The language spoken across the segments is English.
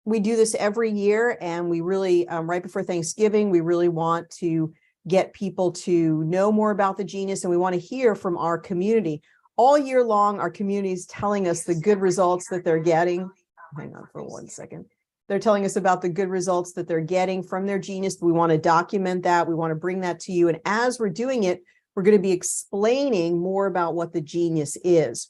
we do this every year, and we really, right before Thanksgiving, we really want to get people to know more about the genius, and we want to hear from our community. All year long, our community is telling us the good results that they're getting. Hang on for 1 second. They're telling us about the good results that they're getting from their genius. We want to document that. We want to bring that to you. And as we're doing it, we're going to be explaining more about what the genius is.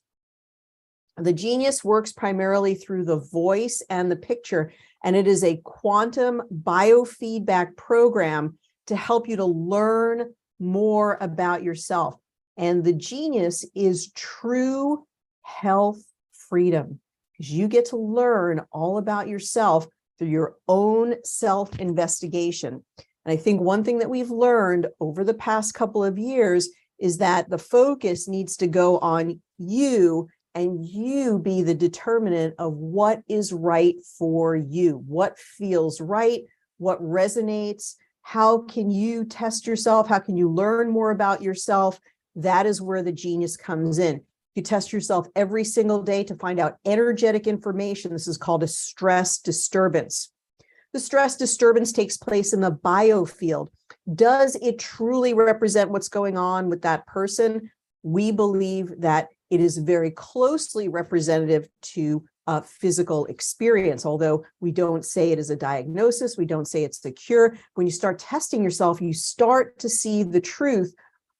The genius works primarily through the voice and the picture, and it is a quantum biofeedback program to help you to learn more about yourself. And the genius is true health freedom, because you get to learn all about yourself through your own self-investigation. And I think one thing that we've learned over the past couple of years is that the focus needs to go on you, and you be the determinant of what is right for you, what feels right, what resonates. How can you test yourself? How can you learn more about yourself? That is where the genius comes in. You test yourself every single day to find out energetic information. This is called a stress disturbance. The stress disturbance takes place in the biofield. Does it truly represent what's going on with that person? We believe that it is very closely representative to a physical experience, although we don't say it is a diagnosis, we don't say it's a cure. When you start testing yourself, you start to see the truth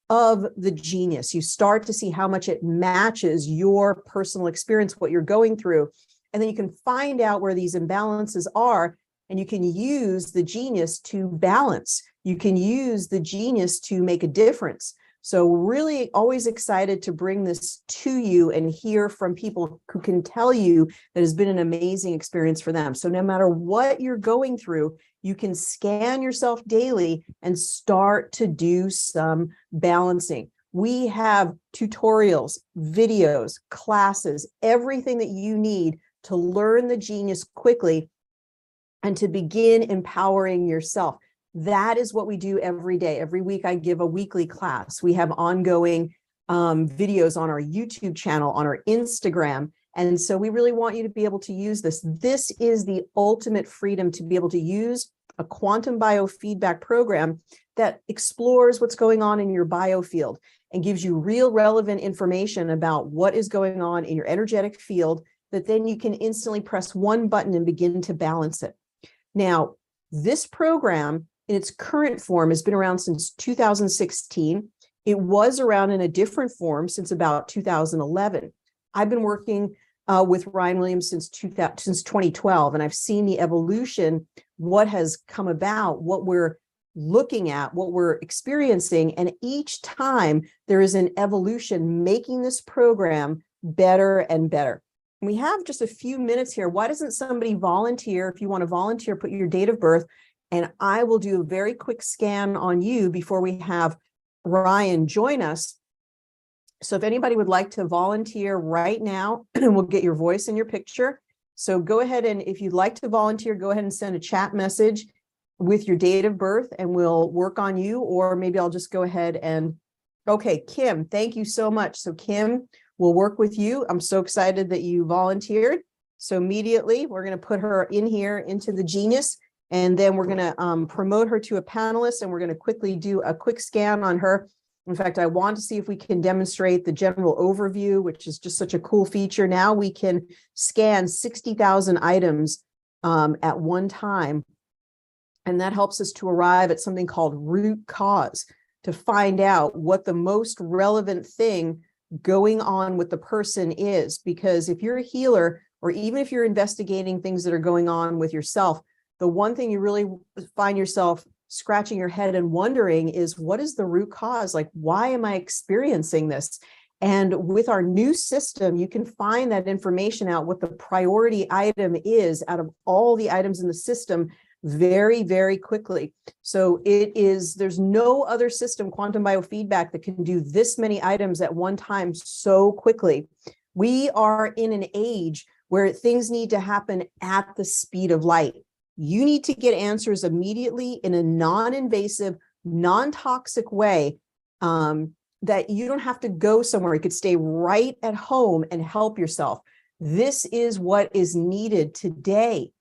of the genius. You start to see how much it matches your personal experience, what you're going through. And then you can find out where these imbalances are, and you can use the genius to balance. You can use the genius to make a difference. So really always excited to bring this to you and hear from people who can tell you that has been an amazing experience for them. So no matter what you're going through, you can scan yourself daily and start to do some balancing. We have tutorials, videos, classes, everything that you need to learn the genius quickly and to begin empowering yourself. That is what we do every day. Every week, I give a weekly class. We have ongoing videos on our YouTube channel, on our Instagram. And so we really want you to be able to use this. This is the ultimate freedom, to be able to use a quantum biofeedback program that explores what's going on in your biofield and gives you real relevant information about what is going on in your energetic field, that then you can instantly press one button and begin to balance it. Now, this program in its current form has been around since 2016. It was around in a different form since about 2011. I've been working with Ryan Williams since 2012, and I've seen the evolution, what has come about, what we're looking at, what we're experiencing, and each time there is an evolution making this program better and better. We have just a few minutes here. Why doesn't somebody volunteer? If you want to volunteer, put your date of birth, and I will do a very quick scan on you before we have Ryan join us. So if anybody would like to volunteer right now, we'll get your voice and your picture. So go ahead, and if you'd like to volunteer, go ahead and send a chat message with your date of birth and we'll work on you. Or maybe I'll just go ahead and, okay, Kim, thank you so much. So Kim, we'll work with you. I'm so excited that you volunteered. So immediately we're going to put her in here into the genius. And then we're going to promote her to a panelist, and we're going to quickly do a quick scan on her. In fact, I want to see if we can demonstrate the general overview, which is just such a cool feature. Now we can scan 60,000 items at one time. And that helps us to arrive at something called root cause, to find out what the most relevant thing going on with the person is. Because if you're a healer, or even if you're investigating things that are going on with yourself, the one thing you really find yourself scratching your head and wondering is, what is the root cause? Like, why am I experiencing this? And with our new system, you can find that information out, what the priority item is out of all the items in the system, very, very quickly. So there's no other system, Quantum Biofeedback, that can do this many items at one time so quickly. We are in an age where things need to happen at the speed of light. You need to get answers immediately in a non-invasive, non-toxic way, that you don't have to go somewhere. You could stay right at home and help yourself. This is what is needed today.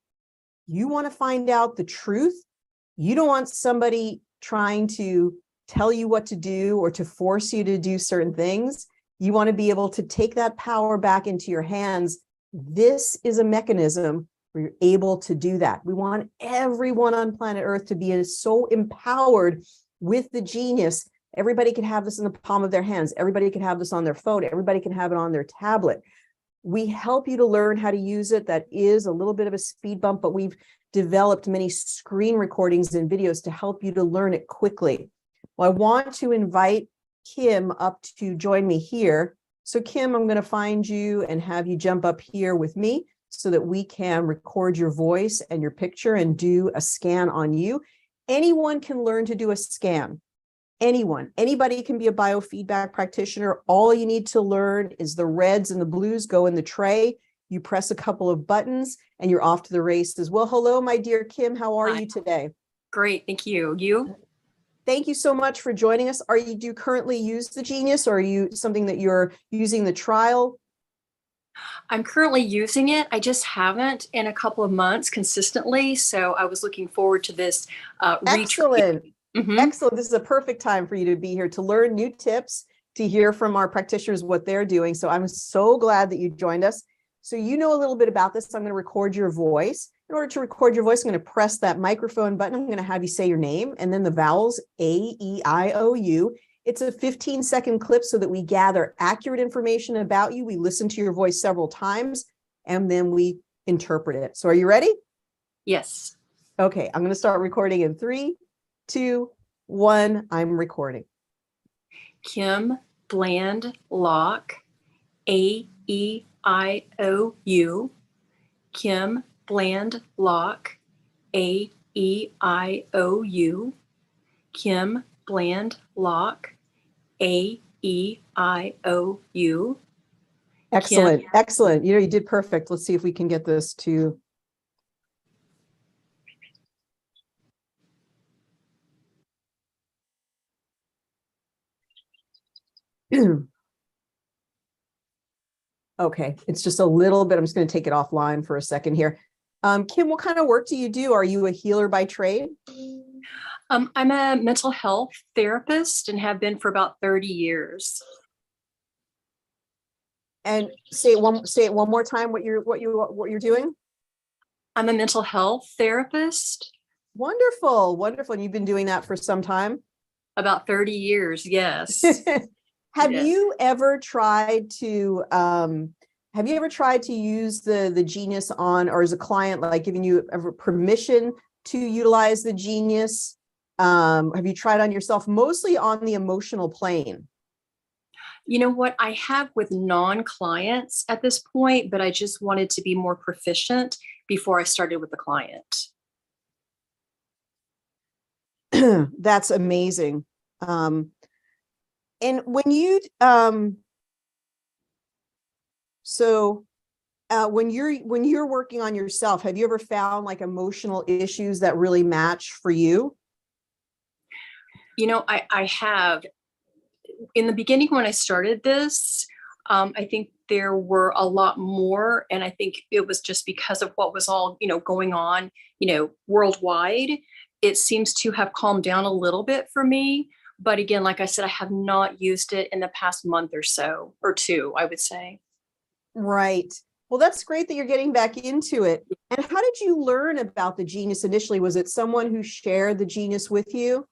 You want to find out the truth. You don't want somebody trying to tell you what to do or to force you to do certain things. You want to be able to take that power back into your hands. This is a mechanism where you're able to do that. We want everyone on planet Earth to be so empowered with the genius. Everybody can have this in the palm of their hands. Everybody can have this on their phone. Everybody can have it on their tablet. We help you to learn how to use it. That is a little bit of a speed bump, but we've developed many screen recordings and videos to help you to learn it quickly. Well, I want to invite Kim up to join me here. So Kim, I'm going to find you and have you jump up here with me so that we can record your voice and your picture and do a scan on you. Anyone can learn to do a scan. Anybody can be a biofeedback practitioner. All you need to learn is the reds and the blues go in the tray. You press a couple of buttons and you're off to the races. Well, hello, my dear Kim. How are you today? Great. Thank you. You? Thank you so much for joining us. Do you currently use the Genius, or are you something that you're using the trial? I'm currently using it. I just haven't in a couple of months consistently. So I was looking forward to this Excellent. Excellent. This is a perfect time for you to be here to learn new tips, to hear from our practitioners what they're doing. So I'm so glad that you joined us. So you know a little bit about this. I'm going to record your voice. In order to record your voice, I'm going to press that microphone button. I'm going to have you say your name and then the vowels A, E, I, O, U. It's a 15-second clip so that we gather accurate information about you. We listen to your voice several times and then we interpret it. So are you ready? Yes. Okay, I'm going to start recording in 3, 2, 1. I'm recording. Kim Bland Locke, A, E, I, O, U. Kim Bland Locke, A, E, I, O, U. Kim Bland Locke, A, E, I, O, U. Excellent. Excellent. You know, you did perfect. Let's see if we can get this to. Okay, it's just a little bit. I'm just going to take it offline for a second here. Kim, what kind of work do you do? Are you a healer by trade? I'm a mental health therapist and have been for about 30 years. And say it one more time. What you're doing? I'm a mental health therapist. Wonderful, wonderful. And you've been doing that for some time? About 30 years, yes. Have you ever tried to use the Genius on, or is a client like giving you ever permission to utilize the Genius? Have you tried on yourself, mostly on the emotional plane? You know what? I have with non-clients at this point, but I just wanted to be more proficient before I started with the client. That's amazing. And when you when you're working on yourself, have you ever found like emotional issues that really match for you? You know, I have. In the beginning when I started this, I think there were a lot more, and I think it was just because of what was all, going on, worldwide. It seems to have calmed down a little bit for me. But again, like I said, I have not used it in the past month or so, or two, I would say. Right. Well, that's great that you're getting back into it. And how did you learn about the Genius initially? Was it someone who shared the Genius with you?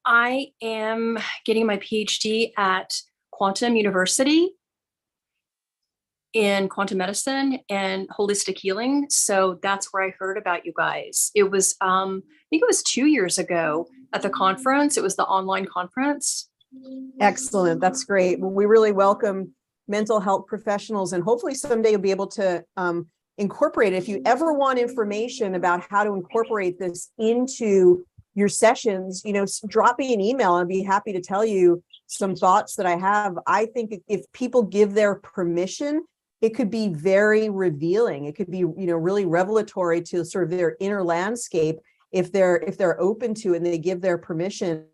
I am getting my PhD at Quantum University in quantum medicine and holistic healing. So that's where I heard about you guys. It was, I think it was 2 years ago at the conference. It was the online conference. Excellent. That's great. Well, we really welcome mental health professionals, and hopefully someday you'll be able to incorporate it. If you ever want information about how to incorporate this into your sessions, drop me an email. I'd be happy to tell you some thoughts that I have. I think if people give their permission, it could be very revealing. It could be, really revelatory to sort of their inner landscape if they're open to it and they give their permission.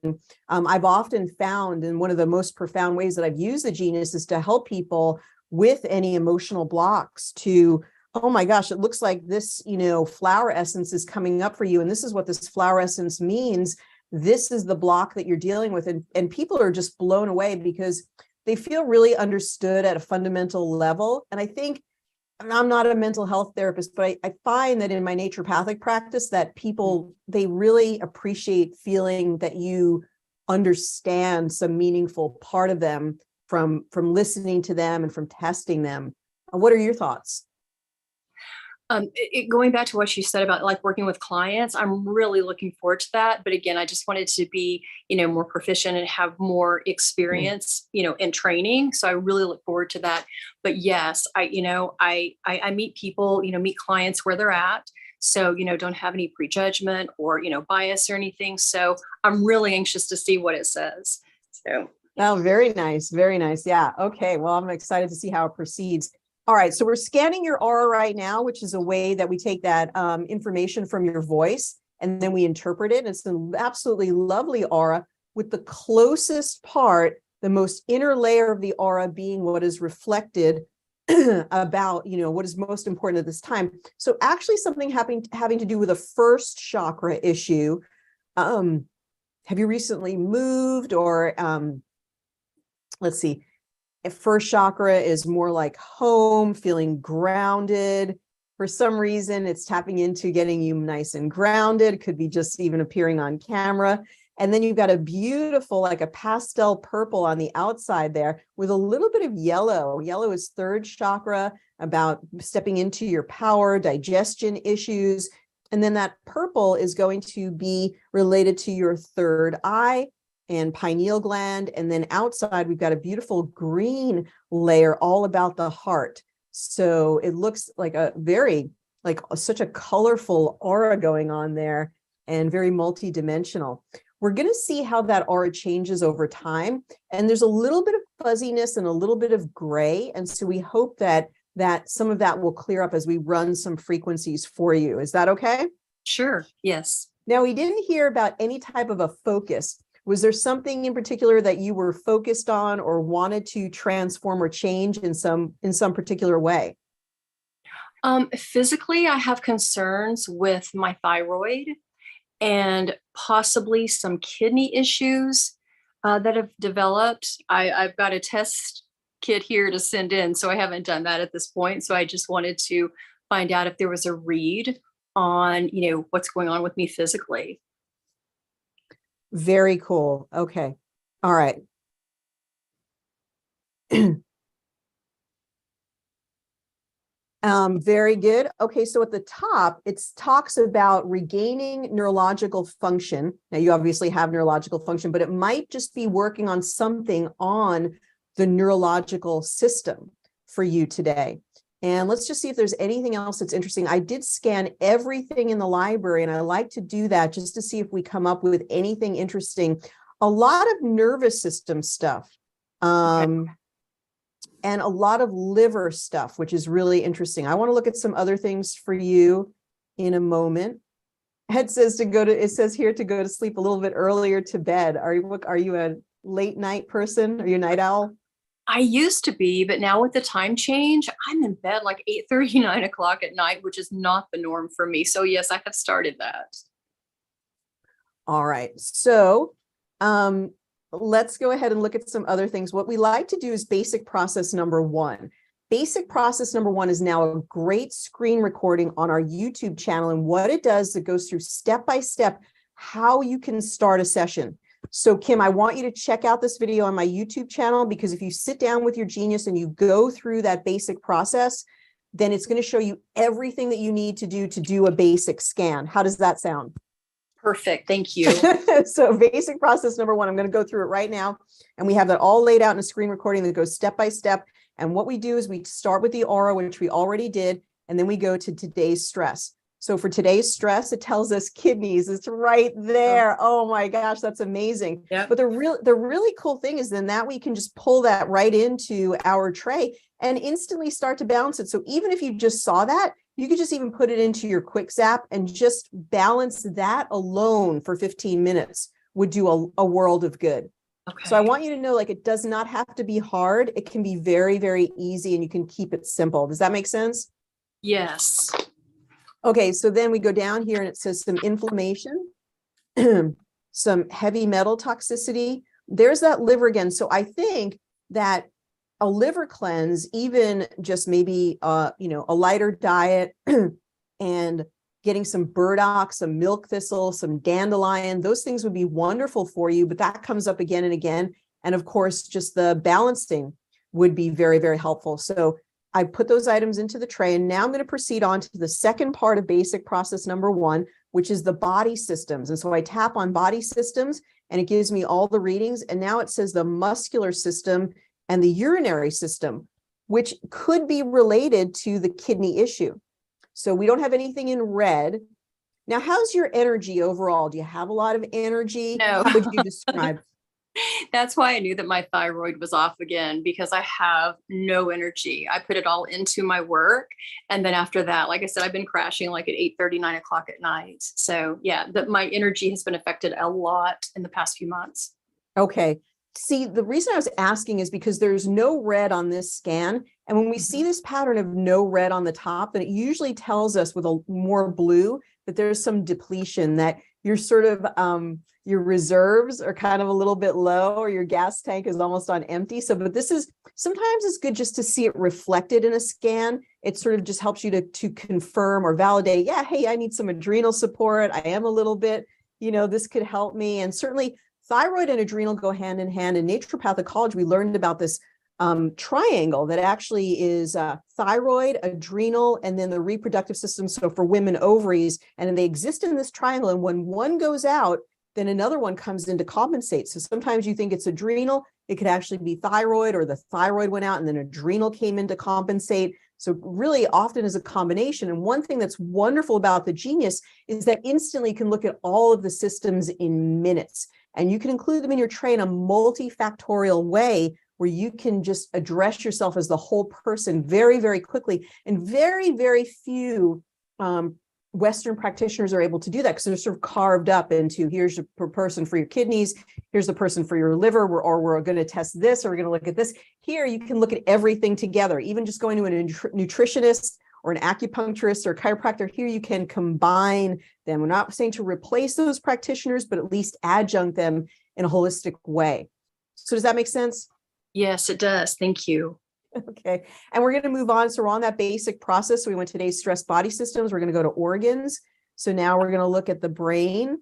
I've often found, and one of the most profound ways that I've used the Genius is to help people with any emotional blocks to oh my gosh, it looks like this, flower essence is coming up for you. And this is what this flower essence means. This is the block that you're dealing with. And people are just blown away because they feel really understood at a fundamental level. And I think, and I'm not a mental health therapist, but I find that in my naturopathic practice that people, they really appreciate feeling that you understand some meaningful part of them from listening to them and from testing them. What are your thoughts? Going back to what you said about like working with clients, I'm really looking forward to that. But again, I just wanted to be, more proficient and have more experience, in training. So I really look forward to that. But yes, I meet people, meet clients where they're at. So, don't have any prejudgment or, bias or anything. So I'm really anxious to see what it says. So. Oh, very nice. Very nice. Yeah. Okay. Well, I'm excited to see how it proceeds. All right, so we're scanning your aura right now, which is a way that we take that information from your voice and then we interpret it. It's an absolutely lovely aura with the closest part, the most inner layer of the aura being what is reflected about, what is most important at this time. So actually something having to do with a first chakra issue. Have you recently moved or let's see. First chakra is more like home, feeling grounded. For some reason, it's tapping into getting you nice and grounded. It could be just even appearing on camera. And then you've got a beautiful, like a pastel purple on the outside there with a little bit of yellow. Yellow is third chakra, about stepping into your power, digestion issues. And then that purple is going to be related to your third eye and pineal gland. And then outside, we've got a beautiful green layer all about the heart. So it looks like such a colorful aura going on there and very multidimensional. We're going to see how that aura changes over time. And there's a little bit of fuzziness and a little bit of gray. And so we hope that some of that will clear up as we run some frequencies for you. Is that okay? Sure. Yes. Now, we didn't hear about any type of a focus. Was there something in particular that you were focused on or wanted to transform or change in some particular way? Physically, I have concerns with my thyroid and possibly some kidney issues that have developed. I've got a test kit here to send in, so I haven't done that at this point. So I just wanted to find out if there was a read on, what's going on with me physically. Very cool. Okay. All right. Very good. Okay, so at the top, it talks about regaining neurological function. Now, you obviously have neurological function, but it might just be working on something on the neurological system for you today. And let's just see if there's anything else that's interesting. I did scan everything in the library, and I like to do that just to see if we come up with anything interesting. A lot of nervous system stuff. Okay. And a lot of liver stuff, which is really interesting. I want to look at some other things for you in a moment. It says here to go to sleep a little bit earlier to bed. Are you a late night person? Are you a night owl? I used to be, but now with the time change, I'm in bed like 8:30, 9 o'clock at night, which is not the norm for me. So yes, I have started that. All right. So let's go ahead and look at some other things. What we like to do is basic process number one. Basic process number one is now a great screen recording on our YouTube channel. And what it does, it goes through step by step how you can start a session. So Kim, I want you to check out this video on my YouTube channel, because if you sit down with your genius and you go through that basic process, then it's going to show you everything that you need to do a basic scan. How does that sound? Perfect. Thank you. So basic process number one, I'm going to go through it right now. And we have that all laid out in a screen recording that goes step by step. And what we do is we start with the aura, which we already did, and then we go to today's stress. So for today's stress, it tells us kidneys. It's right there. Oh my gosh, that's amazing. Yep. But the really cool thing is then that we can just pull that right into our tray and instantly start to balance it. So even if you just saw that, you could just even put it into your quick zap and just balance that alone for 15 minutes would do a world of good. Okay. So I want you to know, like, it does not have to be hard. It can be very, very easy, and you can keep it simple. Does that make sense? Yes. Okay, so then we go down here and it says some inflammation, some heavy metal toxicity. There's that liver again. So I think that a liver cleanse, even just maybe a lighter diet and getting some burdock, some milk thistle, some dandelion, those things would be wonderful for you, but that comes up again and again. And of course, just the balancing would be very, very helpful. So I put those items into the tray, and now I'm going to proceed on to the second part of basic process number 1, which is the body systems. And so I tap on body systems and it gives me all the readings. And now it says the muscular system and the urinary system, which could be related to the kidney issue. So we don't have anything in red. Now, how's your energy overall? Do you have a lot of energy? No. How would you describe? That's why I knew that my thyroid was off again, because I have no energy. I put it all into my work. And then after that, like I said, I've been crashing like at 8:30, 9 o'clock at night. So yeah, my energy has been affected a lot in the past few months. Okay. See, the reason I was asking is because there's no red on this scan. And when we see this pattern of no red on the top, then it usually tells us with a more blue that there's some depletion, that you're sort of, your reserves are kind of a little bit low, or your gas tank is almost on empty. So, but this is, sometimes it's good just to see it reflected in a scan. It sort of just helps you to confirm or validate, yeah, hey, I need some adrenal support. I am a little bit, this could help me. And certainly thyroid and adrenal go hand in hand. In naturopathic college, we learned about this triangle that actually is thyroid, adrenal, and then the reproductive system. So for women, ovaries, and then they exist in this triangle. And when one goes out, then another one comes in to compensate. So sometimes you think it's adrenal, it could actually be thyroid, or the thyroid went out and then adrenal came in to compensate. So really often is a combination. And one thing that's wonderful about the Genius is that instantly you can look at all of the systems in minutes, and you can include them in your tray in a multifactorial way where you can just address yourself as the whole person very, very quickly. And very, very few Western practitioners are able to do that, because they're sort of carved up into, here's the person for your kidneys, here's the person for your liver, or we're going to test this, or we're going to look at this. Here, you can look at everything together, even just going to a nutritionist or an acupuncturist or chiropractor. Here, you can combine them. We're not saying to replace those practitioners, but at least adjunct them in a holistic way. So does that make sense? Yes, it does. Thank you. Okay. And we're going to move on. So we're on that basic process. So we went today's stress body systems. We're going to go to organs. So now we're going to look at the brain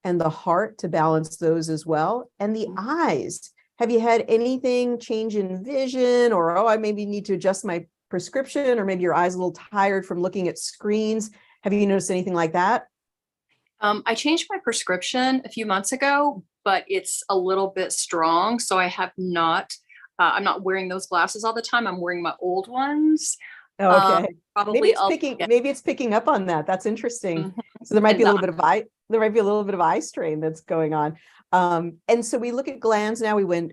and the heart to balance those as well. And the eyes. Have you had anything change in vision, or, I maybe need to adjust my prescription, or maybe your eyes a little tired from looking at screens? Have you noticed anything like that? I changed my prescription a few months ago, but it's a little bit strong. So I have not, I'm not wearing those glasses all the time. I'm wearing my old ones. Okay. Probably maybe it's picking up on that. That's interesting. Mm-hmm. So there might be a little bit of eye strain that's going on. And so we look at glands now. We went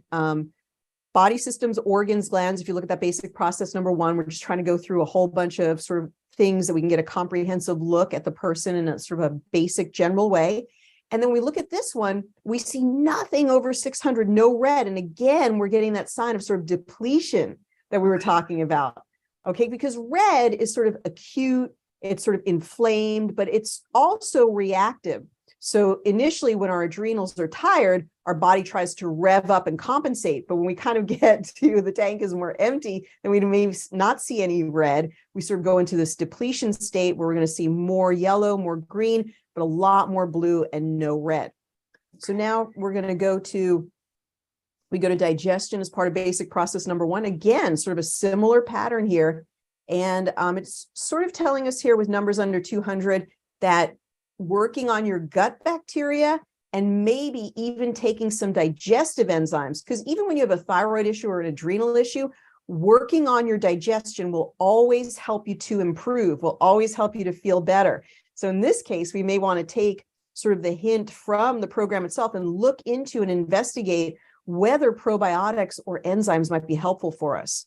body systems, organs, glands. If you look at that basic process number 1, we're just trying to go through a whole bunch of sort of things that we can get a comprehensive look at the person in a sort of a basic general way. And then we look at this one, we see nothing over 600, no red. And again, we're getting that sign of sort of depletion that we were talking about. Okay, because red is sort of acute, it's sort of inflamed, but it's also reactive. So initially, when our adrenals are tired, our body tries to rev up and compensate. But when we kind of get to the tank is more empty, then we may not see any red. We sort of go into this depletion state where we're going to see more yellow, more green, but a lot more blue and no red. So now we're going to go to digestion as part of basic process number 1. Again, sort of a similar pattern here. And it's sort of telling us here with numbers under 200 that working on your gut bacteria and maybe even taking some digestive enzymes, because even when you have a thyroid issue or an adrenal issue, working on your digestion will always help you to improve, will always help you to feel better. So in this case, we may want to take sort of the hint from the program itself and look into and investigate whether probiotics or enzymes might be helpful for us.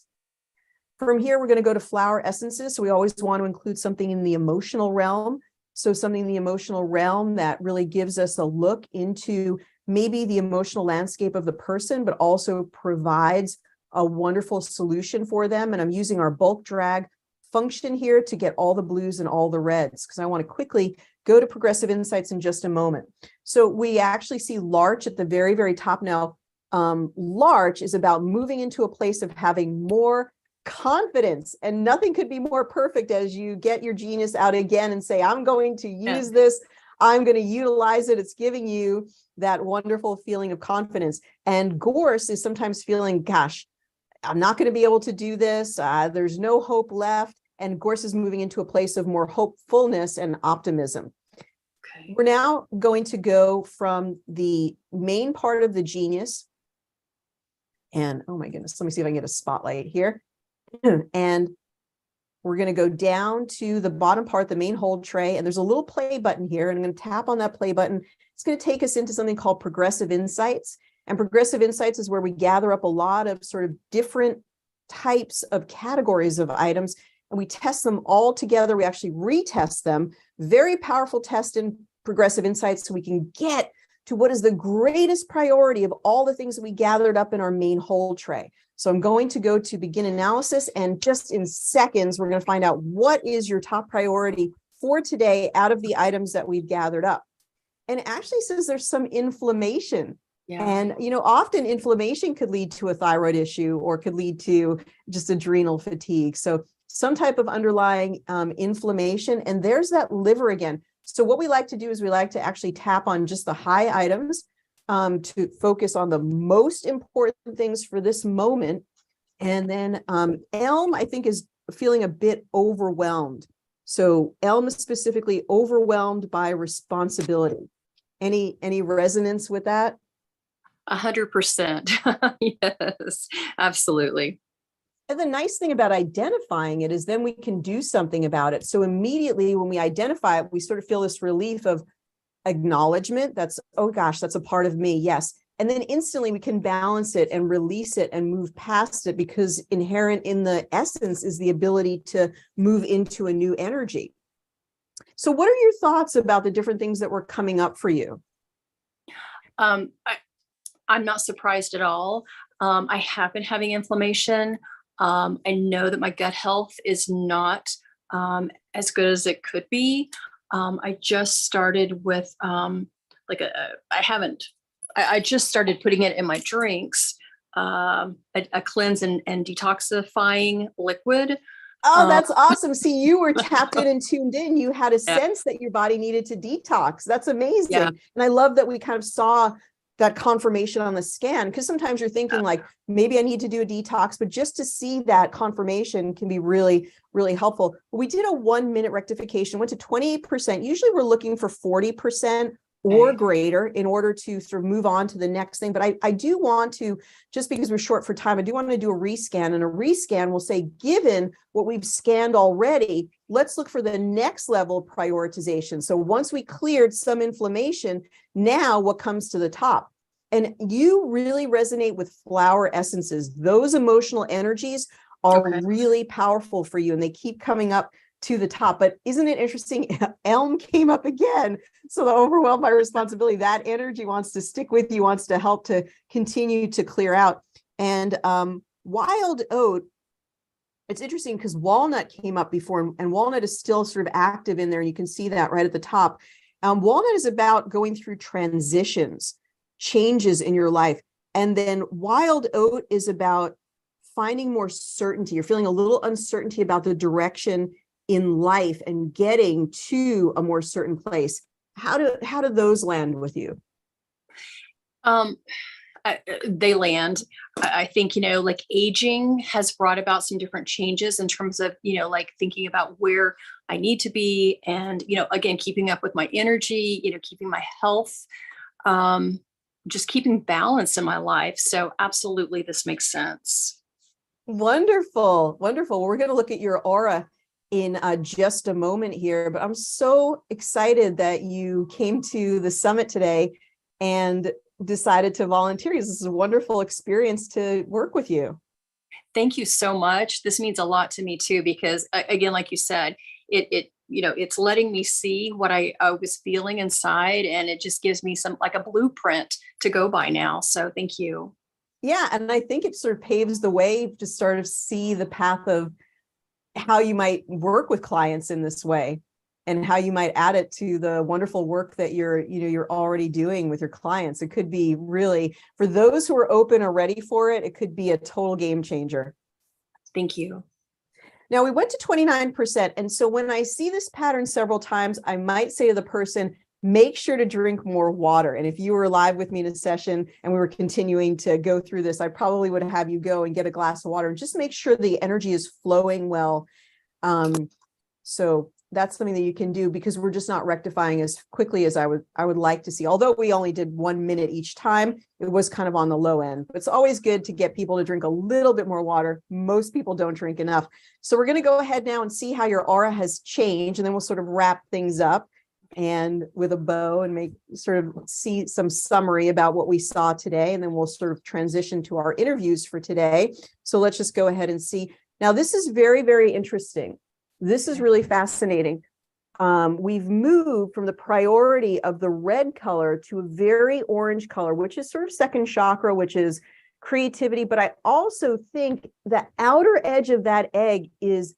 From here, we're going to go to flower essences. So we always want to include something in the emotional realm. So something in the emotional realm that really gives us a look into maybe the emotional landscape of the person, but also provides a wonderful solution for them. And I'm using our bulk drag function here to get all the blues and all the reds, because I want to quickly go to progressive insights in just a moment. So we actually see Larch at the very, very top now. Larch is about moving into a place of having more confidence, and nothing could be more perfect as you get your genius out again and say, I'm going to use this. I'm going to utilize it. It's giving you that wonderful feeling of confidence. And Gorse is sometimes feeling, gosh, I'm not going to be able to do this. There's no hope left. And Gorse is moving into a place of more hopefulness and optimism. Okay. We're now going to go from the main part of the genius. And oh my goodness, let me see if I can get a spotlight here. And we're going to go down to the bottom part, the main hold tray. And there's a little play button here. And I'm going to tap on that play button. It's going to take us into something called Progressive Insights. And Progressive Insights is where we gather up a lot of sort of different types of categories of items, and we test them all together. We actually retest them. Very powerful test in Progressive Insights, so we can get to what is the greatest priority of all the things that we gathered up in our main hold tray. So I'm going to go to begin analysis, and just in seconds, we're going to find out what is your top priority for today out of the items that we've gathered up. And it actually says there's some inflammation. Yeah. And, often inflammation could lead to a thyroid issue or could lead to just adrenal fatigue. So some type of underlying inflammation, and there's that liver again. So what we like to do is we like to actually tap on just the high items to focus on the most important things for this moment. And then Elm, I think, is feeling a bit overwhelmed. So Elm is specifically overwhelmed by responsibility. Any resonance with that? 100%. Yes, absolutely. And the nice thing about identifying it is then we can do something about it. So immediately when we identify it, we sort of feel this relief of acknowledgement. That's, oh gosh, that's a part of me. Yes. And then instantly we can balance it and release it and move past it, because inherent in the essence is the ability to move into a new energy. So what are your thoughts about the different things that were coming up for you? I'm not surprised at all. I have been having inflammation. I know that my gut health is not as good as it could be. I just started with I just started putting it in my drinks, a cleanse and detoxifying liquid. Oh, that's awesome. See, you were tapped in and tuned in. You had a sense that your body needed to detox. That's amazing. Yeah. And I love that we kind of saw that confirmation on the scan, because sometimes you're thinking like, maybe I need to do a detox, but just to see that confirmation can be really, really helpful. We did a 1 minute rectification, went to 28%. Usually we're looking for 40% or greater in order to sort of move on to the next thing. But I do want to, just because we're short for time, I do want to do a rescan, and a rescan will say, given what we've scanned already, let's look for the next level of prioritization. So once we cleared some inflammation, now what comes to the top? And you really resonate with flower essences. Those emotional energies are really powerful for you, and they keep coming up to the top. But isn't it interesting? Elm came up again. So the overwhelmed by responsibility, that energy wants to stick with you, wants to help to continue to clear out. And wild oat, it's interesting because walnut came up before, and walnut is still sort of active in there. And you can see that right at the top. Walnut is about going through transitions, changes in your life. And then wild oat is about finding more certainty. You're feeling a little uncertainty about the direction in life and getting to a more certain place. How do those land with you? They land. I think, like aging has brought about some different changes in terms of, like thinking about where I need to be, and, again, keeping up with my energy, keeping my health, just keeping balance in my life. So absolutely, this makes sense. Wonderful. Wonderful. Well, we're going to look at your aura in just a moment here, but I'm so excited that you came to the summit today and decided to volunteer. This is a wonderful experience to work with you. Thank you so much. This means a lot to me too, because again, like you said, it's letting me see what I was feeling inside, and it just gives me like a blueprint to go by now. So thank you. Yeah. And I think it sort of paves the way to sort of see the path of how you might work with clients in this way and how you might add it to the wonderful work that you're already doing with your clients. It could be really, for those who are open or ready for it, it could be a total game changer. Thank you. Now we went to 29%. And so when I see this pattern several times, I might say to the person, make sure to drink more water. And if you were live with me in a session and we were continuing to go through this, I probably would have you go and get a glass of water and just make sure the energy is flowing well. So that's something that you can do, because we're just not rectifying as quickly as I would like to see. Although we only did 1 minute each time, it was kind of on the low end. But it's always good to get people to drink a little bit more water. Most people don't drink enough. So we're going to go ahead now and see how your aura has changed, and then we'll sort of wrap things up and with a bow and make sort of see some summary about what we saw today. And then we'll sort of transition to our interviews for today. So let's just go ahead and see. Now, this is very, very interesting. This is really fascinating. We've moved from the priority of the red color to a very orange color, which is sort of second chakra, which is creativity. But I also think the outer edge of that egg is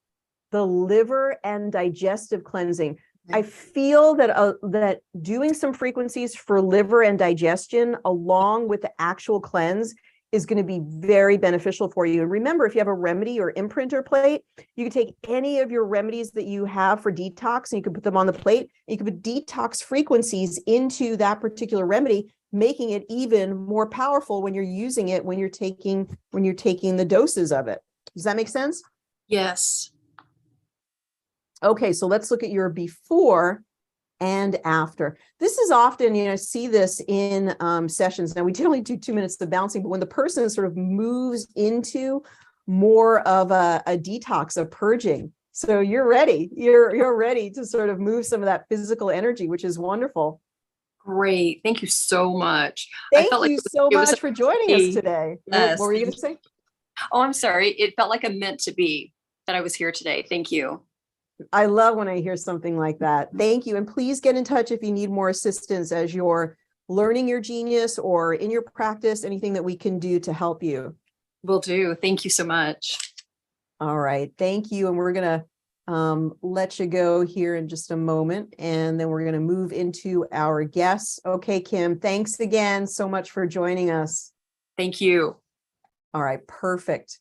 the liver and digestive cleansing. I feel that that doing some frequencies for liver and digestion along with the actual cleanse is going to be very beneficial for you. And remember, if you have a remedy or imprinter plate, you can take any of your remedies that you have for detox and you can put them on the plate. You can put detox frequencies into that particular remedy, making it even more powerful when you're using it, when you're taking the doses of it. Does that make sense? Yes. Okay, so let's look at your before and after. This is often, see this in sessions. Now, we did only do 2 minutes of bouncing, but when the person sort of moves into more of a detox, a purging, so you're ready. You're ready to sort of move some of that physical energy, which is wonderful. Great. Thank you so much. Thank you so much for joining us today. Yes, what were you going to say? Oh, I'm sorry. It felt like a meant to be that I was here today. Thank you. I love when I hear something like that. Thank you. And please get in touch if you need more assistance as you're learning your genius or in your practice, anything that we can do to help you. Will do. Thank you so much. All right. Thank you. And we're going to let you go here in just a moment. And then we're going to move into our guests. Okay, Kim, thanks again so much for joining us. Thank you. All right. Perfect.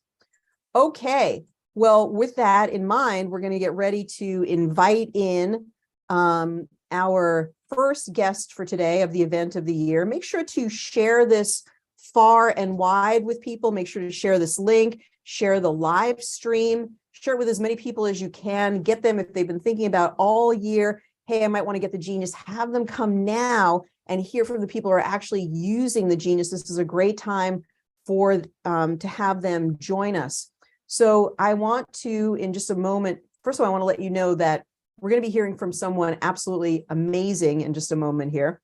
Okay. Well, with that in mind, we're going to get ready to invite in our first guest for today of the event of the year. Make sure to share this far and wide with people. Make sure to share this link, share the live stream, share it with as many people as you can. Get them, if they've been thinking about all year, hey, I might want to get the genius, have them come now and hear from the people who are actually using the genius. This is a great time for to have them join us. So I want to, in just a moment, first of all, I want to let you know that we're going to be hearing from someone absolutely amazing in just a moment here.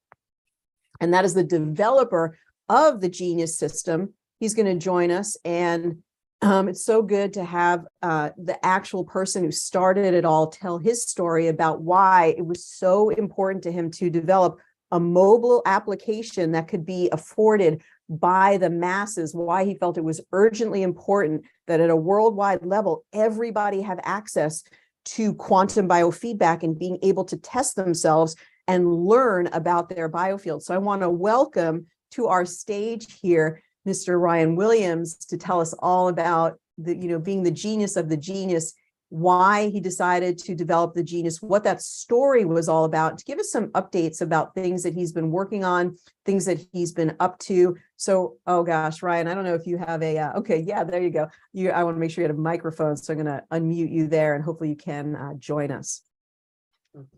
And that is the developer of the Genius system. He's going to join us. And it's so good to have the actual person who started it all tell his story about why it was so important to him to develop a mobile application that could be afforded by the masses, why he felt it was urgently important that at a worldwide level, everybody have access to quantum biofeedback and being able to test themselves and learn about their biofield. So I want to welcome to our stage here, Mr. Ryan Williams, to tell us all about being the genius of the genius, why he decided to develop the genius, what that story was all about, to give us some updates about things that he's been working on, things that he's been up to. So, oh gosh, Ryan, I don't know if you have okay, yeah, there you go. I want to make sure you have a microphone, so I'm going to unmute you there and hopefully you can join us.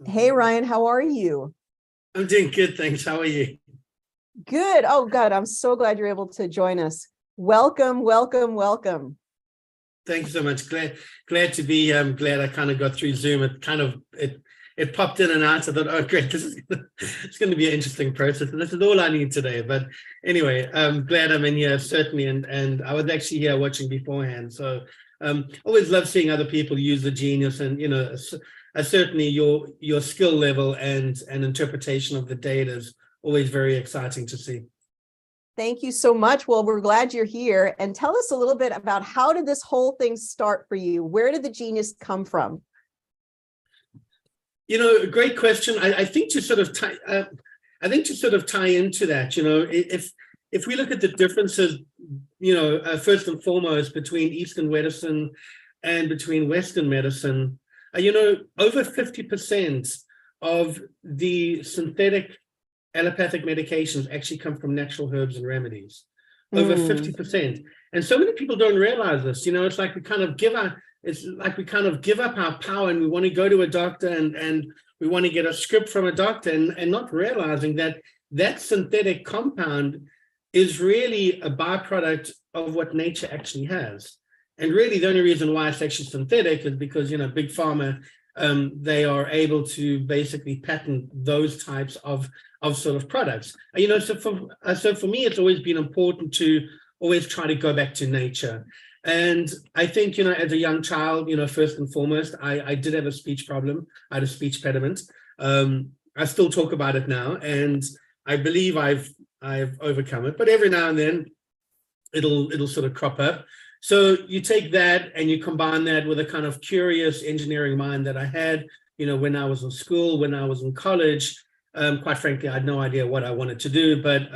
Hey, Ryan, how are you? I'm doing good, thanks. How are you? Good. Oh, God, I'm so glad you're able to join us. Welcome, welcome, welcome. Thank you so much. Glad to be. I'm glad I kind of got through Zoom. It popped in and out. I thought, oh great, it's going to be an interesting process. And this is all I need today. But anyway, I'm glad I'm in here, certainly. And I was actually here watching beforehand. So always love seeing other people use the genius, and certainly your skill level and interpretation of the data is always very exciting to see. Thank you so much. Well, we're glad you're here. And tell us a little bit about how did this whole thing start for you? Where did the genius come from? Great question. I think to sort of tie into that, if we look at the differences, first and foremost between Eastern medicine and between Western medicine, over 50% of the synthetic allopathic medications actually come from natural herbs and remedies. Over 50%. And so many people don't realize this. It's like we kind of give up our power, and we want to go to a doctor and we want to get a script from a doctor, and not realizing that synthetic compound is really a byproduct of what nature actually has. And really the only reason why it's actually synthetic is because, big pharma, they are able to basically patent those types of sort of products. So for me, it's always been important to always try to go back to nature. And I think, as a young child, first and foremost, I did have a speech problem. I had a speech impediment. I still talk about it now, and I believe I've overcome it, but every now and then it'll sort of crop up. So you take that and you combine that with a kind of curious engineering mind that I had, when I was in school, when I was in college. Quite frankly, I had no idea what I wanted to do, but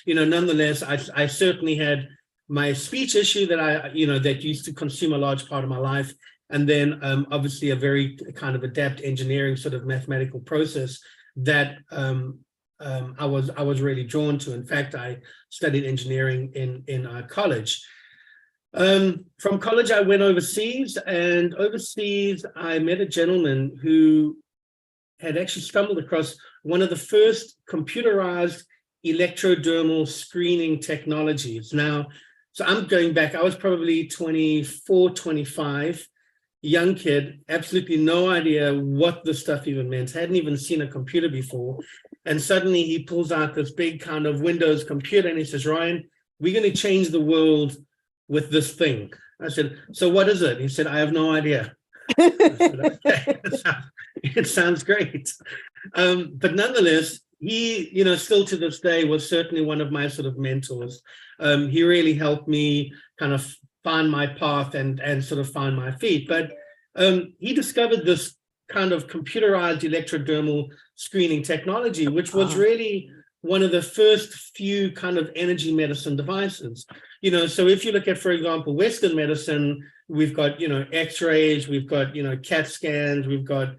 nonetheless, I certainly had my speech issue that that used to consume a large part of my life, and then obviously a very kind of adept engineering sort of mathematical process that I was really drawn to. In fact, I studied engineering in college. From college, I went overseas, and overseas I met a gentleman who had actually stumbled across one of the first computerized electrodermal screening technologies. Now, so I'm going back, I was probably 24, 25, young kid, absolutely no idea what this stuff even meant, hadn't even seen a computer before. And suddenly he pulls out this big kind of Windows computer and he says, "Ryan, we're going to change the world with this thing." I said, "So what is it?" He said, "I have no idea." I said, "Okay, it sounds great." But nonetheless, he, still to this day was certainly one of my sort of mentors. He really helped me kind of find my path and sort of find my feet. But he discovered this kind of computerized electrodermal screening technology, which was really one of the first few kind of energy medicine devices. So if you look at, for example, Western medicine, we've got, X-rays, we've got, CAT scans, we've got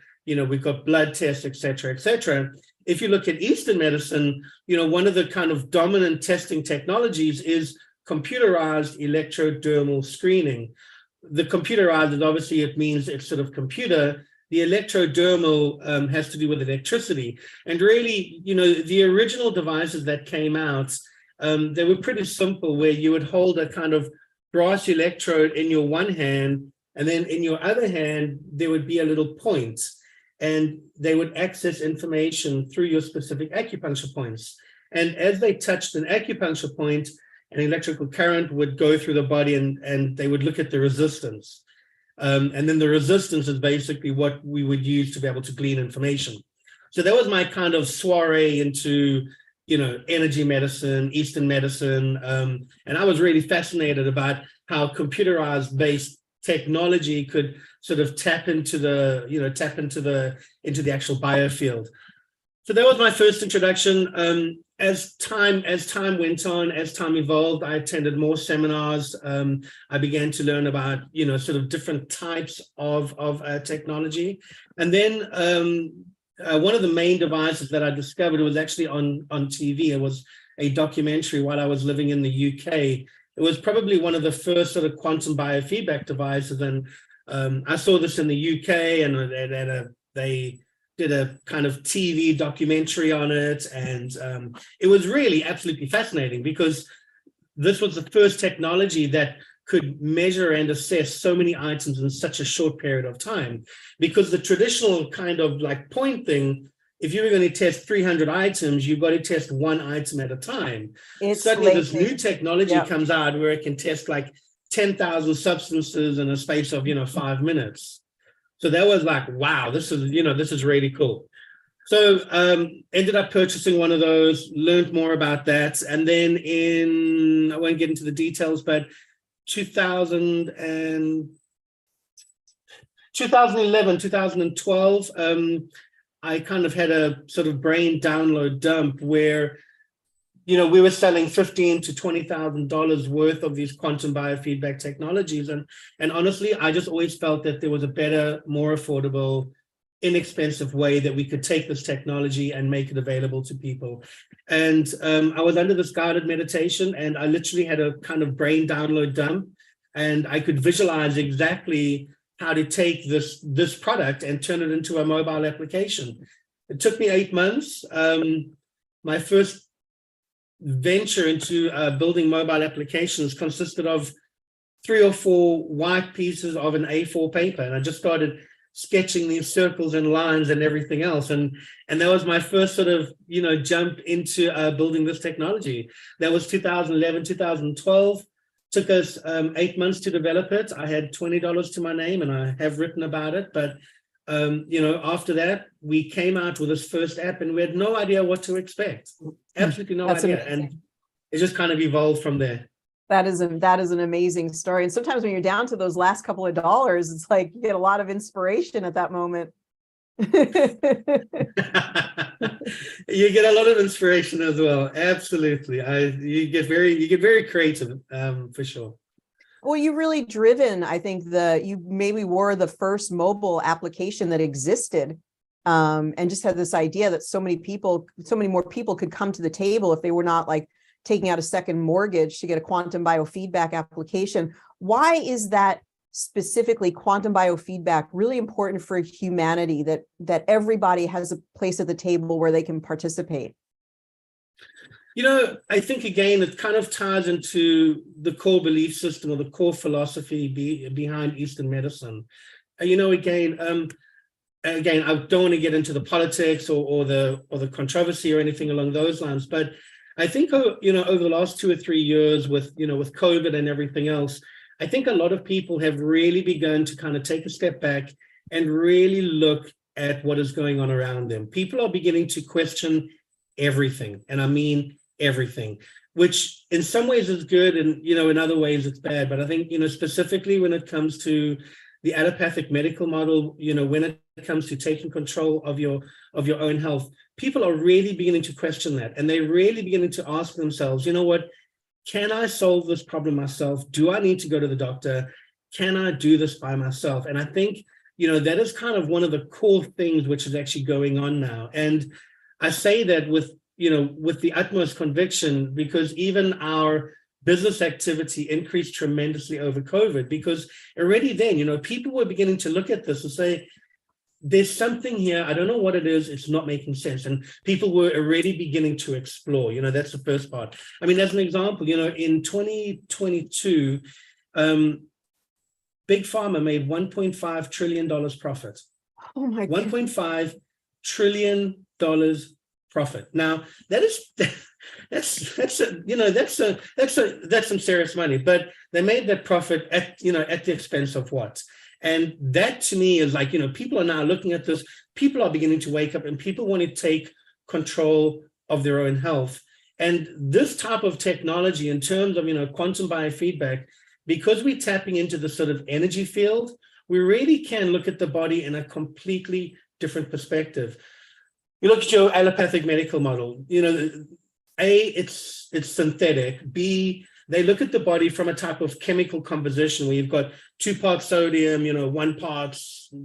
blood tests, et cetera, et cetera. If you look at Eastern medicine, one of the kind of dominant testing technologies is computerized electrodermal screening. The computerized is obviously, it means it's sort of computer. The electrodermal has to do with electricity. And really, the original devices that came out, they were pretty simple, where you would hold a kind of brass electrode in your one hand, and then in your other hand, there would be a little point, and they would access information through your specific acupuncture points. And as they touched an acupuncture point, an electrical current would go through the body, and they would look at the resistance. And then the resistance is basically what we would use to be able to glean information. So that was my kind of soiree into, energy medicine, Eastern medicine. And I was really fascinated about how computerized based technology could sort of tap into the actual biofield. So that was my first introduction. As time went on, as time evolved, I attended more seminars. I began to learn about, sort of different types of technology. And then one of the main devices that I discovered was actually on TV. It was a documentary while I was living in the UK. It was probably one of the first sort of quantum biofeedback devices. And I saw this in the UK, and they did a kind of TV documentary on it. And it was really absolutely fascinating, because this was the first technology that could measure and assess so many items in such a short period of time. Because the traditional kind of like point thing, if you were going to test 300 items, you've got to test one item at a time. Suddenly this new technology comes out where it can test like 10,000 substances in a space of, 5 minutes. So that was like, wow, this is really cool. So ended up purchasing one of those, learned more about that. And then I won't get into the details, but 2011, 2012, I kind of had a sort of brain download dump where, we were selling $15,000 to $20,000 worth of these quantum biofeedback technologies. And honestly, I just always felt that there was a better, more affordable, inexpensive way that we could take this technology and make it available to people. And I was under this guided meditation, and I literally had a kind of brain download dump, and I could visualize exactly how to take this product and turn it into a mobile application. It took me 8 months. My first venture into building mobile applications consisted of 3 or 4 white pieces of an A4 paper, and I just started sketching these circles and lines and everything else, and that was my first sort of jump into building this technology. That was 2011, 2012. Took us 8 months to develop it. I had $20 to my name, and I have written about it. But after that, we came out with this first app, and we had no idea what to expect. Absolutely no idea. Amazing. And it just kind of evolved from there. That is an amazing story. And sometimes when you're down to those last couple of dollars, it's like you get a lot of inspiration at that moment. You get a lot of inspiration as well. Absolutely. You get very creative, for sure. Well, you really driven, I think you maybe were the first mobile application that existed, and just had this idea that so many more people could come to the table if they were not like taking out a second mortgage to get a quantum biofeedback application. Why is that specifically quantum biofeedback really important for humanity, that everybody has a place at the table where they can participate? I think, again, it kind of ties into the core belief system or the core philosophy behind Eastern medicine. Again, I don't want to get into the politics or the controversy or anything along those lines, but I think, over the last 2 or 3 years with COVID and everything else, I think a lot of people have really begun to kind of take a step back and really look at what is going on around them. People are beginning to question everything, and I mean everything, which in some ways is good, and in other ways it's bad. But I think specifically when it comes to the allopathic medical model, when it comes to taking control of your own health, people are really beginning to question that, and they're really beginning to ask themselves, what, can I solve this problem myself? Do I need to go to the doctor? Can I do this by myself? And I think, that is kind of one of the core things which is actually going on now. And I say that with the utmost conviction, because even our business activity increased tremendously over COVID, because already then, people were beginning to look at this and say, there's something here, I don't know what it is, it's not making sense. And people were already beginning to explore, that's the first part. I mean, as an example, in 2022, Big Pharma made $1.5 trillion profit. Oh my God. $1.5 trillion profit. Now, that's some serious money, but they made that profit at the expense of what? And that to me is like, people are now looking at this, people are beginning to wake up, and people want to take control of their own health. And this type of technology in terms of, quantum biofeedback, because we're tapping into the sort of energy field, we really can look at the body in a completely different perspective. You look at your allopathic medical model, A, it's synthetic. B, they look at the body from a type of chemical composition where you've got 2 parts sodium, 1 part,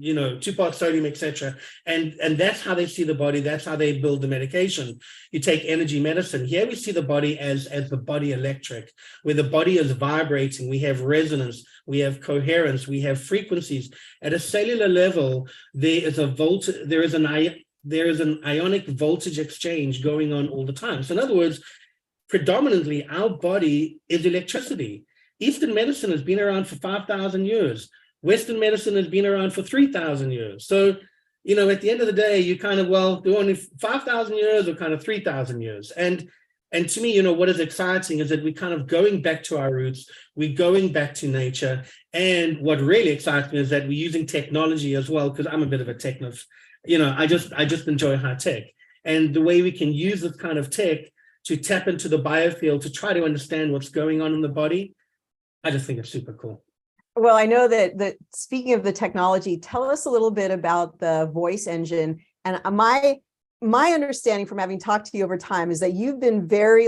2 parts sodium, etc. And that's how they see the body. That's how they build the medication. You take energy medicine. Here we see the body as the body electric, where the body is vibrating. We have resonance. We have coherence. We have frequencies. At a cellular level, there is an ionic voltage exchange going on all the time. So in other words, predominantly our body is electricity. Eastern medicine has been around for 5,000 years. Western medicine has been around for 3,000 years. So, at the end of the day, you kind of, do only 5,000 years or kind of 3,000 years. And to me, what is exciting is that we're kind of going back to our roots. We're going back to nature. And what really excites me is that we're using technology as well, because I'm a bit of a I just enjoy high tech. And the way we can use this kind of tech to tap into the biofield to try to understand what's going on in the body, I just think it's super cool. Well, I know that speaking of the technology, tell us a little bit about the voice engine. And my understanding from having talked to you over time is that you've been very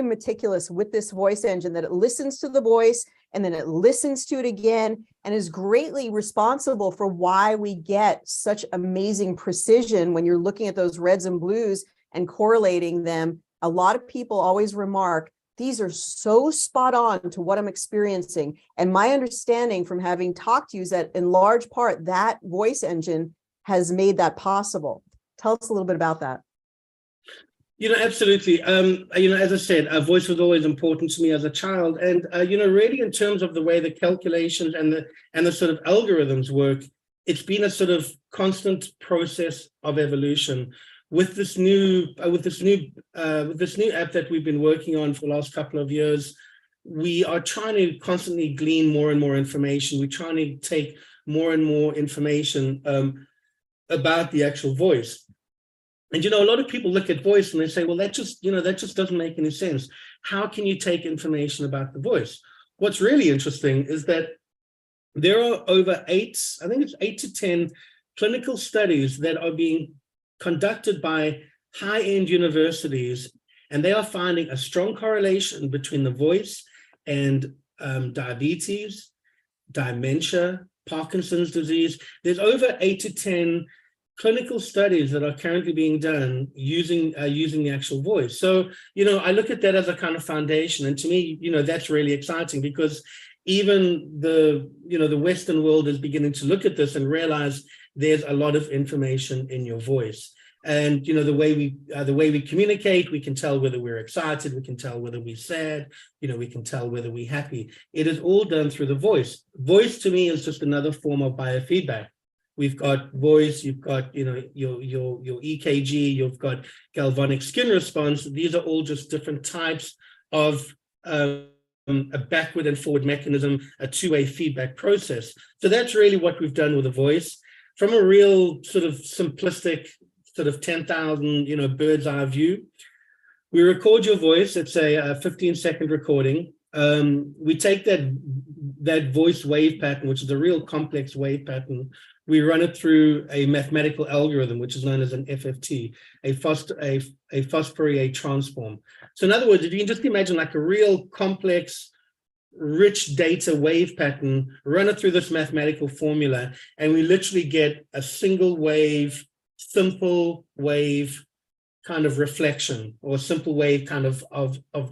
meticulous with this voice engine, that it listens to the voice and then it listens to it again, and is greatly responsible for why we get such amazing precision when you're looking at those reds and blues and correlating them. A lot of people always remark, these are so spot on to what I'm experiencing. And my understanding from having talked to you is that in large part, that voice engine has made that possible. Tell us a little bit about that. Absolutely. As I said, voice was always important to me as a child. And, really in terms of the way the calculations and the sort of algorithms work, it's been a sort of constant process of evolution. With this new app that we've been working on for the last couple of years, we are trying to constantly glean more and more information. We're trying to take more and more information about the actual voice. And, a lot of people look at voice and they say, well, that just doesn't make any sense. How can you take information about the voice? What's really interesting is that there are over 8 to 10 clinical studies that are being conducted by high-end universities, and they are finding a strong correlation between the voice and diabetes, dementia, Parkinson's disease. There's over 8 to 10 clinical studies that are currently being done using the actual voice. So, I look at that as a kind of foundation. And to me, that's really exciting, because even the Western world is beginning to look at this and realize there's a lot of information in your voice. And, the way we communicate, we can tell whether we're excited, we can tell whether we're sad, we can tell whether we're happy. It is all done through the voice. Voice to me is just another form of biofeedback. We've got voice, you've got, your EKG, you've got galvanic skin response. These are all just different types of a backward and forward mechanism, a two-way feedback process. So that's really what we've done with the voice. From a real sort of simplistic, sort of 10,000, bird's eye view, we record your voice. It's a 15-second recording. We take that voice wave pattern, which is a real complex wave pattern. We run it through a mathematical algorithm, which is known as an FFT, a Fourier transform. So in other words, if you can just imagine like a real complex, rich data wave pattern, run it through this mathematical formula, and we literally get a single wave, simple wave kind of reflection, or a simple wave kind of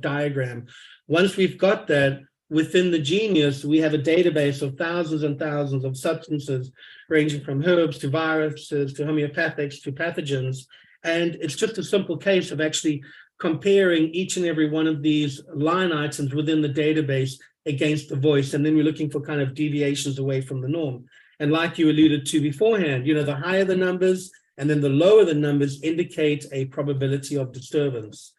diagram. Once we've got that, within the Genius, we have a database of thousands and thousands of substances, ranging from herbs to viruses to homeopathics to pathogens. And it's just a simple case of actually comparing each and every one of these line items within the database against the voice. And then we're looking for kind of deviations away from the norm. And like you alluded to beforehand, the higher the numbers and then the lower the numbers indicate a probability of disturbance.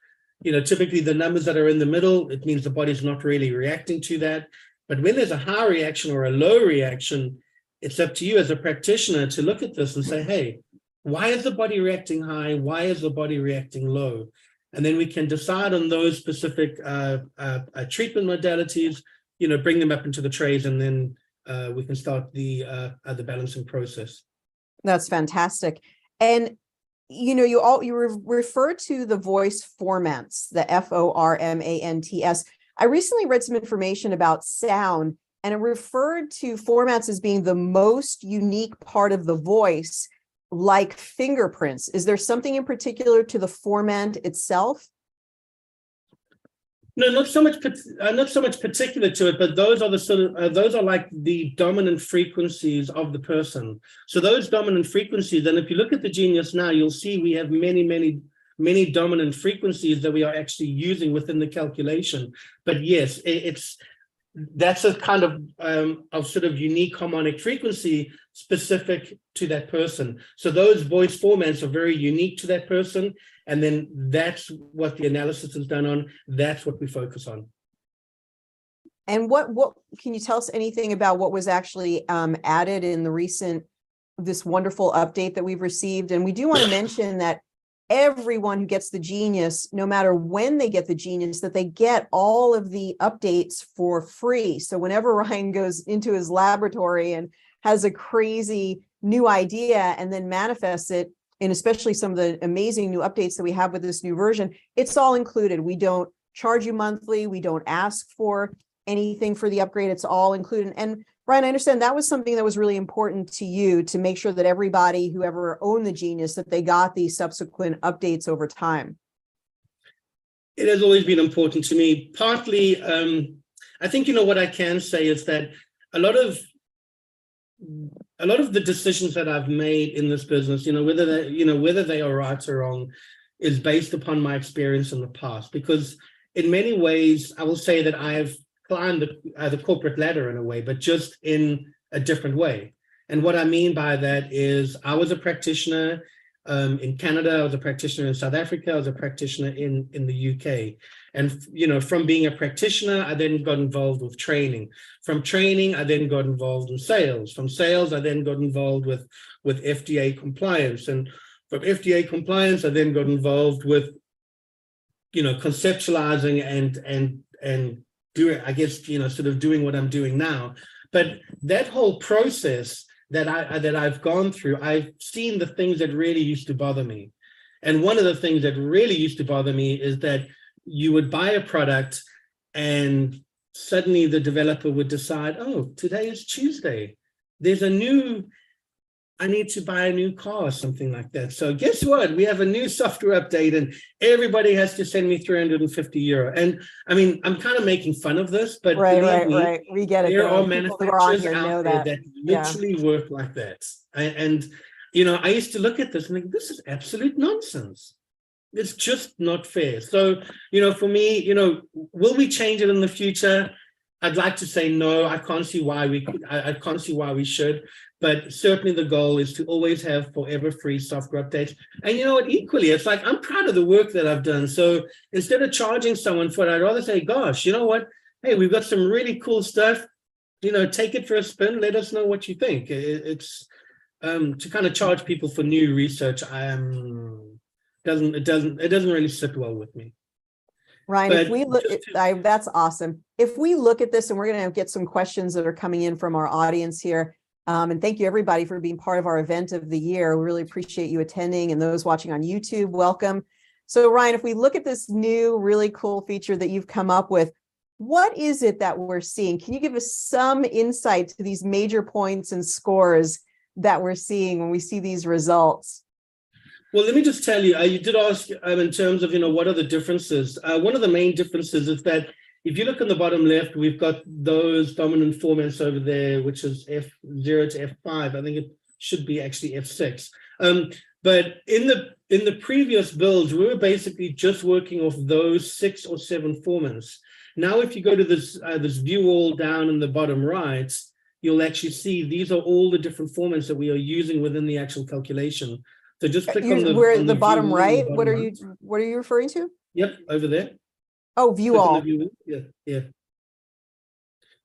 Typically the numbers that are in the middle, it means the body's not really reacting to that. But when there's a high reaction or a low reaction, it's up to you as a practitioner to look at this and say, hey, why is the body reacting high? Why is the body reacting low? And then we can decide on those specific treatment modalities, bring them up into the trays, and then we can start the balancing process. That's fantastic. And you refer to the voice formants, the FORMANTS. I recently read some information about sound, and it referred to formants as being the most unique part of the voice, like fingerprints. Is there something in particular to the formant itself? No, not so much particular to it, but those are those are like the dominant frequencies of the person. So those dominant frequencies, and if you look at the Genius now, you'll see we have many dominant frequencies that we are actually using within the calculation. But yes, that's a kind of sort of unique harmonic frequency specific to that person. So those voice formants are very unique to that person. And then that's what the analysis is done on. That's what we focus on. And what can you tell us anything about what was actually added in the recent this wonderful update that we've received. And we do want to mention that everyone who gets the Genius, no matter when they get the Genius, that they get all of the updates for free. So whenever Ryan goes into his laboratory and has a crazy new idea and then manifests it in especially some of the amazing new updates that we have with this new version, it's all included. We don't charge you monthly. We don't ask for anything for the upgrade. It's all included. And Ryan, I understand that was something that was really important to you, to make sure that everybody who ever owned the Genius, that they got these subsequent updates over time. It has always been important to me. Partly, I think, what I can say is that a lot of the decisions that I've made in this business, whether they are right or wrong, is based upon my experience in the past. Because in many ways, I will say that I have climbed the corporate ladder in a way, but just in a different way. And what I mean by that is I was a practitioner in Canada, I was a practitioner in South Africa, I was a practitioner in the UK. And, from being a practitioner, I then got involved with training. From training, I then got involved in sales. From sales, I then got involved with FDA compliance. And from FDA compliance, I then got involved with, conceptualizing and doing, I guess, sort of doing what I'm doing now. But that whole process that I've gone through, I've seen the things that really used to bother me. And one of the things that really used to bother me is that you would buy a product and suddenly the developer would decide, oh, today is Tuesday. I need to buy a new car or something like that. So guess what? We have a new software update and everybody has to send me €350. And I mean, I'm kind of making fun of this, but Right. We get it. There are manufacturers out there that literally work like that. And I used to look at this and think, this is absolute nonsense. It's just not fair. So, for me, will we change it in the future? I'd like to say no. I can't see why I can't see why we should. But certainly the goal is to always have forever free software updates. And equally, it's like, I'm proud of the work that I've done. So instead of charging someone for it, I'd rather say, gosh, you know what? Hey, we've got some really cool stuff. Take it for a spin. Let us know what you think. It's to kind of charge people for new research. It doesn't really sit well with me. Ryan, if we look, that's awesome. If we look at this, and we're going to get some questions that are coming in from our audience here. And thank you everybody for being part of our event of the year. We really appreciate you attending, and those watching on YouTube, welcome. So Ryan, if we look at this new really cool feature that you've come up with, what is it that we're seeing? Can you give us some insight to these major points and scores that we're seeing when we see these results? Well, let me just tell you, you did ask in terms of, what are the differences? One of the main differences is that if you look on the bottom left, we've got those dominant formants over there, which is F0 to F5. I think it should be actually F6. But in the previous builds, we were basically just working off those 6 or 7 formants. Now, if you go to this view all down in the bottom right, you'll actually see these are all the different formants that we are using within the actual calculation. So just click on the bottom right. What are you referring to? Yep, over there. Oh, view all. Yeah.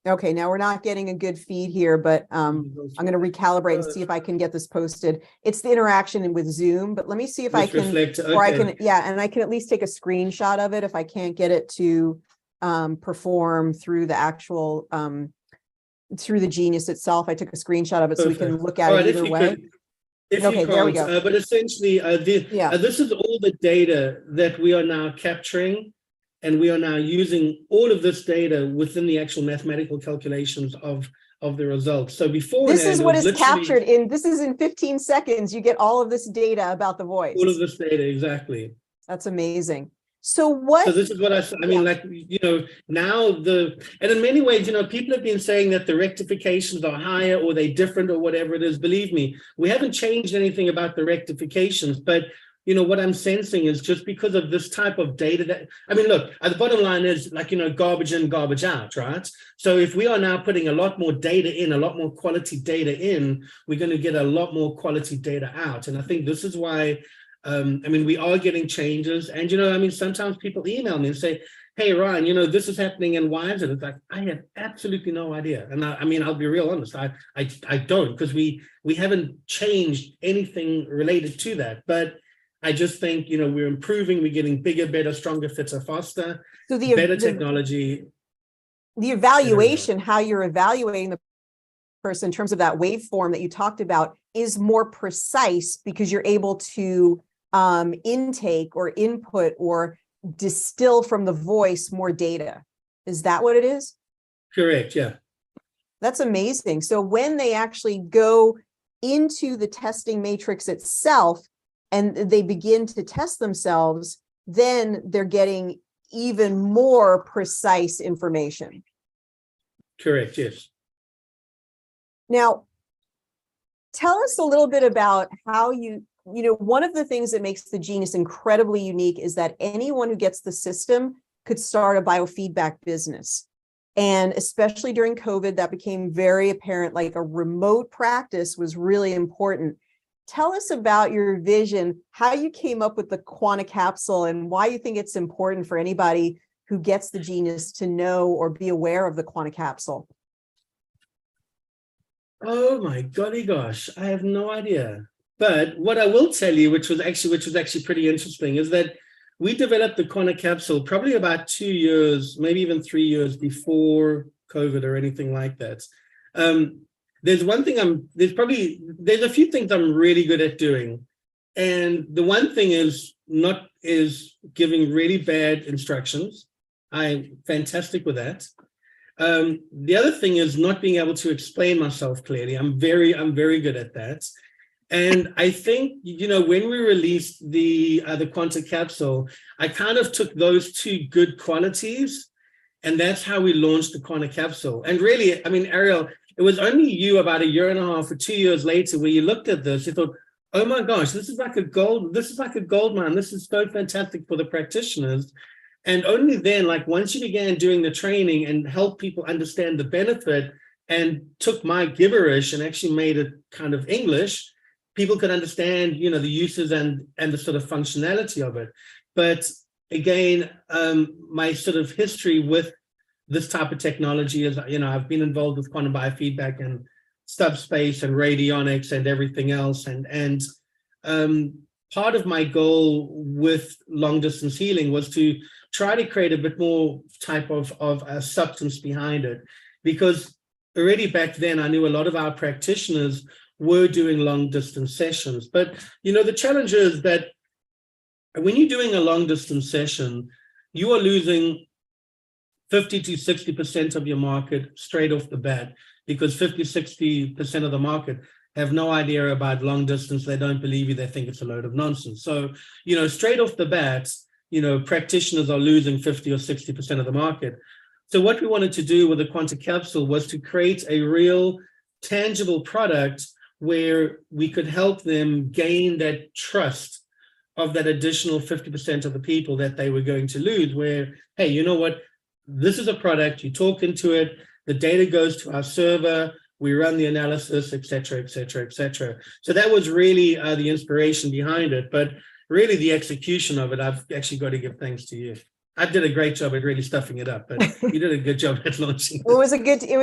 Okay, now we're not getting a good feed here, but I'm going to recalibrate and see if I can get this posted. It's the interaction with Zoom, but let me see if I can, or I can, and I can at least take a screenshot of it if I can't get it to perform through the actual, through the Genius itself. I took a screenshot of it so we can look at it either way. Okay, there we go. But essentially, this is all the data that we are now capturing, and we are now using all of this data within the actual mathematical calculations of the results. So before this is what is captured in, this is in 15 seconds. You get all of this data about the voice. All of this data, exactly. That's amazing. So this is what I mean, now and in many ways, people have been saying that the rectifications are higher or they're different or whatever it is. Believe me, we haven't changed anything about the rectifications, but what I'm sensing is just because of this type of data that, look, the bottom line is garbage in, garbage out, right? So if we are now putting a lot more data in, a lot more quality data in, we're going to get a lot more quality data out. And I think this is why, we are getting changes. And, sometimes people email me and say, hey, Ryan, this is happening in wives. And it's like, I have absolutely no idea. And I mean, I'll be real honest. I don't, because we haven't changed anything related to that. But I just think, we're improving, we're getting bigger, better, stronger, fitter, faster, So better technology. The evaluation, how you're evaluating the person in terms of that waveform that you talked about, is more precise because you're able to intake or input or distill from the voice more data. Is that what it is? Correct. Yeah. That's amazing. So when they actually go into the testing matrix itself and they begin to test themselves, then they're getting even more precise information. Correct. Yes. Now, tell us a little bit about how one of the things that makes the Genius incredibly unique is that anyone who gets the system could start a biofeedback business. And especially during COVID, that became very apparent, like a remote practice was really important. Tell us about your vision, how you came up with the Quanta capsule and why you think it's important for anybody who gets the Genius to know or be aware of the Quanta capsule. Oh my golly gosh, I have no idea. But what I will tell you, which was actually pretty interesting, is that we developed the Quanta capsule probably about 2 years, maybe even 3 years before COVID or anything like that. There's a few things I'm really good at doing. And the one thing is giving really bad instructions. I'm fantastic with that. The other thing is not being able to explain myself clearly. I'm very good at that. And I think, when we released the Quanta capsule, I kind of took those two good qualities, and that's how we launched the Quanta capsule. And really, I mean, Ariel, it was only you about 1.5 years or 2 years later where you looked at this, you thought, oh my gosh, this is like a gold mine. This is so fantastic for the practitioners. And only then, like once you began doing the training and helped people understand the benefit and took my gibberish and actually made it kind of English, people could understand, the uses and the sort of functionality of it. But again, my sort of history with this type of technology is, I've been involved with quantum biofeedback and subspace and radionics and everything else. And part of my goal with long distance healing was to try to create a bit more type of a substance behind it, because already back then I knew a lot of our practitioners were doing long distance sessions. But the challenge is that when you're doing a long distance session, you are losing 50 to 60% of your market straight off the bat, because 50-60% of the market have no idea about long distance. They don't believe you. They think it's a load of nonsense. So straight off the bat, practitioners are losing 50 or 60% of the market. So what we wanted to do with the Quanta capsule was to create a real tangible product where we could help them gain that trust of that additional 50% of the people that they were going to lose, where, hey, you know what? This is a product, you talk into it, the data goes to our server, we run the analysis, et cetera, et cetera, et cetera. So that was really the inspiration behind it. But really the execution of it, I've actually got to give thanks to you. I did a great job at really stuffing it up, but you did a good job at launching. Well, it was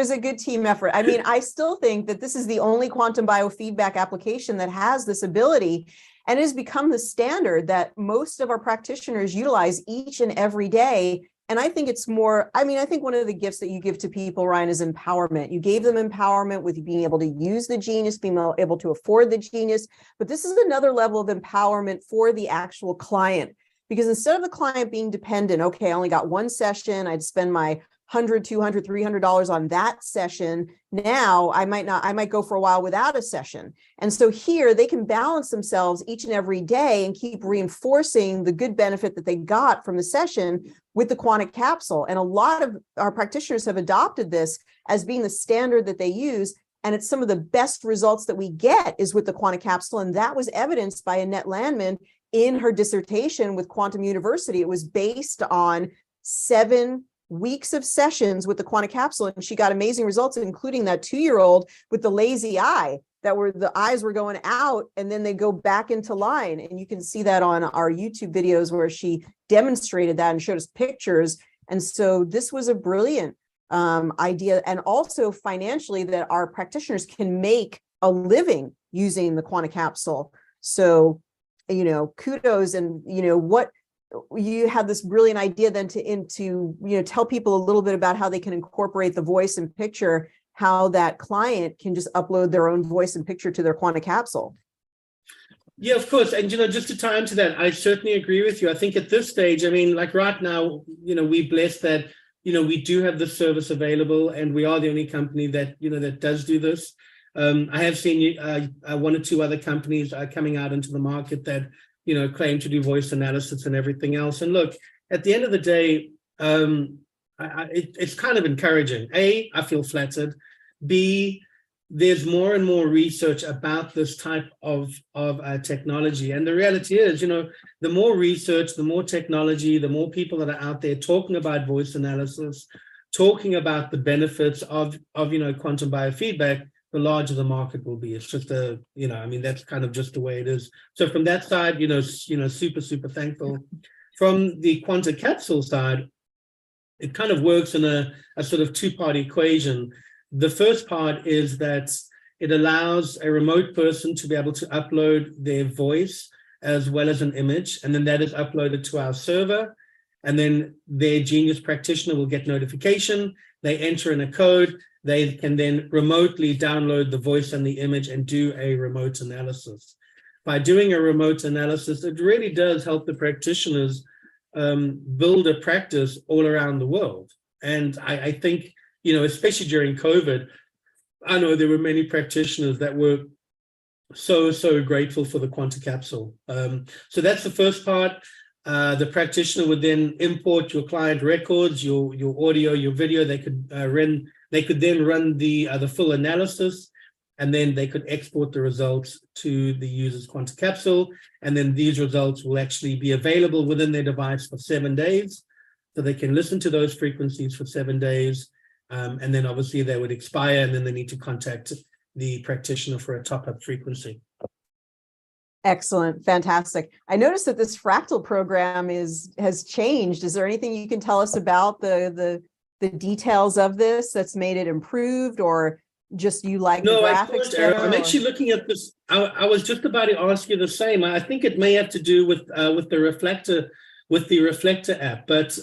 a good team effort. I mean, I still think that this is the only quantum biofeedback application that has this ability, and it has become the standard that most of our practitioners utilize each and every day. And I think it's more, I think one of the gifts that you give to people, Ryan, is empowerment. You gave them empowerment with being able to use the Genius, being able to afford the Genius, but this is another level of empowerment for the actual client. Because instead of the client being dependent, okay, I only got one session, I'd spend my $100, $200, $300 on that session. Now I might go for a while without a session. And so here they can balance themselves each and every day and keep reinforcing the good benefit that they got from the session with the Quanta capsule. And a lot of our practitioners have adopted this as being the standard that they use. And it's some of the best results that we get is with the Quanta capsule. And that was evidenced by Annette Landman in her dissertation with Quantum University. It was based on 7 weeks of sessions with the Quanta capsule, and she got amazing results, including that 2-year-old with the lazy eye, the eyes were going out and then they go back into line. And you can see that on our YouTube videos where she demonstrated that and showed us pictures. And so this was a brilliant idea, and also financially that our practitioners can make a living using the Quanta capsule. So, kudos. And, what you had this brilliant idea then to tell people a little bit about how they can incorporate the voice and picture, how that client can just upload their own voice and picture to their Quanta capsule. Yeah, of course. And, just to tie into that, I certainly agree with you. I think at this stage, I mean, like right now, we're blessed that, we do have this service available, and we are the only company that, that does do this. I have seen one or two other companies coming out into the market that, claim to do voice analysis and everything else. And look, at the end of the day, it's kind of encouraging. A, I feel flattered. B, there's more and more research about this type of technology. And the reality is, the more research, the more technology, the more people that are out there talking about voice analysis, talking about the benefits of quantum biofeedback, the larger the market will be. It's just that's kind of just the way it is. So from that side, super, super thankful. From the Quanta capsule side, it kind of works in a sort of two-part equation. The first part is that it allows a remote person to be able to upload their voice as well as an image, and then that is uploaded to our server, and then their Genius practitioner will get notification. They enter in a code. They can then remotely download the voice and the image and do a remote analysis. By doing a remote analysis, it really does help the practitioners build a practice all around the world. And I think, especially during COVID, I know there were many practitioners that were so grateful for the Quanta capsule. So that's the first part. The practitioner would then import your client records, your audio, your video. They could then run the full analysis, and then they could export the results to the user's Quanta capsule. And then these results will actually be available within their device for 7 days. So they can listen to those frequencies for 7 days. And then obviously they would expire, and then they need to contact the practitioner for a top-up frequency. Excellent. Fantastic. I noticed that this fractal program has changed. Is there anything you can tell us about the details of this that's made it improved, or just you like the graphics better? I'm actually looking at this. I was just about to ask you the same. I think it may have to do with the reflector app, but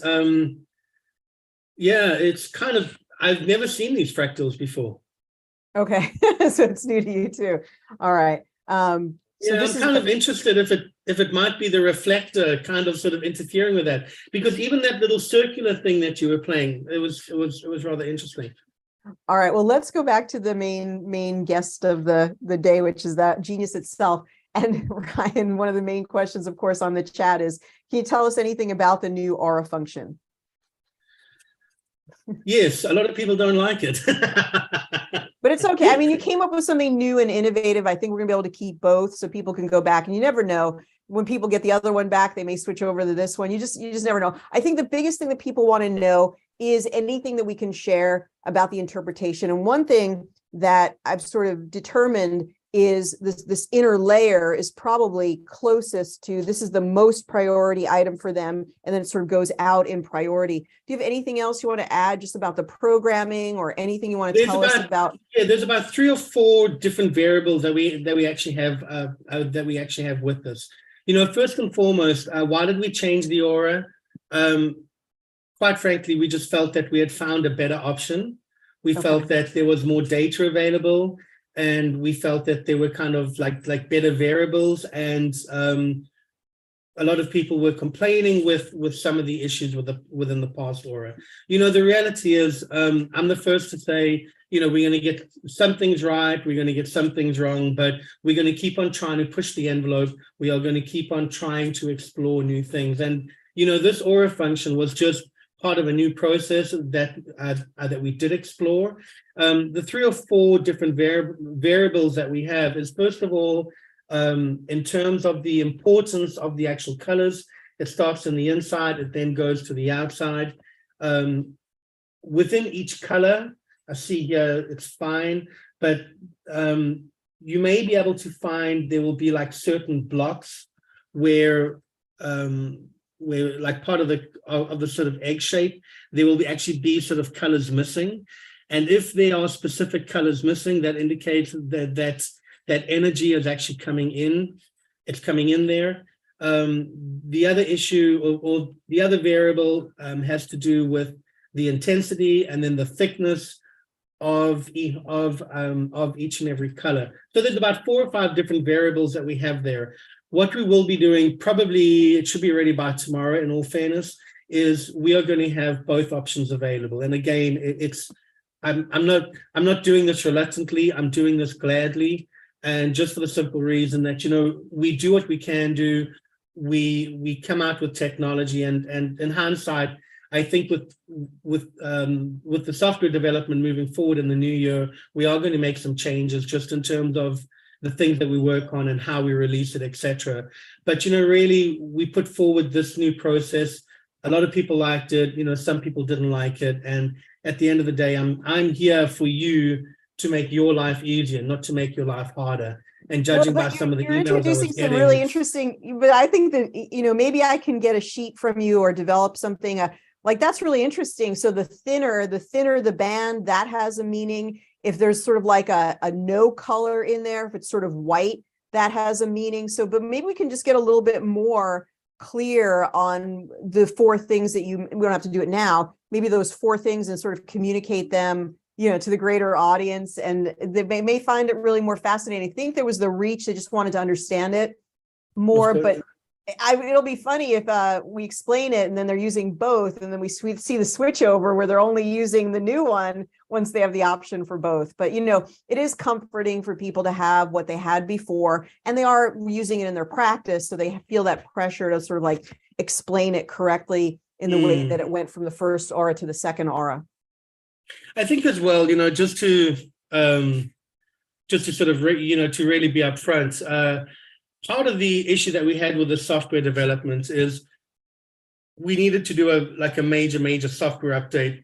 yeah, it's kind of, I've never seen these fractals before. Okay, so it's new to you too. All right. So yeah, I'm kind of interested if it might be the reflector kind of sort of interfering with that, because even that little circular thing that you were playing, it was rather interesting. All right, well, let's go back to the main guest of the day, which is that Genius itself. And Ryan, one of the main questions, of course, on the chat is, can you tell us anything about the new aura function? Yes, a lot of people don't like it. But it's okay. I mean, you came up with something new and innovative. I think we're gonna be able to keep both so people can go back, and you never know. When people get the other one back, they may switch over to this one. You just never know. I think the biggest thing that people want to know is anything that we can share about the interpretation. And one thing that I've sort of determined is this inner layer is probably closest to, this is the most priority item for them, and then it sort of goes out in priority. Do you have anything else you want to add just about the programming, or anything you want to tell us about? Yeah, there's about 3 or 4 different variables that we actually have with this. First and foremost, why did we change the aura? Quite frankly, we just felt that we had found a better option. We felt that there was more data available, and we felt that there were kind of like better variables, and a lot of people were complaining with some of the issues within the past aura. The reality is, I'm the first to say, we're going to get some things right, we're going to get some things wrong, but we're going to keep on trying to push the envelope. We are going to keep on trying to explore new things. And, this aura function was just part of a new process that we did explore. The 3 or 4 different variables that we have is, first of all, in terms of the importance of the actual colors, it starts in the inside, it then goes to the outside. Within each color, I see here it's fine, but you may be able to find there will be like certain blocks where where like part of the sort of egg shape, there will actually be sort of colors missing. And if there are specific colors missing, that indicates that energy is actually coming in. It's coming in there. The other issue or the other variable has to do with the intensity and then the thickness of each and every color. So there's about 4 or 5 different variables that we have there. What we will be doing, probably it should be ready by tomorrow, in all fairness, is we are going to have both options available. And again, I'm not doing this reluctantly. I'm doing this gladly, and just for the simple reason that, you know, we do what we can do. We come out with technology, and in hindsight, I think with the software development moving forward in the new year, we are going to make some changes just in terms of the things that we work on and how we release it, etc. But, you know, really, we put forward this new process. A lot of people liked it. You know, some people didn't like it. And at the end of the day, I'm here for you to make your life easier, not to make your life harder. And judging by some of the emails I was introducing some getting, really interesting, but I think that, you know, maybe I can get a sheet from you or develop something like that's really interesting. So the thinner the band, that has a meaning. If there's sort of like a no color in there, if it's sort of white, that has a meaning. So, but maybe we can just get a little bit more clear on the 4 things that we don't have to do it now, maybe those 4 things, and sort of communicate them, you know, to the greater audience, and they may find it really more fascinating. I think there was the reach. They just wanted to understand it more, but it'll be funny if we explain it and then they're using both, and then we see the switch over where they're only using the new one once they have the option for both. But, you know, it is comforting for people to have what they had before, and they are using it in their practice, so they feel that pressure to sort of like explain it correctly in the way that it went from the first aura to the second aura. I think as well, you know, just to sort of, you know, to really be upfront, part of the issue that we had with the software development is we needed to do a major software update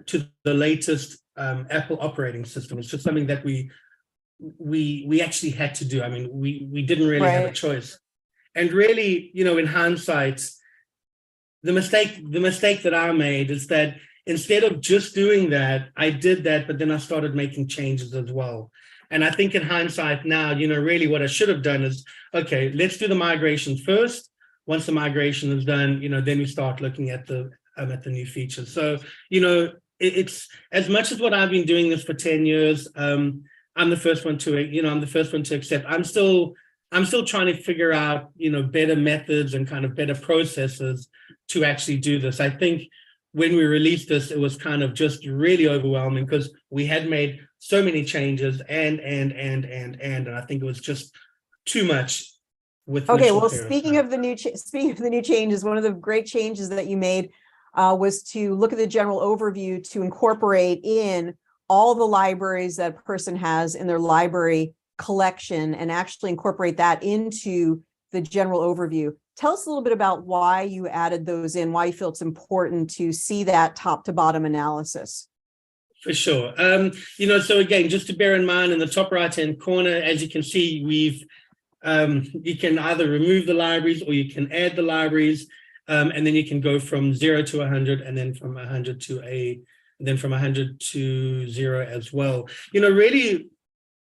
to the latest Apple operating system. It's just something that we actually had to do. I mean, we didn't really have a choice. And really, you know, in hindsight, the mistake that I made is that instead of just doing that, I did that, but then I started making changes as well. And I think in hindsight now, you know, really what I should have done is, okay, let's do the migration first. Once the migration is done, you know, then we start looking at the new features. So, you know, it's as much as what I've been doing this for 10 years. I'm the first one to accept. I'm still trying to figure out, you know, better methods and kind of better processes to actually do this. I think when we released this, it was kind of just really overwhelming because we had made so many changes and I think it was just too much. Okay, well, speaking of the new changes, one of the great changes that you made was to look at the general overview to incorporate in all the libraries that a person has in their library collection and actually incorporate that into the general overview. Tell us a little bit about why you added those in, why you feel it's important to see that top to bottom analysis. For sure. You know, so again, just to bear in mind, in the top right-hand corner, as you can see, you can either remove the libraries or you can add the libraries, and then you can go from 0 to 100, and then from 100 to 0 as well. You know, really,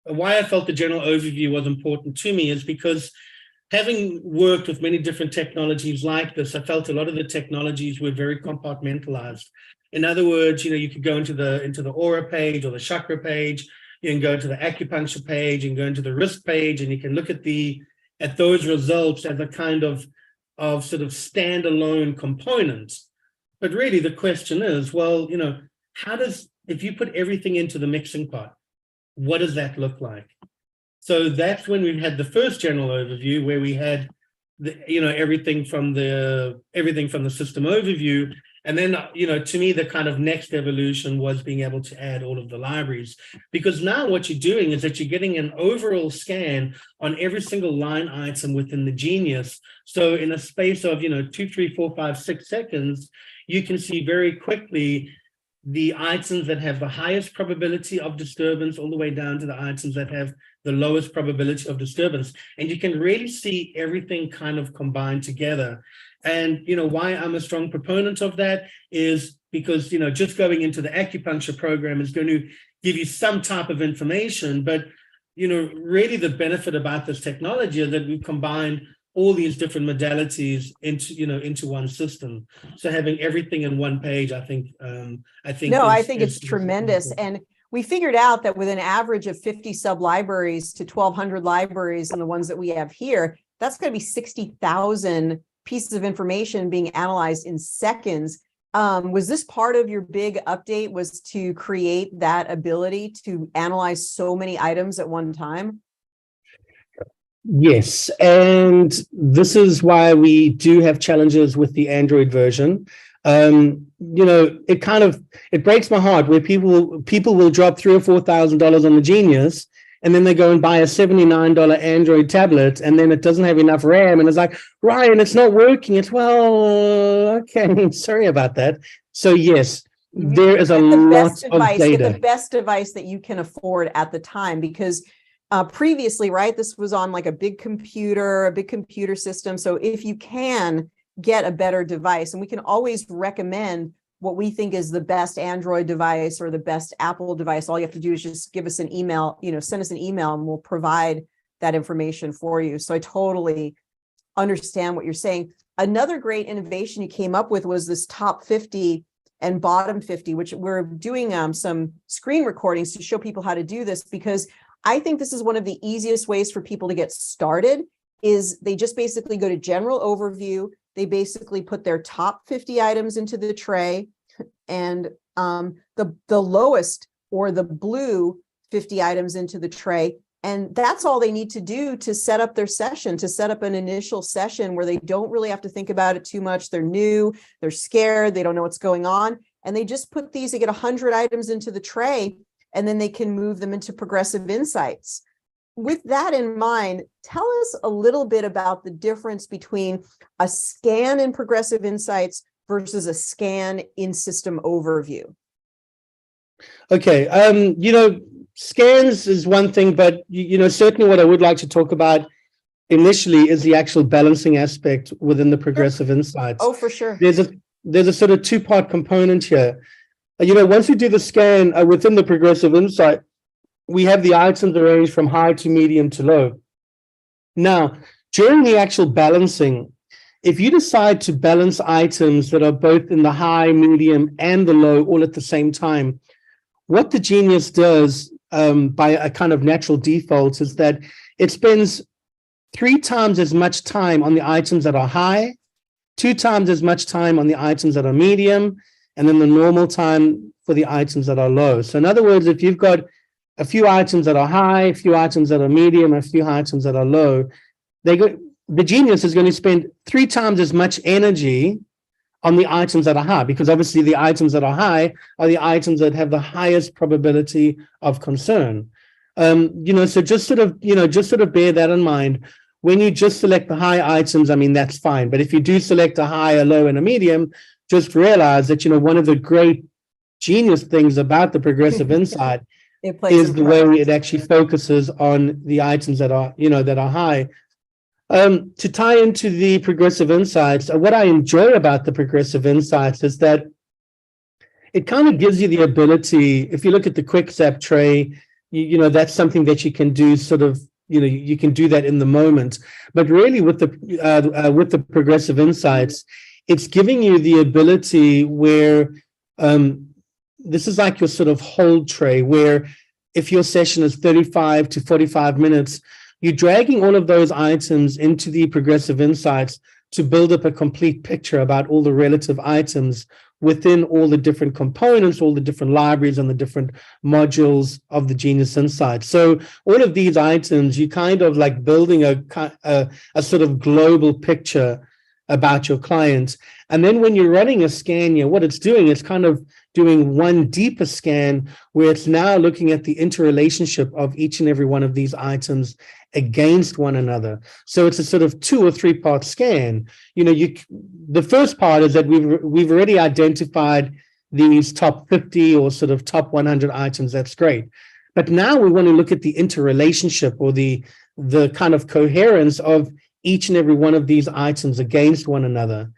why I felt the general overview was important to me is because having worked with many different technologies like this, I felt a lot of the technologies were very compartmentalized. In other words, you know, you could go into the aura page or the chakra page, you can go to the acupuncture page, you can go into the risk page, and you can look at those results as a kind of sort of standalone components. But really the question is, well, you know, if you put everything into the mixing pot, what does that look like? So that's when we had the first general overview, where we had everything from the system overview. And then, you know, to me, the kind of next evolution was being able to add all of the libraries, because now what you're doing is that you're getting an overall scan on every single line item within the Genius. So in a space of, you know, 2, 3, 4, 5, 6 seconds, you can see very quickly the items that have the highest probability of disturbance all the way down to the items that have the lowest probability of disturbance. And you can really see everything kind of combined together. And, why I'm a strong proponent of that is because, just going into the acupuncture program is going to give you some type of information. But, really the benefit about this technology is that we've combined all these different modalities into one system. So having everything in one page, I think it's tremendous. And we figured out that with an average of 50 sub-libraries to 1,200 libraries and the ones that we have here, that's going to be 60,000 pieces of information being analyzed in seconds. Was this part of your big update, was to create that ability to analyze so many items at one time? Yes, and this is why we do have challenges with the Android version. It breaks my heart where people will drop $3,000 or $4,000 on the Genius, and then they go and buy a $79 Android tablet, and then it doesn't have enough RAM, and it's like, Ryan, it's not working. It's, well, okay, sorry about that. So yes, there is a lot of data. Get the best device that you can afford at the time, because previously, right, this was on like a big computer system. So if you can get a better device, and we can always recommend what we think is the best Android device or the best Apple device, all you have to do is just give us an email, send us an email, and we'll provide that information for you. So I totally understand what you're saying. Another great innovation you came up with was this top 50 and bottom 50, which we're doing some screen recordings to show people how to do this, because I think this is one of the easiest ways for people to get started. Is they just basically go to general overview. They basically put their top 50 items into the tray, and the lowest or the blue 50 items into the tray. And that's all they need to do to set up their session, to set up an initial session where they don't really have to think about it too much. They're new, they're scared, they don't know what's going on. And they just put they get 100 items into the tray, and then they can move them into Progressive Insights. With that in mind, tell us a little bit about the difference between a scan in Progressive Insights versus a scan in System Overview. Okay, scans is one thing, but certainly what I would like to talk about initially is the actual balancing aspect within the Progressive Insights. Oh, for sure. There's a sort of two-part component here. Once we do the scan within the Progressive Insight, we have the items arranged from high to medium to low. Now, during the actual balancing, if you decide to balance items that are both in the high, medium, and the low all at the same time, what the Genius does by a kind of natural default is that it spends 3 times as much time on the items that are high, 2 times as much time on the items that are medium, and then the normal time for the items that are low. So in other words, if you've got a few items that are high, a few items that are medium, a few items that are low, the Genius is going to spend 3 times as much energy on the items that are high, because obviously the items that are high are the items that have the highest probability of concern. So just sort of bear that in mind. When you just select the high items, that's fine. But if you do select a high, a low, and a medium, just realize that, one of the great Genius things about the Progressive Insight is the way it actually focuses on the items that are, that are high. To tie into the Progressive Insights, what I enjoy about the Progressive Insights is that it kind of gives you the ability, if you look at the quick zap tray, that's something that you can do sort of, you can do that in the moment. But really with the Progressive Insights, it's giving you the ability where this is like your sort of hold tray, where if your session is 35 to 45 minutes, you're dragging all of those items into the Progressive Insights to build up a complete picture about all the relative items within all the different components, all the different libraries and the different modules of the Genius Insight. So all of these items, you kind of like building a sort of global picture about your clients. And then when you're running a scan, what it's doing is kind of doing one deeper scan where it's now looking at the interrelationship of each and every one of these items against one another. So it's a sort of 2 or 3 part scan. The first part is that we've already identified these top 50 or sort of top 100 items, that's great. But now we want to look at the interrelationship or the kind of coherence of each and every one of these items against one another.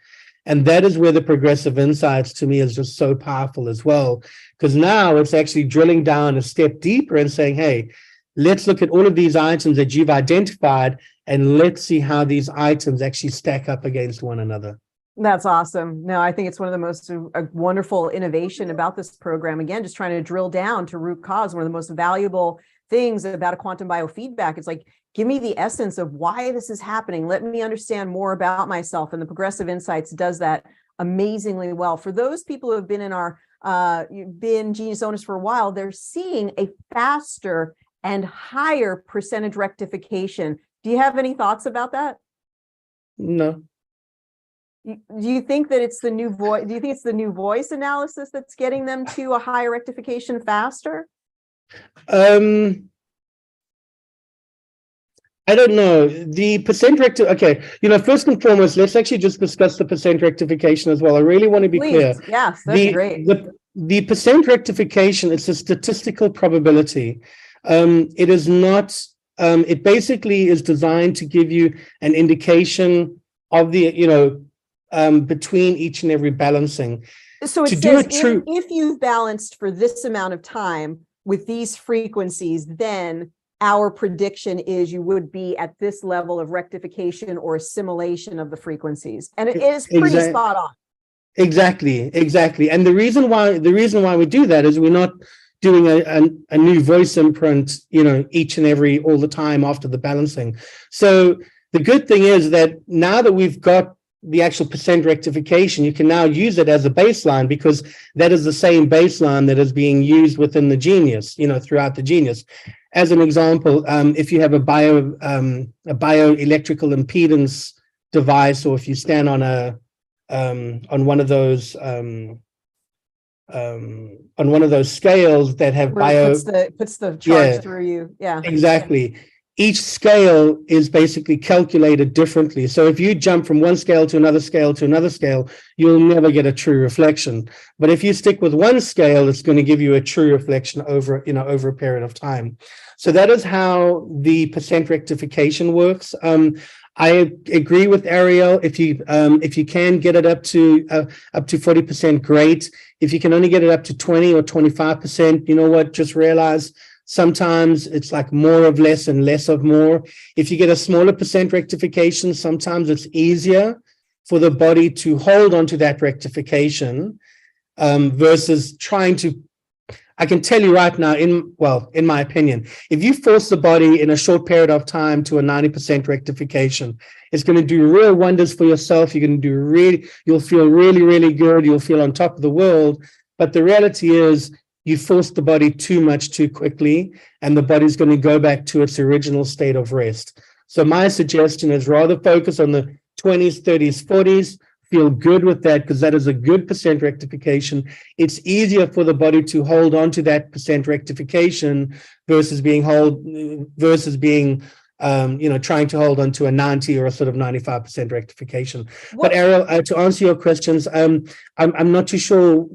And that is where the progressive insights to me is just so powerful as well, because now it's actually drilling down a step deeper and saying, hey, let's look at all of these items that you've identified and let's see how these items actually stack up against one another. That's awesome. No, I think it's one of the most wonderful innovation about this program. Again, just trying to drill down to root cause. One of the most valuable things about a quantum biofeedback is like, give me the essence of why this is happening. Let me understand more about myself. And the Progressive Insights does that amazingly well. For those people who have been in our been Genius owners for a while, they're seeing a faster and higher percentage rectification. Do you have any thoughts about that? No. Do you think that it's the new voice? Do you think it's the new voice analysis that's getting them to a higher rectification faster? I don't know. The percent okay, first and foremost, let's actually just discuss the percent rectification as well. I really want to be clear. Yes, that's great. The percent rectification, it's a statistical probability. It is not, it basically is designed to give you an indication of the, between each and every balancing. So it says if you've balanced for this amount of time with these frequencies, then our prediction is you would be at this level of rectification or assimilation of the frequencies. And it is pretty spot on. Exactly. And the reason why we do that is we're not doing a new voice imprint, each and every, all the time after the balancing. So the good thing is that now that we've got the actual percent rectification, you can now use it as a baseline, because that is the same baseline that is being used within the Genius, throughout the Genius. As an example, if you have a bioelectrical impedance device, or if you stand on one of those scales that have puts the charge through you. Yeah, exactly. Each scale is basically calculated differently. So if you jump from one scale to another scale to another scale, you'll never get a true reflection. But if you stick with one scale, it's going to give you a true reflection over a period of time. So that is how the percent rectification works. I agree with Ariel. If you can get it up to 40%, great. If you can only get it up to 20 or 25%, you know what? Just realize sometimes it's like more of less and less of more. If you get a smaller percent rectification, sometimes it's easier for the body to hold on to that rectification versus trying to. I can tell you right now, in my opinion, if you force the body in a short period of time to a 90% rectification, it's going to do real wonders for yourself. You're going to you'll feel really, really good. You'll feel on top of the world. But the reality is, you force the body too much too quickly, and the body's going to go back to its original state of rest. So my suggestion is rather focus on the 20s, 30s, 40s, feel good with that, because that is a good percent rectification. It's easier for the body to hold on to that percent rectification versus being trying to hold on to a 90 or a sort of 95% rectification. But Ariel, to answer your questions, I'm not too sure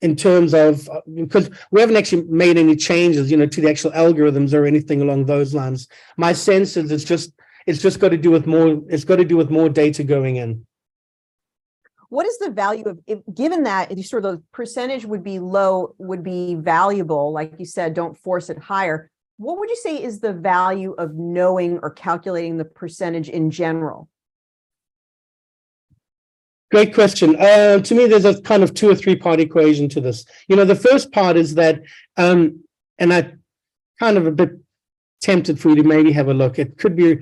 in terms of, because we haven't actually made any changes, to the actual algorithms or anything along those lines. My sense is it's just got to do with more data going in. What is the value of, given that the percentage would be low, would be valuable, like you said, don't force it higher. What would you say is the value of knowing or calculating the percentage in general? Great question. To me, there's a kind of 2 or 3 part equation to this. The first part is that, and I kind of a bit tempted for you to maybe have a look. It could be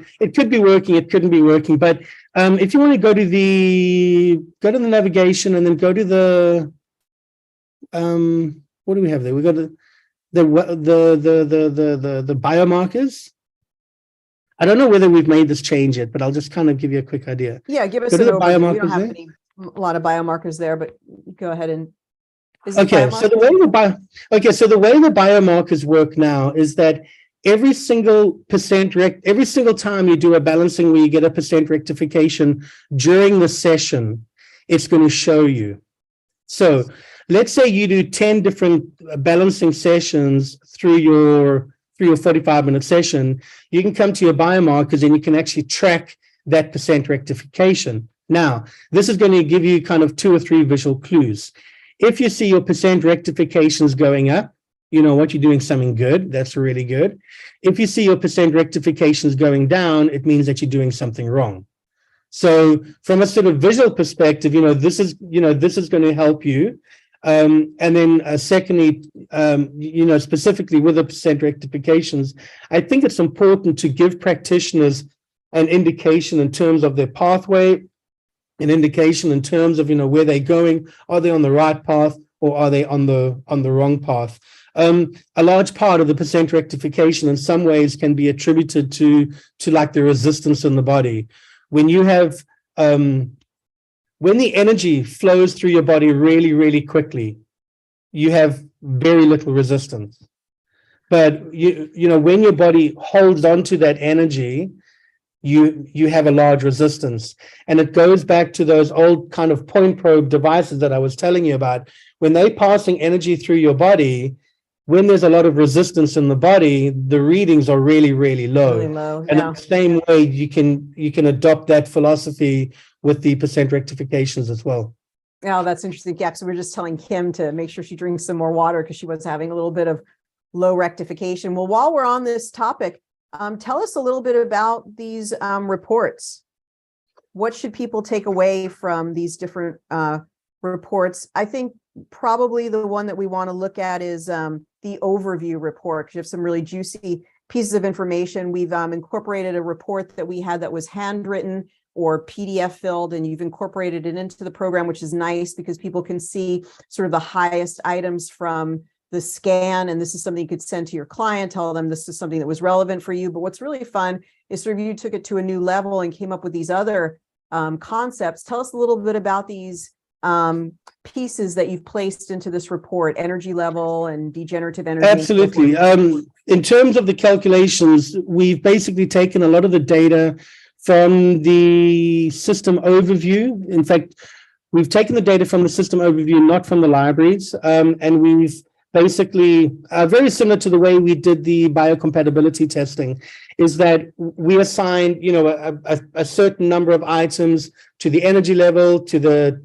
working, it couldn't be working. But if you want to go to the navigation and then go to the what do we have there? We got the biomarkers. I don't know whether we've made this change yet, but I'll just kind of give you a quick idea. Yeah, give us an overview. We don't have a lot of biomarkers there, but go ahead and. So the way the biomarkers work now is that every single time you do a balancing where you get a percent rectification during the session, it's going to show you. So let's say you do 10 different balancing sessions through your 45-minute session, you can come to your biomarkers and you can actually track that percent rectification. Now, this is going to give you kind of 2 or 3 visual clues. If you see your percent rectifications going up, you know what, you're doing something good. That's really good. If you see your percent rectifications going down, it means that you're doing something wrong. So from a sort of visual perspective, this is going to help you. And then secondly, specifically with the percent rectifications, I think it's important to give practitioners an indication in terms of their pathway, an indication in terms of, where they're going. Are they on the right path or are they on the wrong path? A large part of the percent rectification in some ways can be attributed to like the resistance in the body. When you have, when the energy flows through your body really, really quickly, you have very little resistance. But when your body holds on to that energy, you have a large resistance. And it goes back to those old kind of point probe devices that I was telling you about. When they're passing energy through your body, when there's a lot of resistance in the body, the readings are really, really low. Really low, and yeah. in the same way, you can adopt that philosophy with the percent rectifications as well. Oh, that's interesting. Yeah, so we're just telling Kim to make sure she drinks some more water because she was having a little bit of low rectification. Well, while we're on this topic, tell us a little bit about these reports. What should people take away from these different reports? I think probably the one that we want to look at is the overview report, because you have some really juicy pieces of information. We've incorporated a report that we had that was handwritten or PDF filled, and you've incorporated it into the program, which is nice because people can see sort of the highest items from the scan. And this is something you could send to your client, tell them this is something that was relevant for you. But what's really fun is sort of you took it to a new level and came up with these other concepts. Tell us a little bit about these pieces that you've placed into this report, energy level and degenerative energy. Absolutely. In terms of the calculations, we've basically taken a lot of the data from the system overview. In fact, we've taken the data from the system overview, not from the libraries, and we've basically, very similar to the way we did the biocompatibility testing, is that we assigned, a certain number of items to the energy level, to the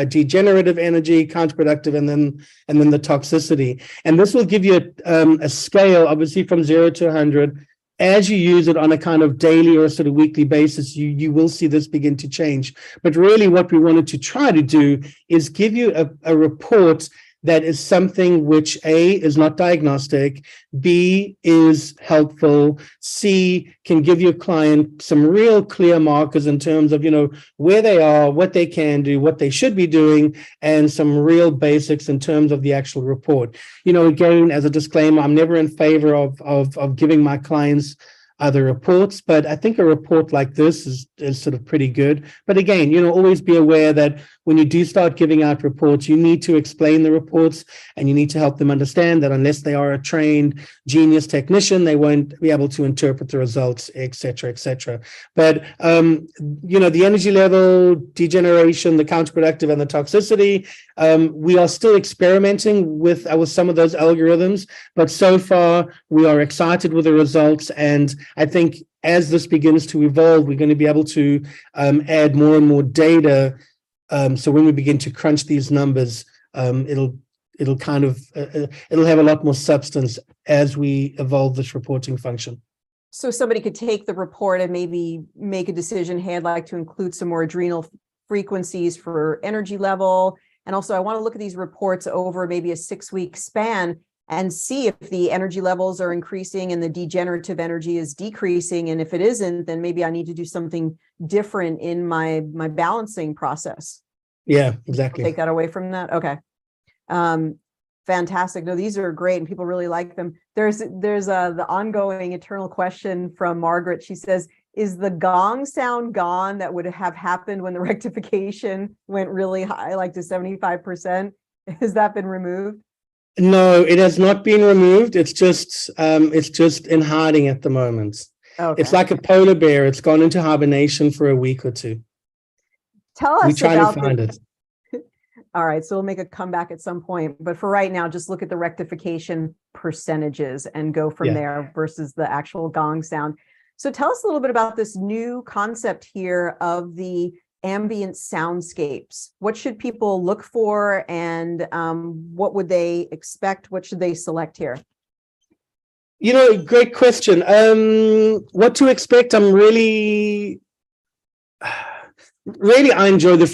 degenerative energy, counterproductive, and then the toxicity. And this will give you a scale, obviously from 0 to 100. As you use it on a kind of daily or sort of weekly basis, you will see this begin to change. But really what we wanted to try to do is give you a report that is something which A, is not diagnostic, B, is helpful, C, can give your client some real clear markers in terms of, where they are, what they can do, what they should be doing, and some real basics in terms of the actual report. Again, as a disclaimer, I'm never in favor of giving my clients other reports, but I think a report like this is sort of pretty good. But again, always be aware that when you do start giving out reports, you need to explain the reports and you need to help them understand that unless they are a trained genius technician, they won't be able to interpret the results, et cetera, et cetera. But, the energy level, degeneration, the counterproductive, and the toxicity, we are still experimenting with some of those algorithms, but so far we are excited with the results. And I think as this begins to evolve, we're going to be able to add more and more data. So when we begin to crunch these numbers, it'll have a lot more substance as we evolve this reporting function. So somebody could take the report and maybe make a decision, hey, I'd like to include some more adrenal frequencies for energy level. And also I want to look at these reports over maybe a 6-week span and see if the energy levels are increasing and the degenerative energy is decreasing. And if it isn't, then maybe I need to do something different in my balancing process. Yeah, exactly. Take that away from that. Okay. Fantastic. No, these are great and people really like them. There's the ongoing eternal question from Margaret. She says, is the gong sound gone that would have happened when the rectification went really high, like to 75%? Has that been removed? No, it has not been removed. It's just in hiding at the moment. Okay. It's like a polar bear. It's gone into hibernation for a week or two. Tell us we try about to find it. All right, so we'll make a comeback at some point, but for right now, just look at the rectification percentages and go from there versus the actual gong sound. So tell us a little bit about this new concept here of the ambient soundscapes. What should people look for, and what would they expect? What should they select here? You know, great question. What to expect? I enjoy the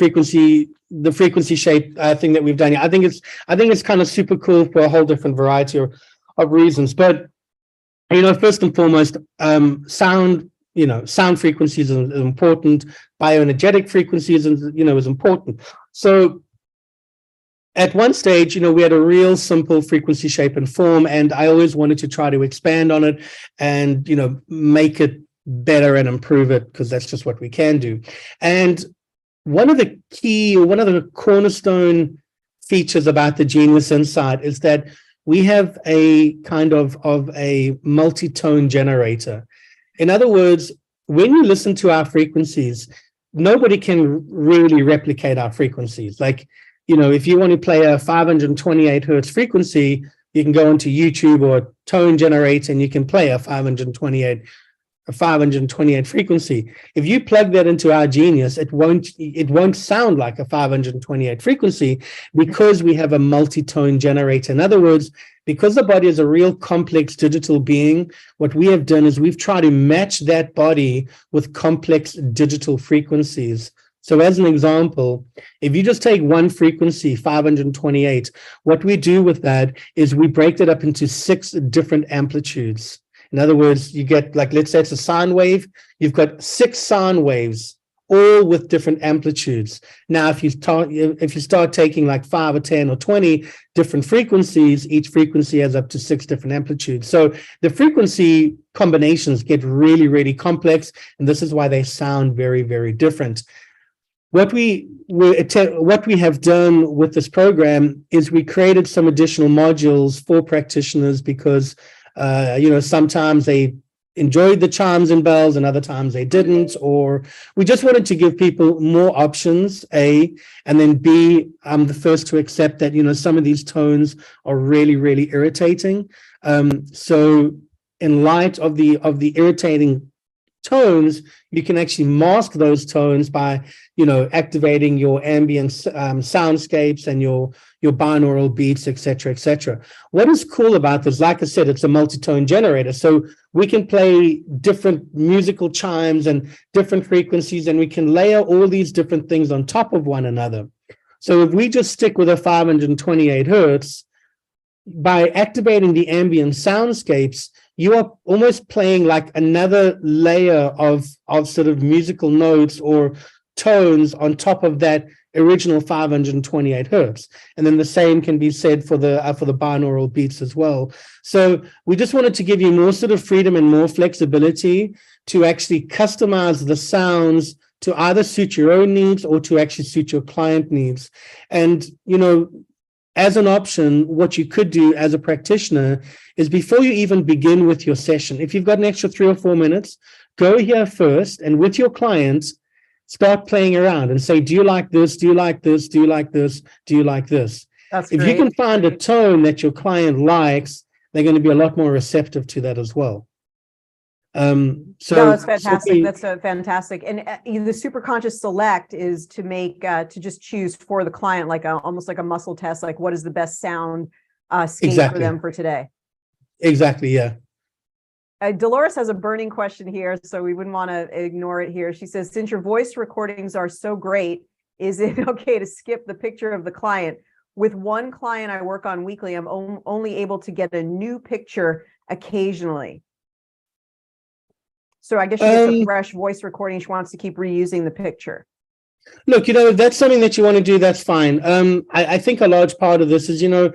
frequency shape thing that we've done here. I think it's kind of super cool for a whole different variety of reasons. But you know, first and foremost, sound frequencies is important. Bioenergetic frequencies is important. So at one stage, you know, we had a real simple frequency shape and form, and I always wanted to try to expand on it and, you know, make it better and improve it, because that's just what we can do. And one of the cornerstone features about the Genius Insight is that we have a kind of a multi-tone generator. In other words, when you listen to our frequencies, nobody can really replicate our frequencies. Like, you know, if you want to play a 528 hertz frequency, you can go onto YouTube or a tone generator and you can play a 528 frequency. If you plug that into our Genius, it won't sound like a 528 frequency, because we have a multi-tone generator. In other words, because the body is a real complex digital being, what we have done is we've tried to match that body with complex digital frequencies. So as an example, if you just take one frequency, 528, what we do with that is we break it up into 6 different amplitudes. In other words, you get, like, let's say it's a sine wave, you've got 6 sine waves, all with different amplitudes. Now, if you start taking like 5 or 10 or 20 different frequencies, each frequency has up to 6 different amplitudes. So the frequency combinations get really, really complex, and this is why they sound very, very different. What we have done with this program is we created some additional modules for practitioners, because you know, sometimes they enjoyed the chimes and bells and other times they didn't, or we just wanted to give people more options, A, and then B, I'm the first to accept that, you know, some of these tones are really, really irritating. So in light of the irritating tones, you can actually mask those tones by, you know, activating your ambient soundscapes and your binaural beats, etc., etc. What is cool about this, like I said, it's a multi-tone generator, so we can play different musical chimes and different frequencies, and we can layer all these different things on top of one another. So if we just stick with a 528 hertz, by activating the ambient soundscapes, you are almost playing like another layer of sort of musical notes or tones on top of that original 528 hertz. And then the same can be said for the binaural beats as well. So we just wanted to give you more sort of freedom and more flexibility to actually customize the sounds to either suit your own needs or to actually suit your client needs. And, you know, as an option, what you could do as a practitioner is, before you even begin with your session, if you've got an extra 3 or 4 minutes, go here first and with your clients, start playing around and say, do you like this? Do you like this? Do you like this? Do you like this? That's if great. You can find a tone that your client likes, they're going to be a lot more receptive to that as well. No, that's fantastic. That's fantastic. And the super conscious select is to make to just choose for the client, like almost like a muscle test, like what is the best sound scape for them for today. Exactly. Yeah. Dolores has a burning question here, so we wouldn't want to ignore it here. She says, since your voice recordings are so great, is it okay to skip the picture of the client? With one client I work on weekly, I'm only able to get a new picture occasionally. So I guess she gets a fresh voice recording. She wants to keep reusing the picture. Look, you know, if that's something that you want to do, that's fine. I think a large part of this is, you know,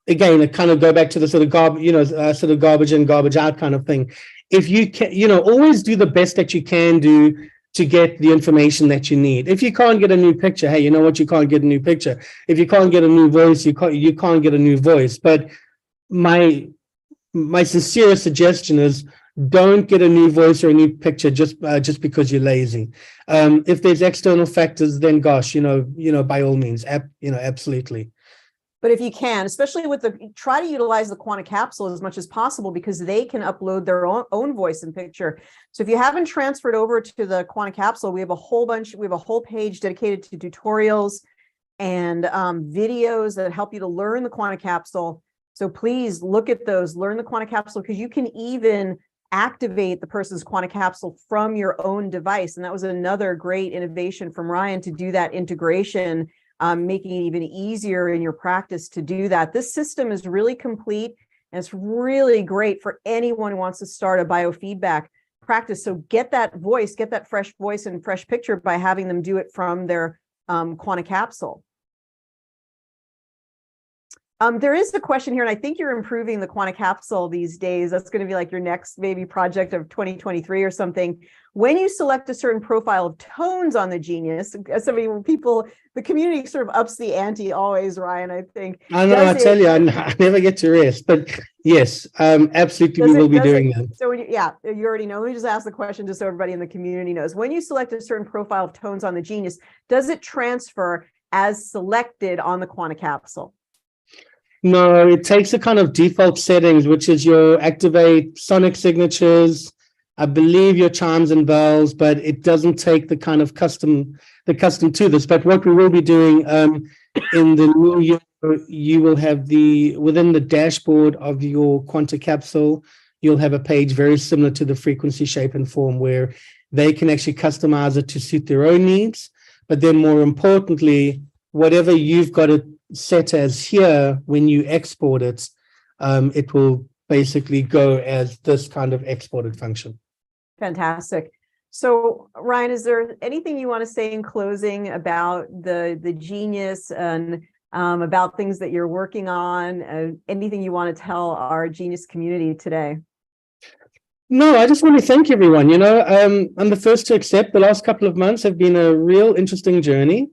again, I kind of go back to the sort of garbage in, garbage out kind of thing. If you can, you know, always do the best that you can do to get the information that you need. If you can't get a new picture, hey, you know what? You can't get a new picture. If you can't get a new voice, you can't get a new voice. But my sincere suggestion is, Don't get a new voice or a new picture just because you're lazy. If there's external factors, then gosh, by all means, absolutely. But if you can, especially with try to utilize the Quanta capsule as much as possible, because they can upload their own voice and picture. So if you haven't transferred over to the Quanta capsule, we have a whole page dedicated to tutorials and videos that help you to learn the Quanta capsule. So please look at those, learn the Quanta capsule, because you can even activate the person's Quanta capsule from your own device. And that was another great innovation from Ryan, to do that integration, making it even easier in your practice to do that. This system is really complete, and it's really great for anyone who wants to start a biofeedback practice. So get that fresh voice and fresh picture by having them do it from their Quanta capsule. There is a question here, and I think you're improving the Quanta capsule these days. That's going to be like your next maybe project of 2023 or something. When you select a certain profile of tones on the Genius, the community sort of ups the ante always, Ryan, I think. I know, I tell you, I never get to rest, but yes, absolutely, we will be doing that. So you already know. Let me just ask the question just so everybody in the community knows. When you select a certain profile of tones on the Genius, does it transfer as selected on the Quanta capsule? No, it takes a kind of default settings, which is your activate sonic signatures, I believe your chimes and bells, but it doesn't take the kind of custom to this. But what we will be doing in the new year, you will have within the dashboard of your Quanta capsule, you'll have a page very similar to the frequency, shape, and form, where they can actually customize it to suit their own needs. But then more importantly, whatever you've got it set as here, when you export it, it will basically go as this kind of exported function. Fantastic. So Ryan, is there anything you want to say in closing about the Genius and about things that you're working on? Anything you want to tell our Genius community today? No, I just want to thank everyone. I'm the first to accept the last couple of months have been a real interesting journey.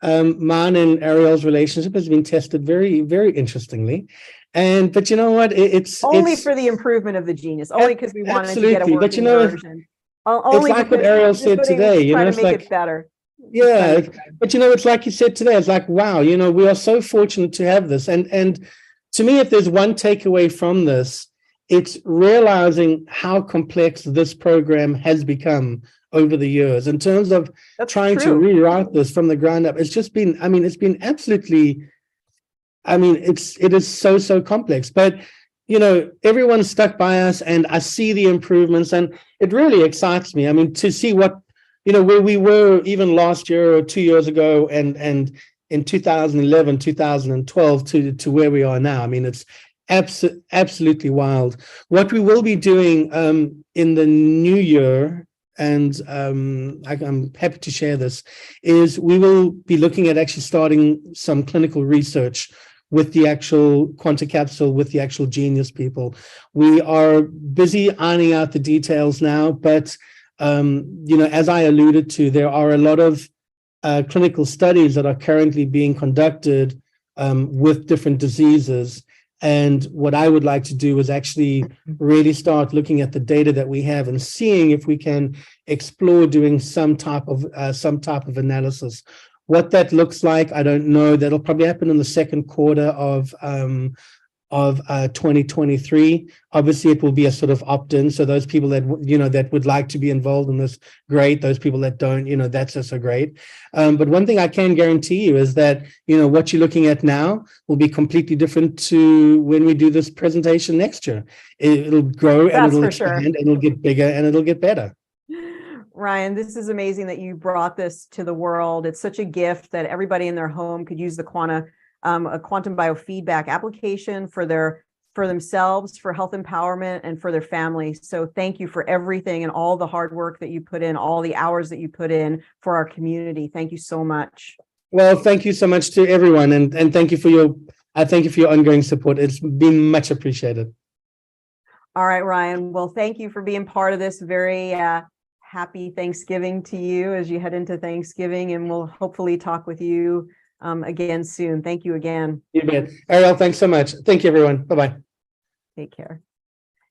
Mine and Ariel's relationship has been tested very, very interestingly. But you know what? It's for the improvment of the Genius, only because we wanted to get a working version. It's like what Ariel said today. Trying to make it better. Yeah, but it's like you said today. It's like, wow, we are so fortunate to have this. And to me, if there's one takeaway from this, it's realizing how complex this program has become over the years in terms of trying to rewrite this from the ground up. It's just been, it's been absolutely, it is so complex, but everyone's stuck by us, and I see the improvements, and it really excites me. To see what, where we were even last year or 2 years ago, and in 2011, 2012 to where we are now. It's absolutely wild. What we will be doing in the new year, and I'm happy to share this, is we will be looking at actually starting some clinical research with the actual Quanta capsule, with the actual Genius people. We are busy ironing out the details now, but as I alluded to, there are a lot of clinical studies that are currently being conducted with different diseases. And what I would like to do is actually really start looking at the data that we have and seeing if we can explore doing some type of analysis. What that looks like, I don't know. That'll probably happen in the second quarter of 2023. Obviously, it will be a sort of opt-in. So those people that that would like to be involved in this, great. Those people that don't, that's also great. But one thing I can guarantee you is that what you're looking at now will be completely different to when we do this presentation next year. It'll grow and it'll expand and it'll get bigger and it'll get better. Ryan, this is amazing that you brought this to the world. It's such a gift that everybody in their home could use the Quantum Biofeedback application for themselves, for health empowerment, and for their family. So thank you for everything and all the hard work that you put in, all the hours that you put in for our community. Thank you so much. Well, thank you so much to everyone, and thank you for your ongoing support. It's been much appreciated. All right, Ryan. Well, thank you for being part of this. Very happy Thanksgiving to you as you head into Thanksgiving, and we'll hopefully talk with you again soon. Thank you again. You bet. Ariel, thanks so much. Thank you, everyone. Bye-bye. Take care.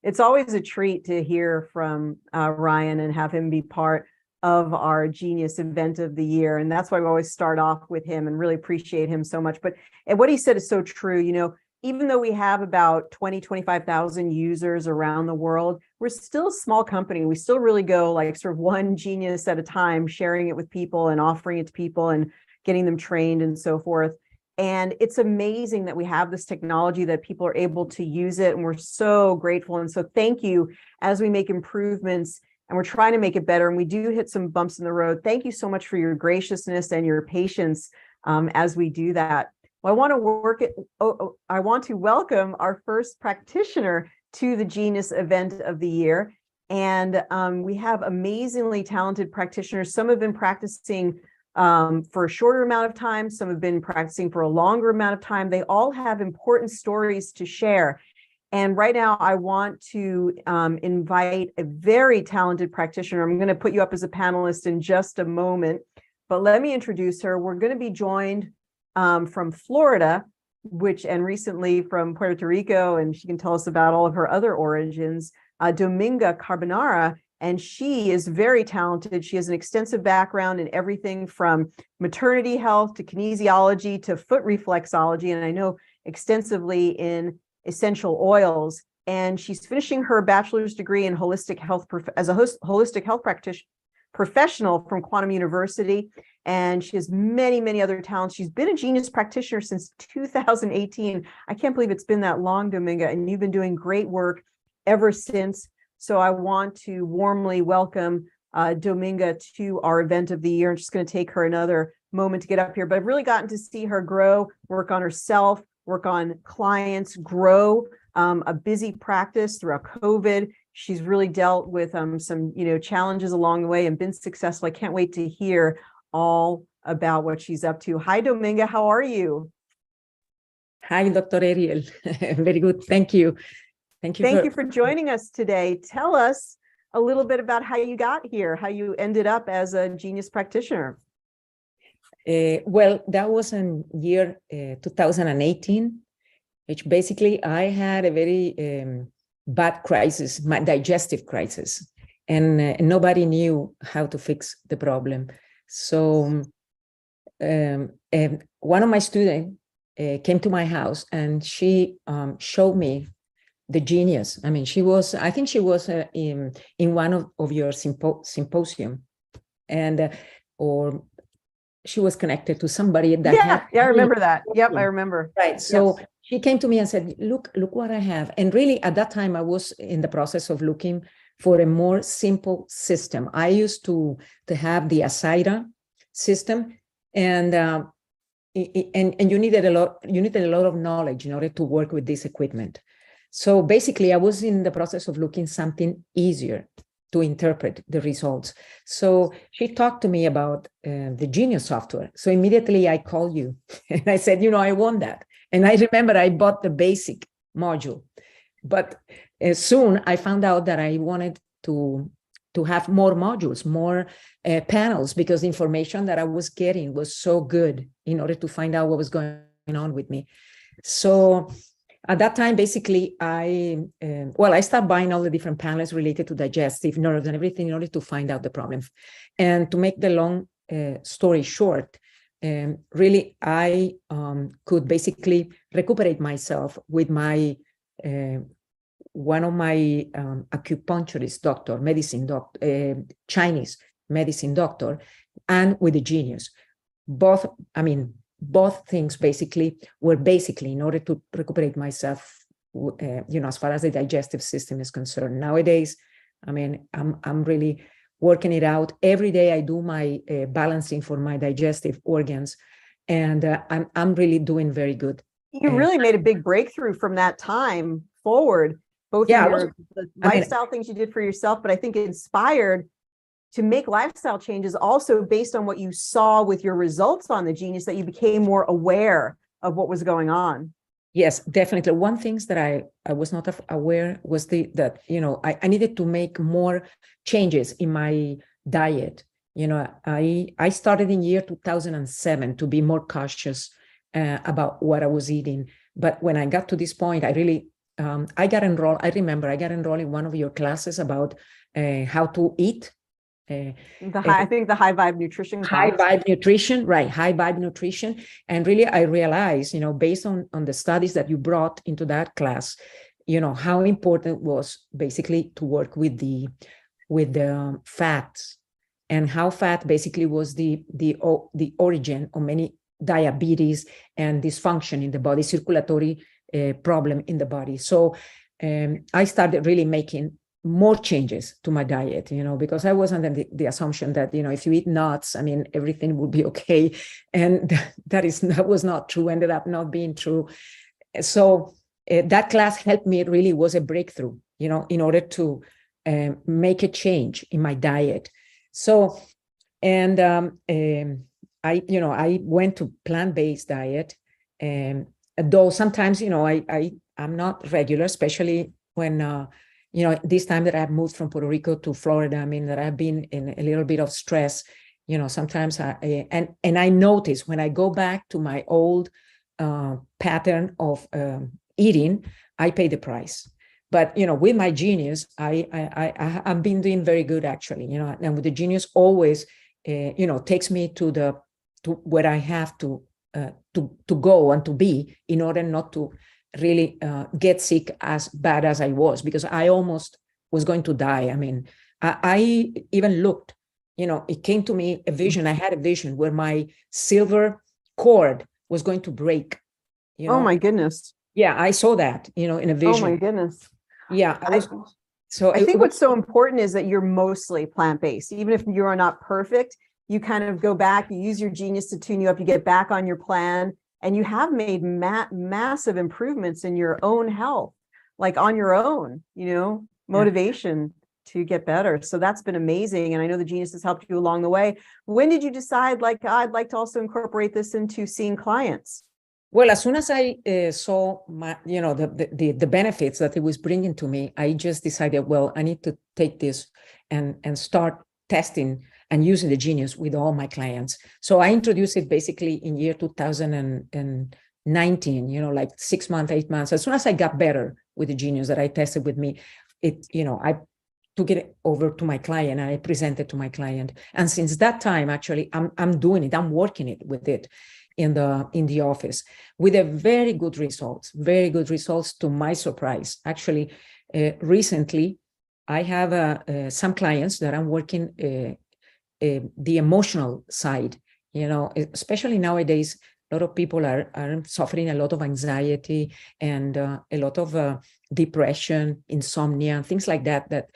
It's always a treat to hear from Ryan and have him be part of our Genius event of the year. And that's why we always start off with him and really appreciate him so much. But and what he said is so true. You know, even though we have about 25,000 users around the world, we're still a small company. We still really go like sort of one genius at a time, sharing it with people and offering it to people and getting them trained and so forth. And it's amazing that we have this technology, that people are able to use it. And we're so grateful. And so thank you as we make improvements, and we're trying to make it better. And we do hit some bumps in the road. Thank you so much for your graciousness and your patience as we do that. Well, I want to welcome our first practitioner to the Genius event of the year. And we have amazingly talented practitioners. Some have been practicing for a shorter amount of time. Some have been practicing for a longer amount of time. They all have important stories to share. And right now, I want to invite a very talented practitioner. I'm going to put you up as a panelist in just a moment, but let me introduce her. We're going to be joined from Florida, and recently from Puerto Rico, and she can tell us about all of her other origins, Dominga Carbonara. And she is very talented. She has an extensive background in everything from maternity health to kinesiology to foot reflexology, and I know extensively in essential oils. And she's finishing her bachelor's degree in holistic health as a holistic health professional from Quantum University. And she has many, many other talents. She's been a Genius practitioner since 2018. I can't believe it's been that long, Dominga, and you've been doing great work ever since. So I want to warmly welcome Dominga to our event of the year. I'm just going to take her another moment to get up here, but I've really gotten to see her grow, work on herself, work on clients, grow a busy practice throughout COVID. She's really dealt with some, challenges along the way and been successful. I can't wait to hear all about what she's up to. Hi, Dominga. How are you? Hi, Dr. Ariel. Very good. Thank you. Thank you for joining us today. Tell us a little bit about how you got here, how you ended up as a Genius practitioner. Well, that was in year 2018, which basically I had a very bad crisis, my digestive crisis, and nobody knew how to fix the problem. So one of my students came to my house and she showed me the Genius. I mean, I think she was in one of your symposium, and or she was connected to somebody that I remember that. Yep, I remember. Right. So yes. She came to me and said, look what I have. And really at that time I was in the process of looking for a more simple system. I used to have the Asaira system, and you needed a lot of knowledge in order to work with this equipment. So basically I was in the process of looking something easier to interpret the results. So she talked to me about the Genius software. So immediately I called you and I said, I want that. And I remember I bought the basic module, but soon I found out that I wanted to have more modules, more panels, because the information that I was getting was so good in order to find out what was going on with me. So at that time, basically, I started buying all the different panels related to digestive nerves and everything in order to find out the problem. And to make the long story short, really, I could basically recuperate myself with my one of my acupuncturist Chinese medicine doctor, and with the Genius. Both things basically were in order to recuperate myself, as far as the digestive system is concerned. Nowadays, I'm really working it out. Every day I do my balancing for my digestive organs, and I'm really doing very good. You really made a big breakthrough from that time forward, both in the lifestyle things you did for yourself, but I think it inspired to make lifestyle changes also based on what you saw with your results on the Genius, that you became more aware of what was going on. Yes, definitely. One thing that I was not aware was that I needed to make more changes in my diet. I started in year 2007 to be more cautious about what I was eating. But when I got to this point, I really I got enrolled. I remember I got enrolled in one of your classes about how to eat. I think the high vibe nutrition High class. vibe nutrition, right? High vibe nutrition. And really, I realized, based on the studies that you brought into that class, how important was basically to work with the fats, and how fat basically was the origin of many diabetes and dysfunction in the body, circulatory problem in the body. So I started really making more changes to my diet, because I was under the assumption that, if you eat nuts, everything would be okay. And that was not true, ended up not being true. So that class helped me. It really was a breakthrough, in order to make a change in my diet. So, and I went to plant-based diet, though sometimes, I'm not regular, especially when, this time that I've moved from Puerto Rico to Florida, that I've been in a little bit of stress, sometimes and I notice when I go back to my old pattern of eating, I pay the price. But, with my Genius, I've been doing very good, actually, and with the Genius always, takes me to where I have to go and to be in order not to really get sick as bad as I was, because I almost was going to die. I even looked, it came to me a vision. I had a vision where my silver cord was going to break. Oh my goodness. Yeah, I saw that, in a vision. Oh my goodness. Yeah. I think what's so important is that you're mostly plant-based. Even if you're not perfect, you kind of go back, you use your Genius to tune you up, you get back on your plan, and you have made massive improvements in your own health, like on your own, motivation to get better. So that's been amazing. And I know the Genius has helped you along the way. When did you decide, I'd like to also incorporate this into seeing clients? Well, as soon as I saw the benefits that it was bringing to me, I just decided, well, I need to take this and start testing and using the Genius with all my clients. So I introduced it basically in year 2019, like 6 months, 8 months. As soon as I got better with the Genius that I tested with me, I took it over to my client and I presented to my client. And since that time, actually, I'm doing it. I'm working it with it in the office with a very good results to my surprise. Actually, recently, I have some clients that I'm working the emotional side, especially nowadays. A lot of people are suffering a lot of anxiety and a lot of depression, insomnia, things like that.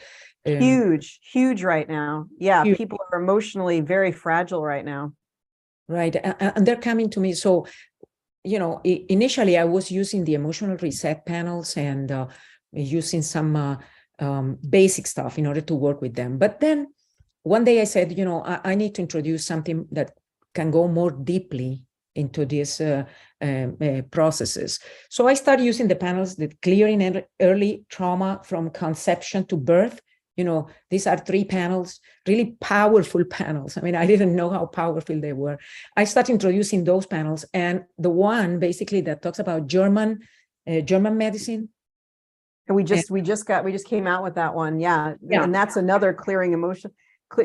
Huge right now. Yeah, huge. People are emotionally very fragile right now. Right, and they're coming to me. So, initially I was using the emotional reset panels and using some basic stuff in order to work with them. But then one day I said, I need to introduce something that can go more deeply into these processes. So I started using the panels that clearing early trauma from conception to birth. These are 3 panels, really powerful panels. I didn't know how powerful they were. I started introducing those panels, and the one basically that talks about German medicine. And we just came out with that one. Yeah. And that's another clearing emotion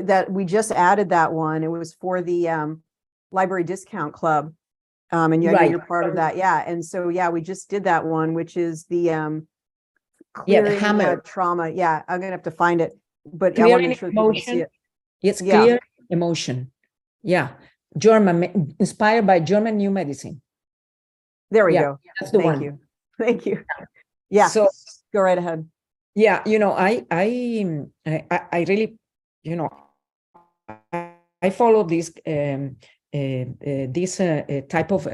that we just added that one. It was for the library discount club. And you're part of that. Yeah. And so, we just did that one, which is the clearing trauma. Yeah. I'm going to have to find it, but I want to make sure people see it. It's clear emotion. Yeah. German, inspired by German new medicine. There we go. That's the one. Thank you. Yeah. So go right ahead. Yeah. I really, I follow this type of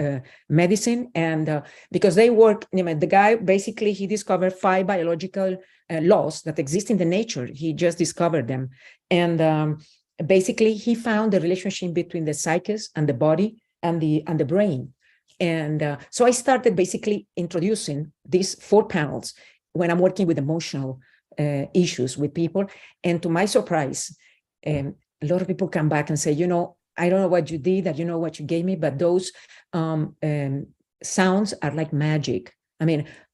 medicine, and because they work, the guy basically, he discovered 5 biological laws that exist in the nature. He just discovered them, and basically he found the relationship between the psyche and the body and the brain. And so I started basically introducing these 4 panels when I'm working with emotional issues with people. And to my surprise, a lot of people come back and say, I don't know what you did, that what you gave me, but those sounds are like magic.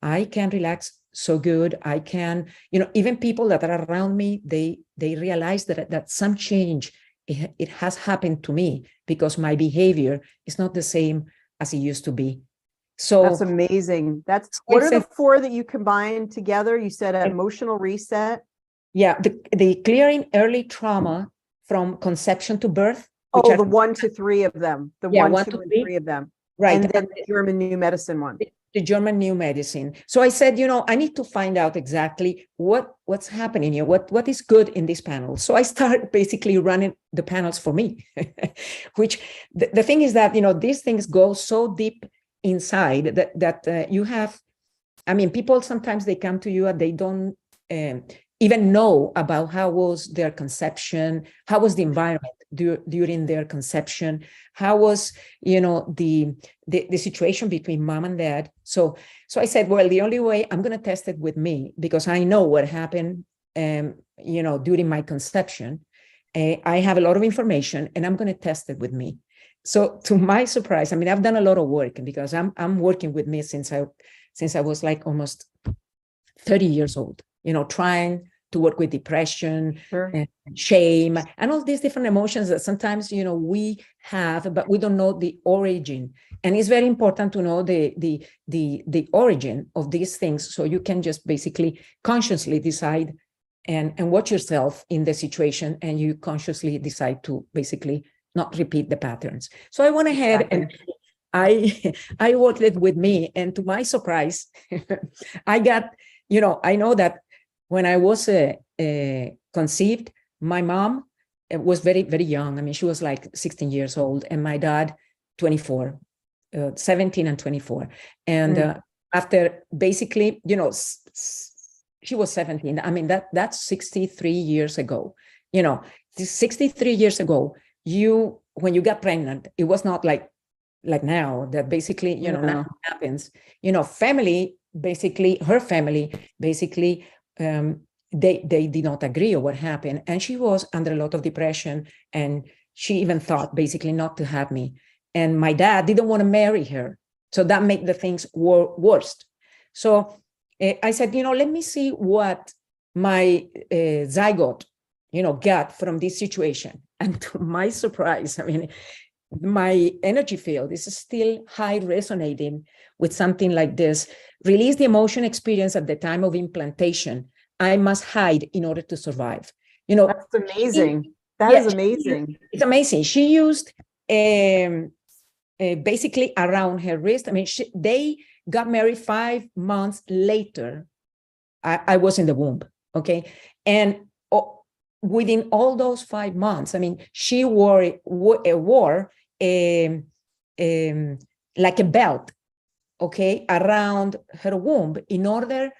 I can relax so good. I can, even people that are around me, they realize that some change, it has happened to me because my behavior is not the same as it used to be. So that's amazing. What are the four that you combined together? You said emotional reset. Yeah, the clearing early trauma from conception to birth. Oh, the 1 to 3 of them. The Yeah, 1, 2, and 3 of them. Right. And then the German New Medicine one. The German New Medicine. So I said, I need to find out exactly what's happening here, what is good in this panel. So I started basically running the panels for me, which the thing is that, these things go so deep inside that you have, people sometimes they come to you and they don't even know about how was their conception, how was the environment during their conception, how was the situation between mom and dad. So I said, well, the only way I'm going to test it with me, because I know what happened during my conception. I have a lot of information and I'm going to test it with me. So to my surprise, I've done a lot of work, because I'm working with me since I was like almost 30 years old, trying to work with depression, sure, and shame, and all these different emotions that sometimes, we have, but we don't know the origin. And it's very important to know the origin of these things, so you can just basically consciously decide and watch yourself in the situation, and you consciously decide to basically not repeat the patterns. So I went ahead and I worked it with me, and to my surprise, I got, I know that when I was conceived, my mom was very, very young. She was like 16 years old, and my dad, 24, 17 and 24. And after basically, she was 17. That's 63 years ago. 63 years ago, when you got pregnant, it was not like now that basically, nothing happens. Family, basically, her family, basically, they did not agree on what happened. And she was under a lot of depression. And she even thought basically not to have me. And my dad didn't want to marry her. So that made the things worse. So I said, let me see what my zygote, got from this situation. And to my surprise, my energy field is still high resonating with something like this. Release the emotion experience at the time of implantation. I must hide in order to survive. That's amazing. That is amazing. It's amazing. She used basically around her wrist. They got married 5 months later. I was in the womb. Okay. And within all those 5 months, she wore like a belt, okay, around her womb, in order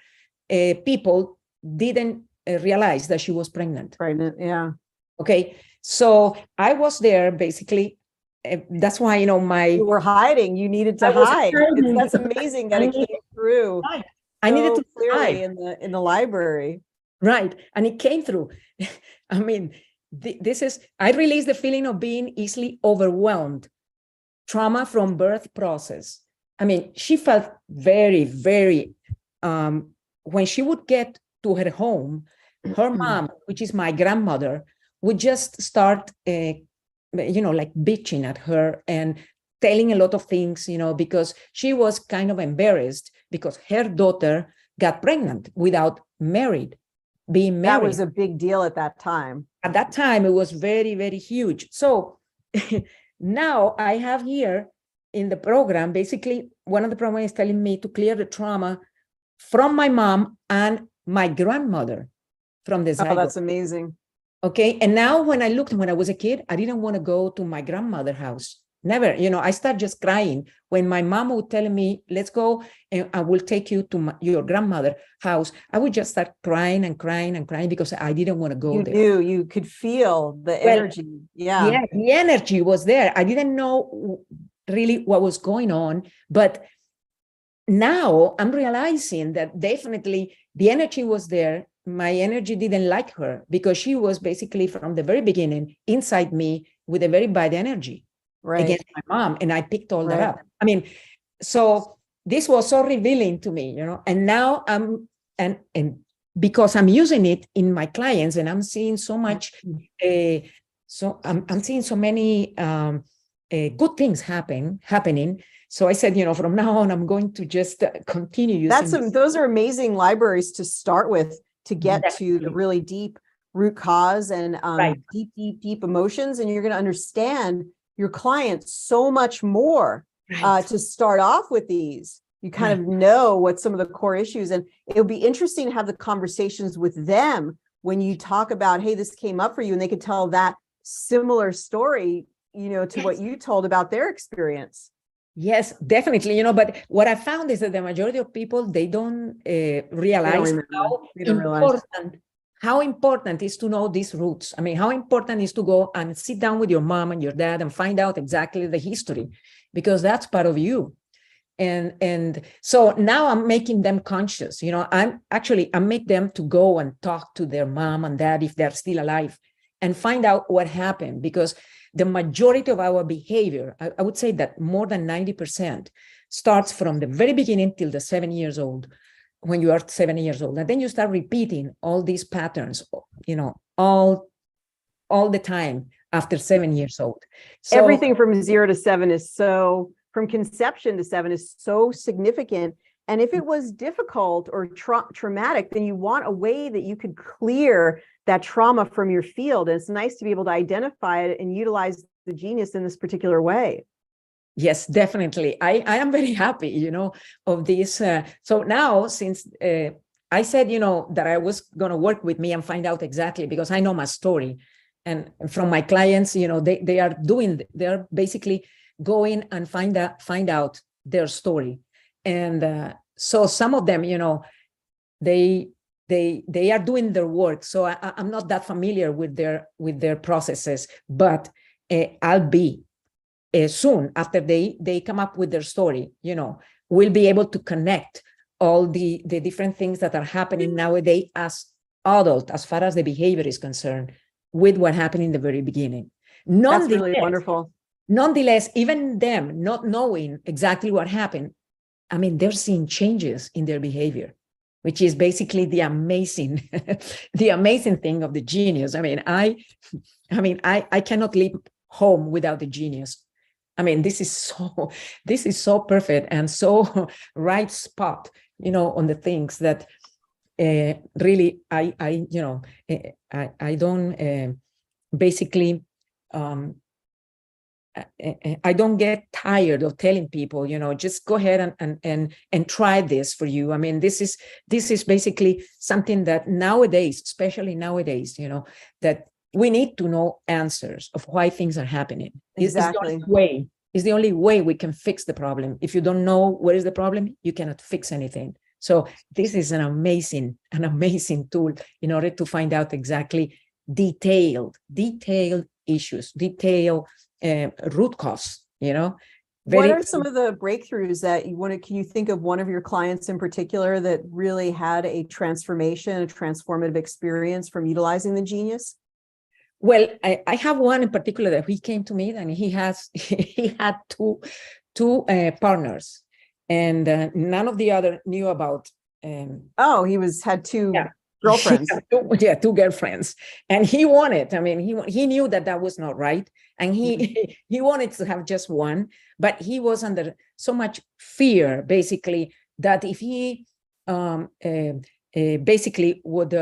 people didn't realize that she was pregnant. Pregnant, yeah. Okay, so I was there basically. That's why, you were hiding. You needed to hide. That's amazing that it came through. Right. I needed to clearly in the library. Right, and it came through. This is, I released the feeling of being easily overwhelmed. Trauma from birth process. She felt very, very, when she would get to her home, her mom, which is my grandmother, would just start, like bitching at her and telling a lot of things, because she was kind of embarrassed because her daughter got pregnant without being married. That was a big deal at that time. At that time, it was very, very huge. So now I have here in the program, basically, one of the programs is telling me to clear the trauma from my mom and my grandmother from the zygote. Oh, that's amazing. Okay. And now when I was a kid, I didn't want to go to my grandmother's house. Never, I started just crying when my mom would tell me, let's go and I will take you to your grandmother's house. I would just start crying and crying and crying because I didn't want to go there. You could feel the energy. Yeah, the energy was there. I didn't know really what was going on, but now I'm realizing that definitely the energy was there. My energy didn't like her because she was basically from the very beginning inside me with a very bad energy. Right. Against my mom, and I picked all that up. So this was so revealing to me, and now I'm and because I'm using it in my clients, and I'm seeing so much, so I'm seeing so many good things happening. So I said, from now on, I'm going to just continue using. Those are amazing libraries to start with, to get Definitely. to the really deep root cause and Right. deep emotions, and you're going to understand your clients so much more to start off with these. You kind of know what some of the core issues, and it'll be interesting to have the conversations with them when you talk about, hey, this came up for you, and they could tell that similar story, to what you told about their experience. Yes, definitely. But what I found is that the majority of people, they don't realize how important is to know these roots. I mean, how important is to go and sit down with your mom and your dad and find out exactly the history, because that's part of you. And so now I'm making them conscious. I make them to go and talk to their mom and dad if they're still alive and find out what happened, because the majority of our behavior, I would say that more than 90% starts from the very beginning till the 7 years old, when you are 7 years old. And then you start repeating all these patterns, all the time after 7 years old. So everything from 0 to 7 from conception to 7 is so significant. And if it was difficult or traumatic, then you want a way that you could clear that trauma from your field. And it's nice to be able to identify it and utilize the genius in this particular way. Yes, definitely. I am very happy, of this. So now, since I said, that I was going to work with me and find out exactly, because I know my story. And from my clients, they are basically going and find out their story. And so some of them, they are doing their work. So I'm not that familiar with their processes, but I'll be soon after they come up with their story. We'll be able to connect all the different things that are happening nowadays as adult, as far as the behavior is concerned, with what happened in the very beginning. That's really wonderful. Nonetheless, even them not knowing exactly what happened, I mean, they're seeing changes in their behavior, which is basically the amazing thing of the genius. I mean, I cannot leave home without the genius. I mean, this is so perfect and so right spot, on the things that really I don't basically. I don't get tired of telling people, just go ahead and try this for you. I mean, this is basically something that nowadays, especially nowadays, that we need to know answers of why things are happening. Exactly. It's the only way we can fix the problem. If you don't know what is the problem, you cannot fix anything. So this is an amazing tool in order to find out exactly detailed issues, detailed root cause, What are some of the breakthroughs that can you think of one of your clients in particular that really had a transformation, a transformative experience from utilizing the genius? Well, I have one in particular that he came to me, and he had two partners, and none of the other knew about. He had two girlfriends. Two girlfriends, and he wanted. I mean, he knew that was not right, and he wanted to have just one, but he was under so much fear, basically, that if he basically would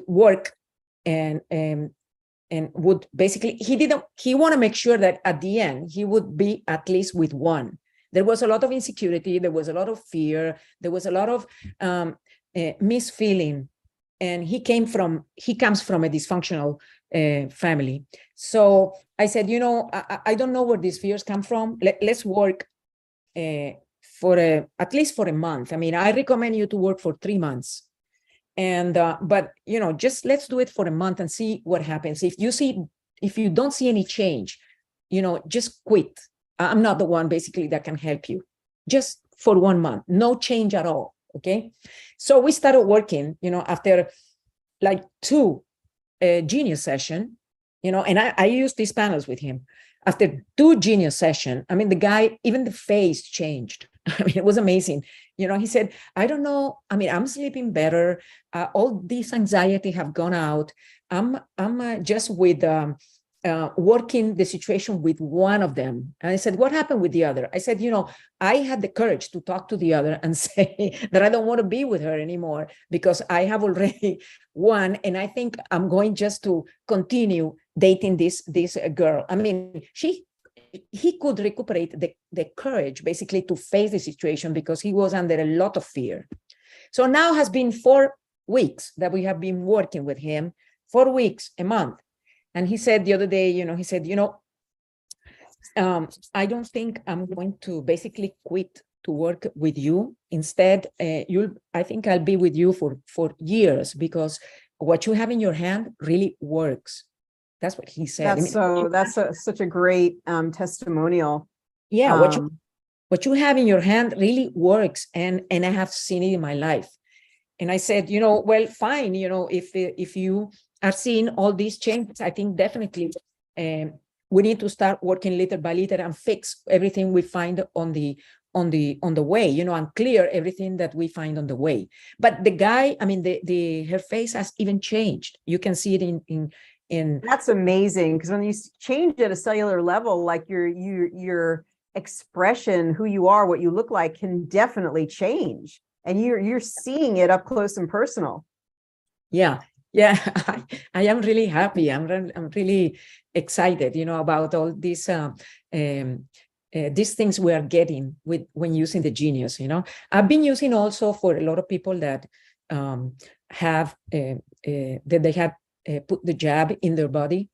work and would basically he want to make sure that at the end he would be at least with one. There was a lot of insecurity, there was a lot of fear, there was a lot of misfeeling, and he comes from a dysfunctional family. So I said, I don't know where these fears come from. Let's work at least for a month. I mean, I recommend you to work for 3 months. And but just let's do it for a month and see what happens. If you don't see any change, just quit. I'm not the one basically that can help you. Just for 1 month, no change at all. Okay. So we started working, after like 2 genius session, and I used these panels with him. After 2 genius session, I mean, the guy, even the face changed. I mean, it was amazing. He said, I don't know. I mean, I'm sleeping better. All this anxiety have gone out. I'm just with working the situation with one of them. And I said, what happened with the other? I said, I had the courage to talk to the other and say that I don't want to be with her anymore because I have already one. And I think I'm going just to continue dating this girl. I mean, he could recuperate the courage basically to face the situation because he was under a lot of fear. So now has been 4 weeks that we have been working with him, 4 weeks, a month. And he said the other day, he said, I don't think I'm going to basically quit to work with you. Instead, I think I'll be with you for years because what you have in your hand really works. That's what he said. That's such a great testimonial. Yeah, what you have in your hand really works, and I have seen it in my life. And I said, well, fine, if you are seeing all these changes, I think definitely we need to start working little by little and fix everything we find on the way, and clear everything that we find on the way. But the guy, I mean, her face has even changed. You can see it in That's amazing, because when you change at a cellular level, like your expression, who you are, what you look like, can definitely change, and you're seeing it up close and personal. Yeah, I am really happy. I'm really excited, about all these things we are getting when using the Genius. I've been using also for a lot of people that have that they have put the jab in their body,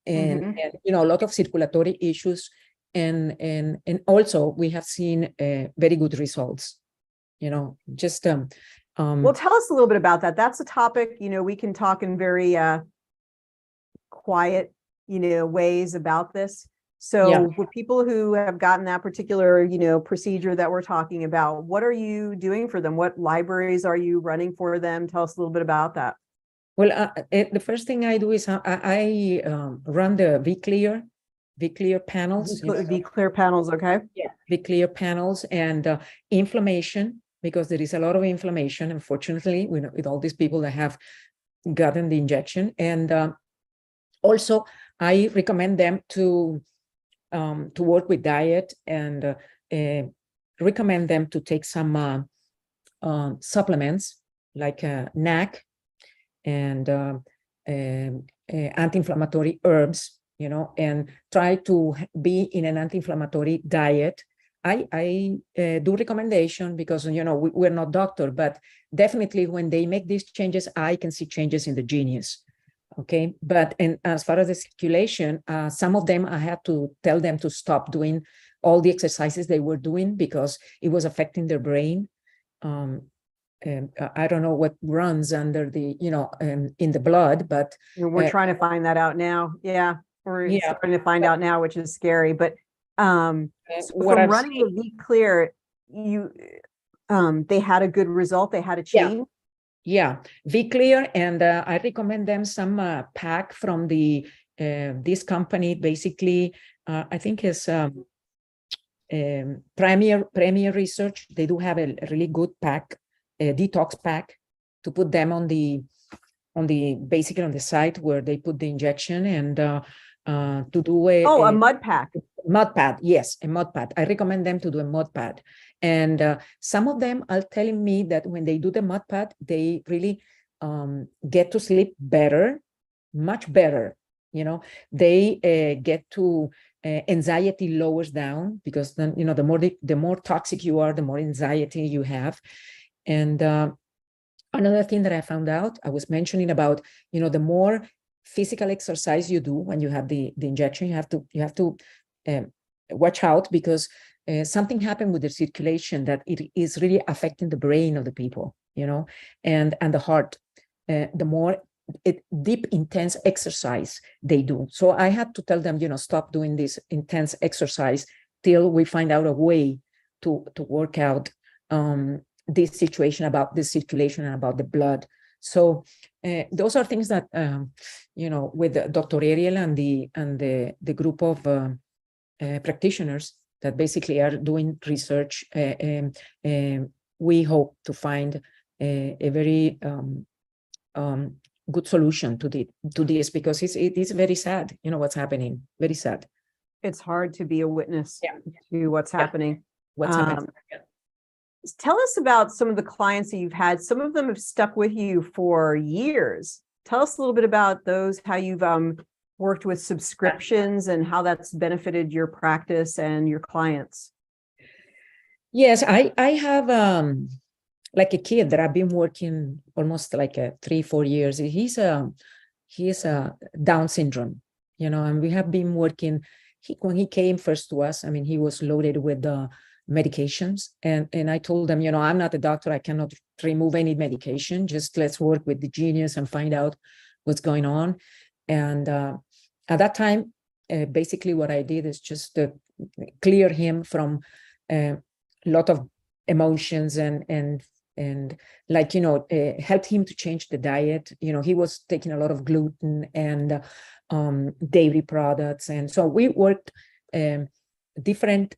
and a lot of circulatory issues, and also we have seen very good results. Just well, tell us a little bit about that. That's a topic, we can talk in very quiet, ways about this. So for people who have gotten that particular, procedure that we're talking about, what are you doing for them? What libraries are you running for them? Tell us a little bit about that. Well, the first thing I do is I run the V-Clear panels. V-Clear panels, okay? Yeah, V-Clear panels, and inflammation, because there is a lot of inflammation, unfortunately, with all these people that have gotten the injection. And also, I recommend them to work with diet, and recommend them to take some supplements like NAC and anti-inflammatory herbs, and try to be in an anti-inflammatory diet. I do recommendation because, we're not doctor, but definitely when they make these changes, I can see changes in the Genius. Okay. But as far as the circulation, some of them, I had to tell them to stop doing all the exercises they were doing because it was affecting their brain. I don't know what runs under the, in the blood, but we're trying to find that out now. Yeah. We're starting to find out now, which is scary, but so from running the V-Clear, they had a good result. They had a change. Yeah, V-Clear, and I recommend them some pack from the this company. Basically, I think is Premier Research. They do have a really good pack, a detox pack, to put them on the basically on the site where they put the injection, and to do a mud pack. Mud pad, yes, a mud pad. I recommend them to do a mud pad. And some of them are telling me that when they do the mud pad, they really get to sleep better, much better. They get to anxiety lowers down, because then, the more toxic you are, the more anxiety you have. And another thing that I found out, I was mentioning about, the more physical exercise you do when you have the injection, you have to watch out, because something happened with the circulation that it is really affecting the brain of the people, and the heart. The more deep, intense exercise they do. So I had to tell them, stop doing this intense exercise till we find out a way to work out this situation about the circulation and about the blood. So those are things that, with Dr. Ariel and the group of practitioners that basically are doing research. We hope to find a very good solution to this, because it is very sad, what's happening, very sad. It's hard to be a witness to what's happening. What's happening. Tell us about some of the clients that you've had. Some of them have stuck with you for years. Tell us a little bit about those, how you've worked with subscriptions and how that's benefited your practice and your clients. Yes, I have like a kid that I've been working almost like 3-4 years. He's a Down syndrome, and we have been working. When he came first to us, I mean, he was loaded with medications, and I told them, I'm not a doctor, I cannot remove any medication, just let's work with the genius and find out what's going on. And at that time, basically what I did is just clear him from a lot of emotions and like, helped him to change the diet. He was taking a lot of gluten and dairy products, and so we worked different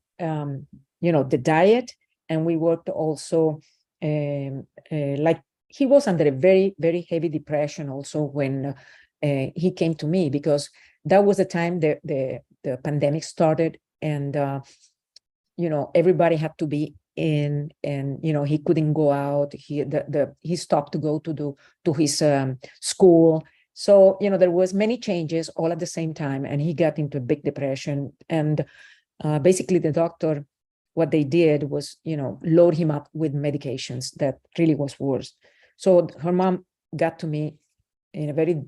the diet, and we worked also like he was under a very, very heavy depression also when he came to me, because that was the time the pandemic started, and everybody had to be in, and he couldn't go out. He stopped to go to his school. So there was many changes all at the same time, and he got into a big depression. And basically the doctor, what they did was, load him up with medications that really was worse. So her mom got to me in a very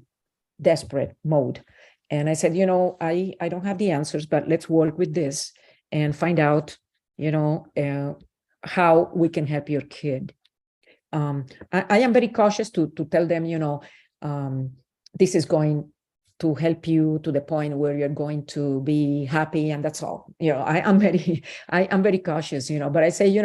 desperate mode. And I said, I don't have the answers, but let's work with this and find out, how we can help your kid. I am very cautious to tell them, this is going to help you to the point where you're going to be happy, and that's all. I'm very cautious, but I say,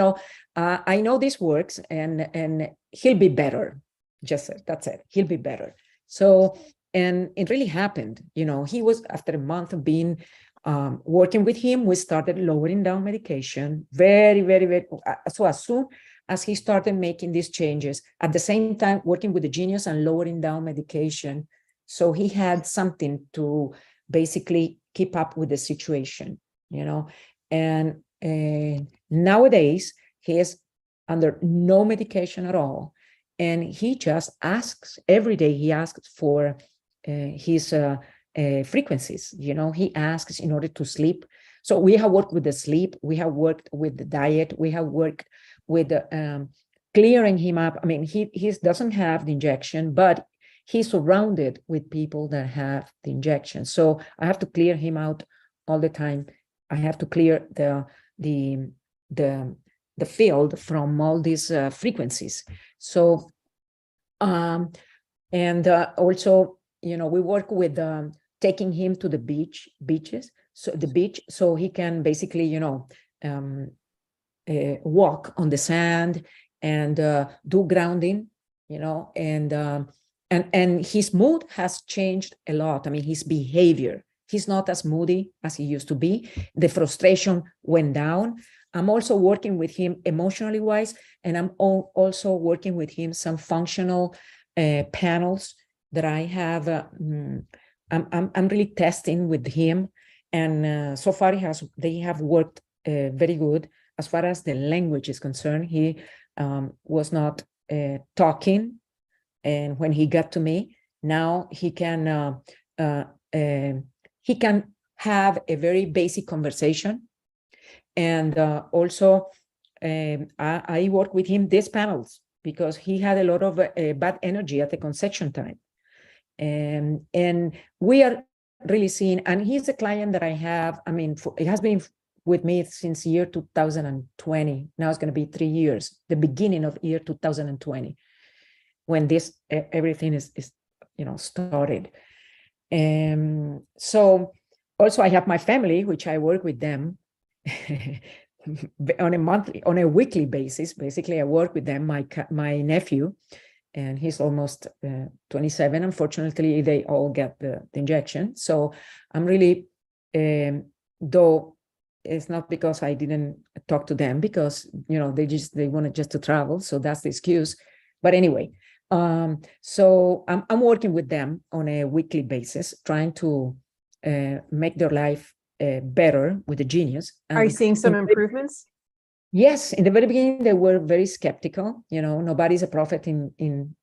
I know this works, and he'll be better. That's it. He'll be better. So, and it really happened. He was, after a month of being working with him, we started lowering down medication very, very, very. So as soon as he started making these changes, at the same time working with the genius and lowering down medication, so he had something to basically keep up with the situation, and nowadays he is under no medication at all. And he just asks every day, he asks for his frequencies, he asks in order to sleep. So we have worked with the sleep, we have worked with the diet, we have worked with clearing him up. I mean, he doesn't have the injection, but he's surrounded with people that have the injection. So I have to clear him out all the time. I have to clear the field from all these frequencies. So, and also, we work with taking him to the beaches, so he can basically, walk on the sand and do grounding, and his mood has changed a lot. I mean, his behavior, he's not as moody as he used to be. The frustration went down. I'm also working with him emotionally wise, and I'm also working with him some functional panels that I have. I'm really testing with him, and so far they have worked very good. As far as the language is concerned, he was not talking, and when he got to me, now he can have a very basic conversation. And also I work with him these panels because he had a lot of bad energy at the conception time, and we are really seeing, and he's a client that I have, I mean, it has been with me since year 2020. Now it's going to be 3 years, the beginning of year 2020, when this everything is started. So also I have my family, which I work with them on a weekly basis. Basically, I work with them. My nephew, and he's almost 27. Unfortunately, they all get the injection. So I'm really, though it's not because I didn't talk to them, because, you know, they wanted just to travel. So that's the excuse. But anyway, so I'm working with them on a weekly basis, trying to make their life better with the genius. Are you seeing some improvements? Yes, in the very beginning, they were very skeptical. You know, nobody's a prophet in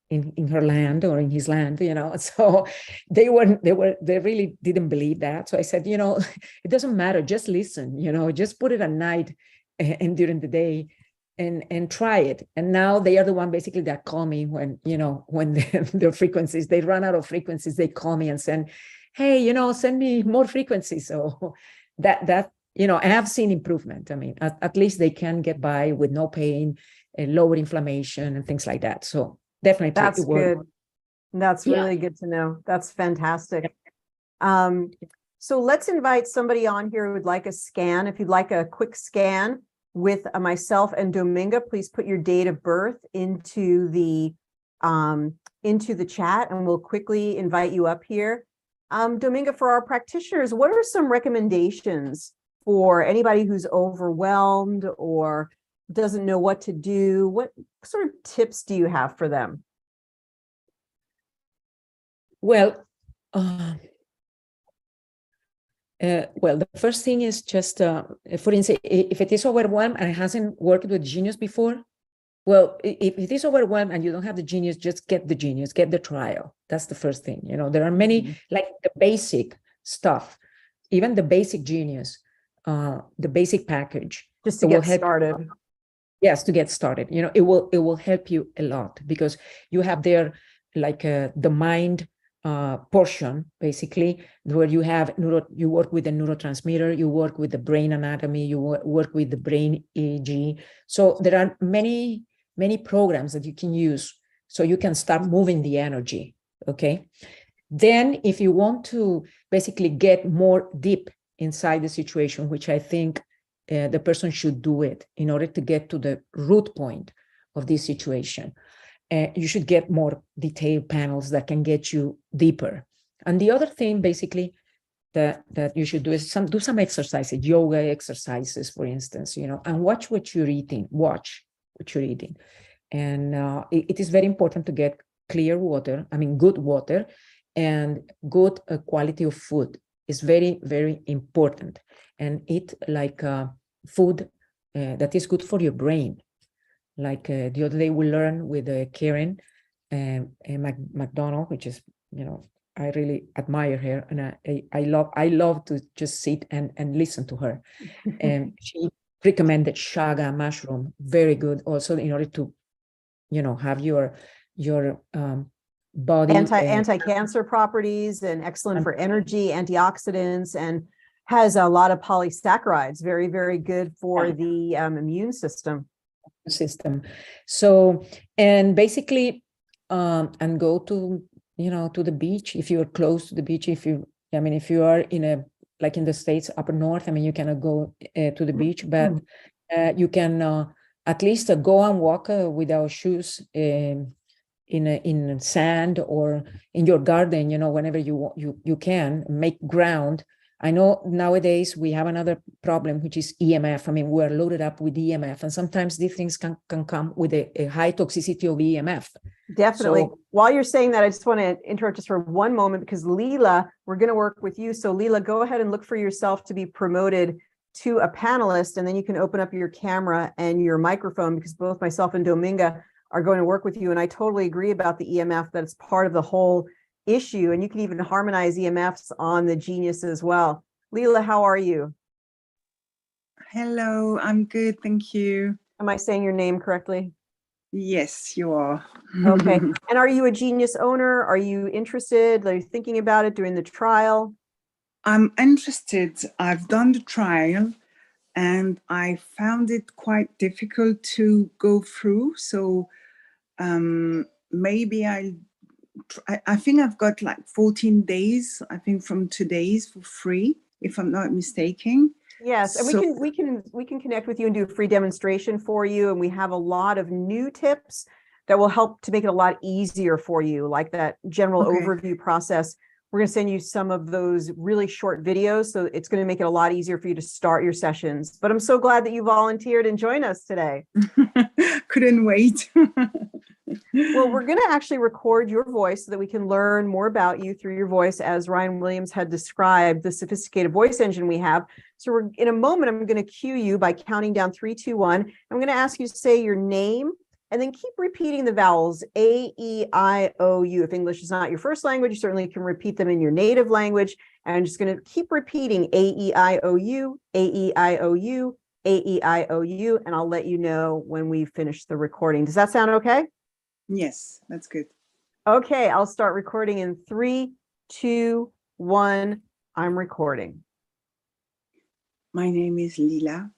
her land or in his land, you know. So they really didn't believe that. So I said, you know, it doesn't matter, just listen, you know, just put it at night and during the day and try it. And now they are the one basically that call me when, you know, when their frequencies, they run out of frequencies, they call me and send, hey, you know, send me more frequencies. So that you know, I have seen improvement. I mean, at least they can get by with no pain, lower inflammation and things like that. So definitely. That's good. That's really good to know. That's fantastic. So let's invite somebody on here who would like a scan. If you'd like a quick scan with myself and Dominga, please put your date of birth into the chat and we'll quickly invite you up here. Dominga, for our practitioners, what are some recommendations for anybody who's overwhelmed or doesn't know what to do? What sort of tips do you have for them? Well, the first thing is just, for instance, if it is overwhelmed and it hasn't worked with genius before, well, if it is overwhelmed and you don't have the genius, just get the genius, get the trial. That's the first thing. You know, there are many, like the basic stuff, even the basic genius, the basic package. Just to get started. Yes, to get started. You know, it will help you a lot because you have there like the mind portion, basically, where you have you work with the neurotransmitter, you work with the brain anatomy, you work with the brain EEG. So there are many programs that you can use so you can start moving the energy. Okay. Then if you want to basically get more deep inside the situation, which I think the person should do it in order to get to the root point of this situation. You should get more detailed panels that can get you deeper. And the other thing, basically, that you should do is do some exercises, yoga exercises, for instance, you know, and watch what you're eating. Watch what you're eating. And it is very important to get clear water, I mean, good water, and good quality of food is very, very important. And eat like food that is good for your brain. Like the other day we learned with Karen McDonald, which is, you know, I really admire her, and I love to just sit and listen to her. And she recommended shaga mushroom, very good also in order to, you know, have your body anti-cancer properties and excellent for energy, antioxidants, and has a lot of polysaccharides, very, very good for the immune system. So, and basically, and go to, you know, to the beach if you're close to the beach. If you are in like in the States, upper north, I mean, you cannot go to the beach, but you can at least go and walk without shoes in sand or in your garden, you know, whenever you can make ground. I know nowadays we have another problem, which is EMF. I mean, we're loaded up with EMF, and sometimes these things can come with a high toxicity of EMF. Definitely. So, while you're saying that, I just want to interrupt just for one moment, because Leela, we're going to work with you. So Leela, go ahead and look for yourself to be promoted to a panelist, and then you can open up your camera and your microphone, because both myself and Dominga are going to work with you. And I totally agree about the EMF, that it's part of the whole issue, and you can even harmonize EMFs on the genius as well. Leela, how are you? Hello, I'm good, thank you. Am I saying your name correctly? Yes, you are. Okay. And are you a genius owner? Are you interested? Are you thinking about it, doing the trial? I'm interested. I've done the trial and I found it quite difficult to go through. So maybe I think I've got like 14 days, I think from today's for free, if I'm not mistaken. Yes, and so, we can connect with you and do a free demonstration for you. And we have a lot of new tips that will help to make it a lot easier for you, like that general overview process. we're going to send you some of those really short videos. So it's going to make it a lot easier for you to start your sessions. But I'm so glad that you volunteered and joined us today. Couldn't wait. Well, we're going to actually record your voice so that we can learn more about you through your voice, as Ryan Williams had described, the sophisticated voice engine we have. So we're in a moment, I'm going to cue you by counting down 3, 2, 1. I'm going to ask you to say your name and then keep repeating the vowels A, E, I, O, U. If English is not your first language, you certainly can repeat them in your native language. And I'm just going to keep repeating A, E, I, O, U, A, E, I, O, U, A, E, I, O, U, and I'll let you know when we finish the recording. Does that sound okay? Yes, that's good. Okay, I'll start recording in 3, 2, 1. I'm recording. My name is Lila.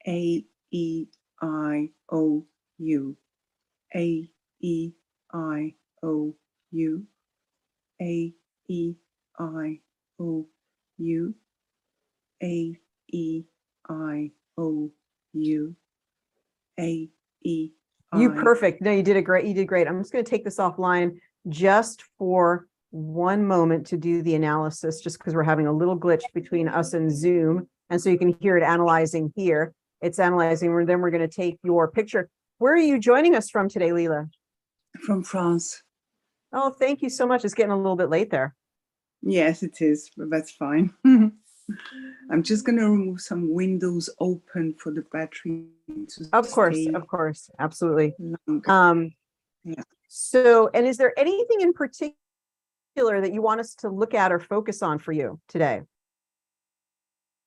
A, E, I, O, U. A, E, I, O, U. A, E, I, O, U. A, E, I, O, U. A, E, Perfect. No, you did great. You did great. I'm just going to take this offline just for one moment to do the analysis, just because we're having a little glitch between us and Zoom. And so you can hear it analyzing here. It's analyzing. Then we're going to take your picture. Where are you joining us from today, Leila? From France. Oh, thank you so much. It's getting a little bit late there. Yes, it is, but that's fine. I'm just going to remove some windows open for the battery to Of course, absolutely. Yeah. So, and is there anything in particular that you want us to look at or focus on for you today?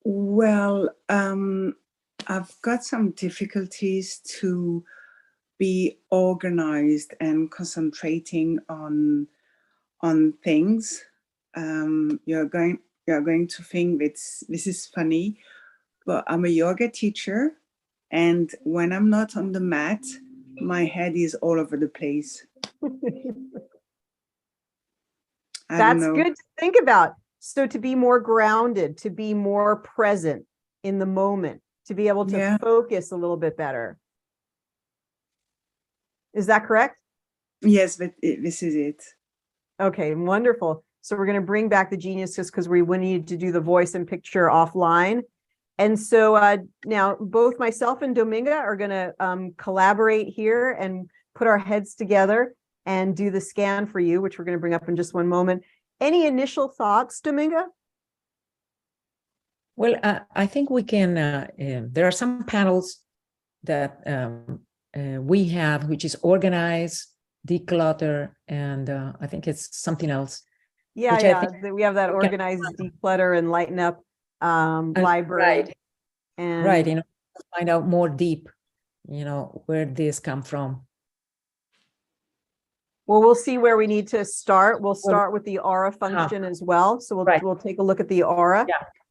Well, I've got some difficulties to be organized and concentrating on things. You're going to think this is funny, but I'm a yoga teacher, and when I'm not on the mat, my head is all over the place. That's good to think about. So to be more grounded, to be more present in the moment, to be able to focus a little bit better. Is that correct? Yes, but this is it. Okay, wonderful. So we're going to bring back the geniuses because we need to do the voice and picture offline. And so now both myself and Dominga are going to collaborate here and put our heads together and do the scan for you, which we're going to bring up in just one moment. Any initial thoughts, Dominga? Well, I think we can, there are some panels that we have, which is organize, declutter, and I think it's something else. Yeah, we have that organize, declutter, and lighten up library. Right. And right, find out more deep, where this come from. Well, we'll see where we need to start. We'll start with the aura function as well. So we'll take a look at the aura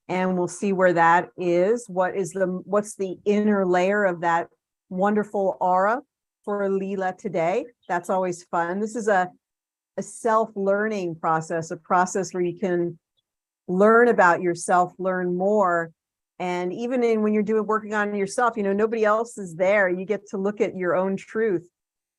and we'll see where that is. What's the inner layer of that wonderful aura for Leila today? That's always fun. This is a self-learning process, a process where you can learn about yourself, learn more. And even when you're working on yourself, nobody else is there. You get to look at your own truth.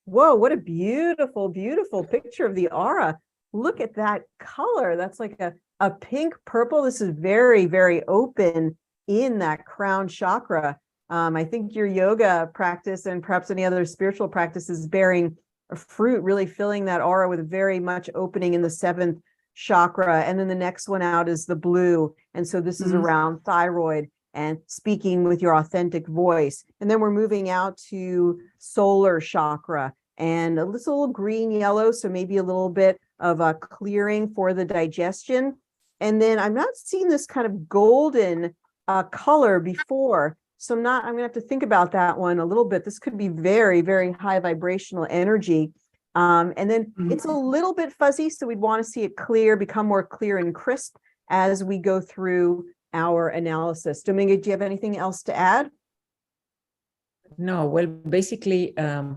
Whoa, what a beautiful, beautiful picture of the aura. Look at that color. That's like a pink purple. This is very, very open in that crown chakra. I think your yoga practice and perhaps any other spiritual practice is bearing a fruit, really filling that aura with very much opening in the 7th chakra. And then the next one out is the blue. And so this is around thyroid and speaking with your authentic voice. And then we're moving out to solar chakra and a little green yellow. So maybe a little bit of a clearing for the digestion. And then I'm not seeing this kind of golden color before. So I'm gonna have to think about that one a little bit. This could be very, very high vibrational energy. And then it's a little bit fuzzy. So we'd want to see it clear, become more clear and crisp as we go through our analysis. Dominga, do you have anything else to add? No, well, basically it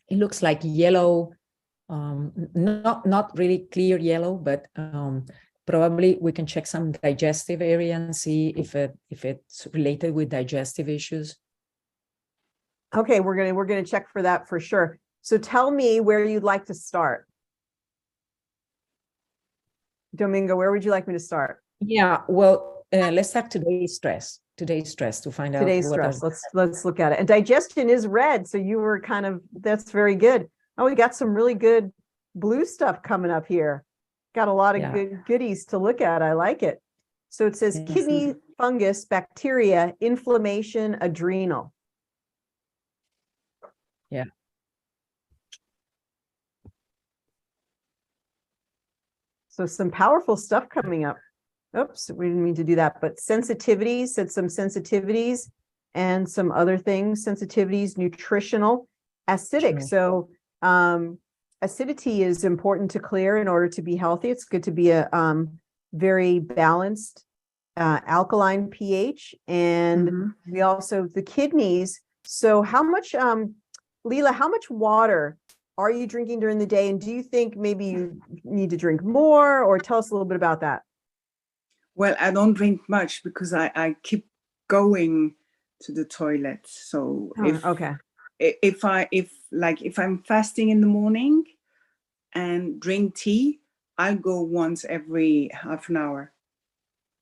looks like yellow, not really clear yellow, but probably we can check some digestive area and see if it's related with digestive issues. Okay, we're gonna check for that for sure. So tell me where you'd like to start. Dominga, where would you like me to start? Yeah, well, let's start today's stress to find out Today's what are stress. Let's look at it. And digestion is red, so you were kind of, that's very good. Oh, we got some really good blue stuff coming up here. Got a lot of Yeah. good goodies to look at. I like it. So it says Yes. kidney, fungus, bacteria, inflammation, adrenal. Yeah. So some powerful stuff coming up. Oops, we didn't mean to do that, but sensitivities, said some sensitivities and some other things, sensitivities, nutritional, acidic. Sure. So acidity is important to clear in order to be healthy. It's good to be a very balanced alkaline pH. And we also, the kidneys. So how much, Leela, how much water are you drinking during the day? And do you think maybe you need to drink more, or tell us a little bit about that? Well, I don't drink much because I keep going to the toilet. So if I'm fasting in the morning and drink tea, I'll go once every half an hour.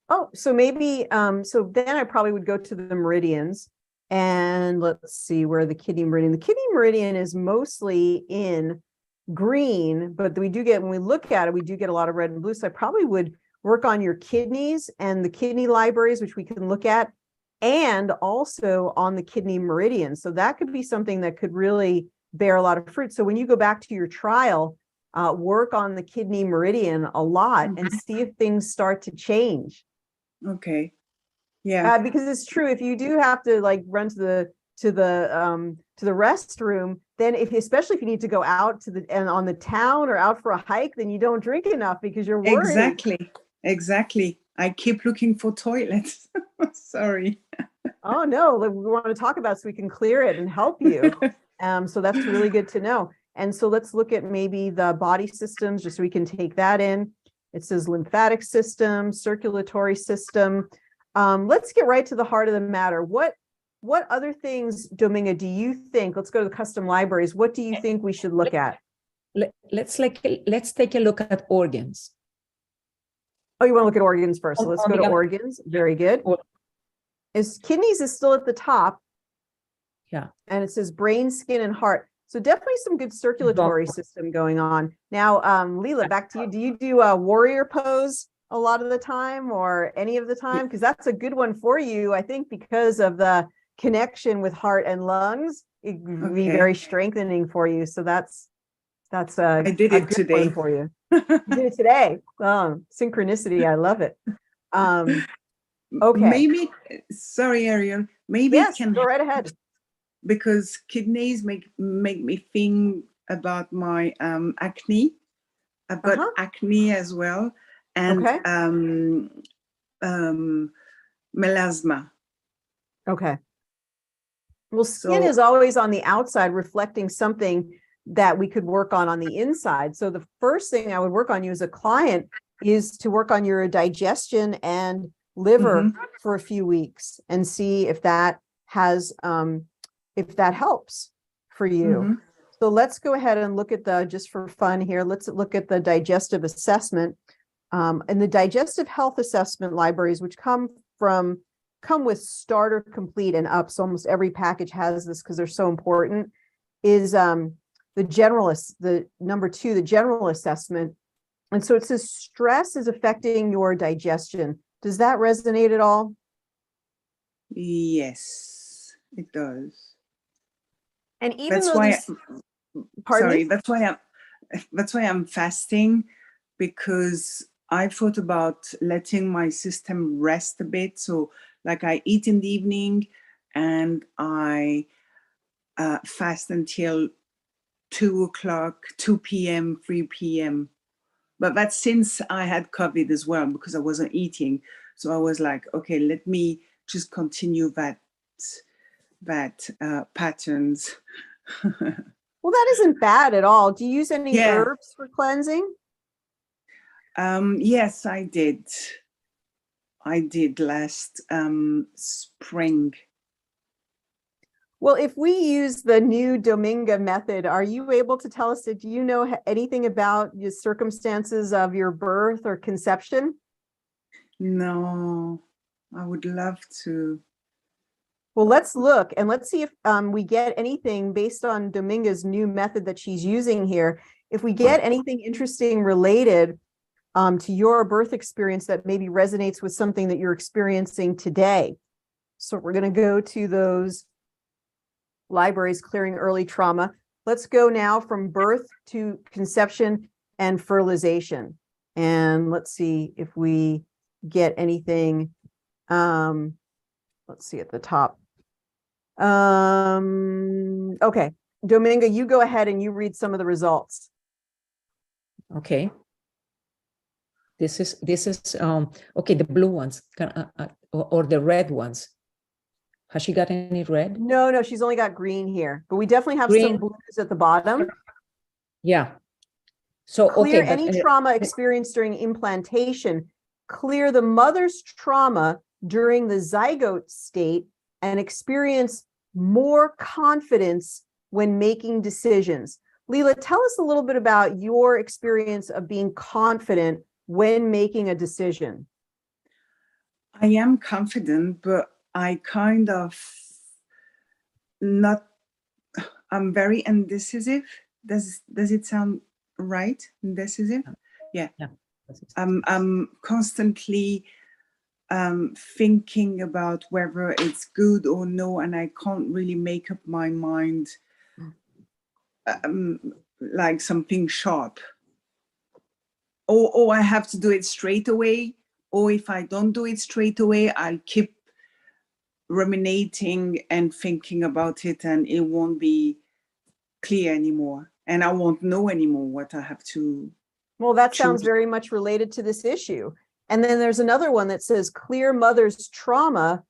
Oh, so maybe, so then I probably would go to the meridians, and let's see where the kidney meridian is mostly in green, but we do get, when we look at it, we do get a lot of red and blue. So I probably would work on your kidneys and the kidney libraries, which we can look at, and also on the kidney meridian. So that could be something that could really bear a lot of fruit. So when you go back to your trial, work on the kidney meridian a lot and see if things start to change. Okay. Yeah. Because it's true, if you do have to like run to the restroom, then especially if you need to go out on the town or out for a hike, then you don't drink enough because you're worried. Exactly. I keep looking for toilets. Sorry. Oh no, we want to talk about it so we can clear it and help you. So that's really good to know. And so let's look at maybe the body systems, just so we can take that in. It says lymphatic system, circulatory system. Let's get right to the heart of the matter. What other things, Dominga, do you think, let's go to the custom libraries, what do you think we should look at? Let's take a look at organs. Oh, you want to look at organs first. So let's go to organs. Very good. Kidneys is still at the top. Yeah. And it says brain, skin, and heart. So definitely some good circulatory system going on. Now, Leela, back to you. Do you do a warrior pose a lot of the time or any of the time? Because that's a good one for you, I think, because of the connection with heart and lungs. It would be very strengthening for you. So that's I did it today for you. You did it today. Synchronicity. I love it. Okay. Maybe, sorry, Ariel. Maybe yes, go right ahead. Because kidneys make me think about my acne. I've got acne as well, and melasma. Okay. Well, skin is always on the outside, reflecting something that we could work on the inside. So the first thing I would work on you as a client is to work on your digestion and liver for a few weeks and see if that has if that helps for you. So let's go ahead and look at just for fun here, let's look at the digestive assessment. And the digestive health assessment libraries, which come with starter, complete, and up. So almost every package has this because they're so important, is the number 2, the general assessment. And so it says stress is affecting your digestion. Does that resonate at all? Yes, it does. And even that's why I'm fasting, because I thought about letting my system rest a bit. So like I eat in the evening and I fast until 2 p.m., 3 p.m. But that's since I had COVID as well, because I wasn't eating. So I was like, okay, let me just continue that patterns. Well, that isn't bad at all. Do you use any herbs for cleansing? Yes, I did. I did last spring. Well, if we use the new Dominga method, are you able to tell us, do you know anything about the circumstances of your birth or conception? No, I would love to. Well, let's look and let's see if we get anything based on Dominga's new method that she's using here. If we get anything interesting related to your birth experience that maybe resonates with something that you're experiencing today. So we're going to go to those libraries, clearing early trauma. Let's go now from birth to conception and fertilization. And let's see if we get anything. Let's see at the top. Okay, Dominga, you go ahead and you read some of the results. Okay. This is okay, the blue ones or the red ones. Has she got any red? No, she's only got green here, but we definitely have some Green. blues at the bottom. Yeah. So Clear okay, any trauma experienced during implantation. Clear the mother's trauma during the zygote state and experience more confidence when making decisions. Leela, tell us a little bit about your experience of being confident when making a decision. I am confident, but I kind of not, I'm very indecisive. Does it sound right? Indecisive? Yeah. I'm constantly thinking about whether it's good or no, and I can't really make up my mind like something sharp. Or I have to do it straight away, or if I don't do it straight away, I'll keep ruminating and thinking about it, and it won't be clear anymore, and I won't know anymore what I have to. Well, that sounds choose. very much related to this issue. And then there's another one that says clear mother's trauma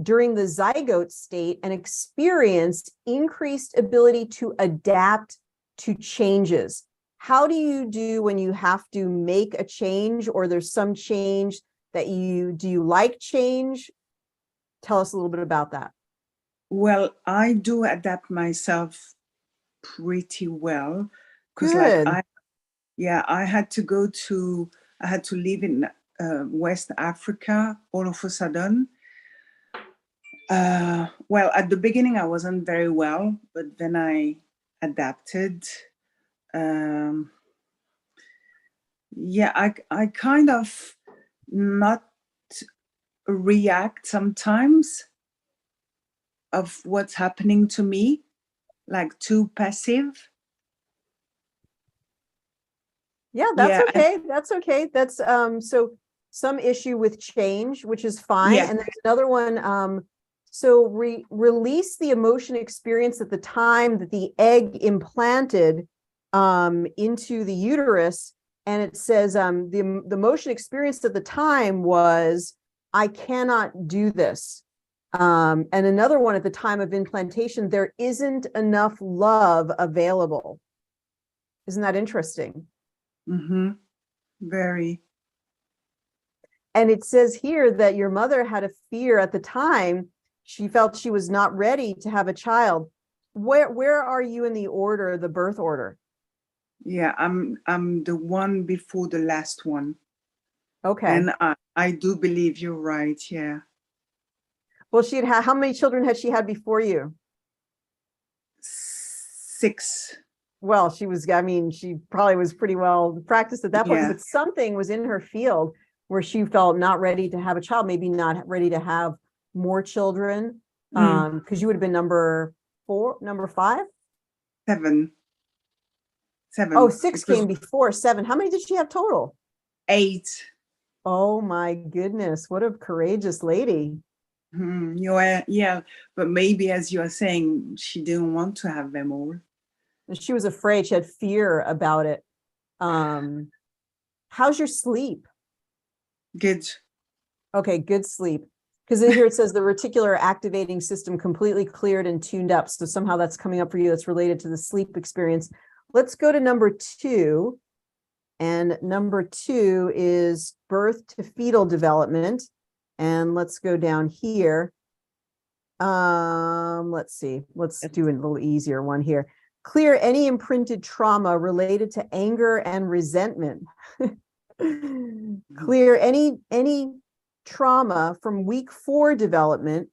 during the zygote state and experience increased ability to adapt to changes. How do you do when you have to make a change or there's some change that do you like change? Tell us a little bit about that. Well, I do adapt myself pretty well because Good. I had to live in West Africa all of a sudden. Well, at the beginning I wasn't very well, but then I adapted. I kind of not react sometimes of what's happening to me, like too passive. Yeah, that's okay. That's okay. That's so some issue with change, which is fine. Yeah. And there's another one. So release the emotion experience at the time that the egg implanted into the uterus. And it says the emotion experienced at the time was, I cannot do this. And another one at the time of implantation, there isn't enough love available. Isn't that interesting? Mm-hmm. Very. And it says here that your mother had a fear at the time. She felt she was not ready to have a child. Where are you in the order, the birth order? Yeah, I'm the one before the last one. Okay. And I do believe you're right. Yeah. Well, she had how many children had she had before you? 6. Well, she probably was pretty well practiced at that point, Yeah. but something was in her field where she felt not ready to have a child, maybe not ready to have more children. Because you would have been number 5? 7. Oh, 6 came before 7. How many did she have total? 8. Oh my goodness, what a courageous lady. Yeah, but maybe as you are saying, she didn't want to have them all. She was afraid. She had fear about it. How's your sleep? Good. Okay, good sleep. Because here it says the reticular activating system completely cleared and tuned up. So somehow that's coming up for you. That's related to the sleep experience. Let's go to number 2. And number 2 is birth to fetal development. And let's go down here. Let's see. Let's do a little easier one here. Clear any imprinted trauma related to anger and resentment. Clear any trauma from week 4 development,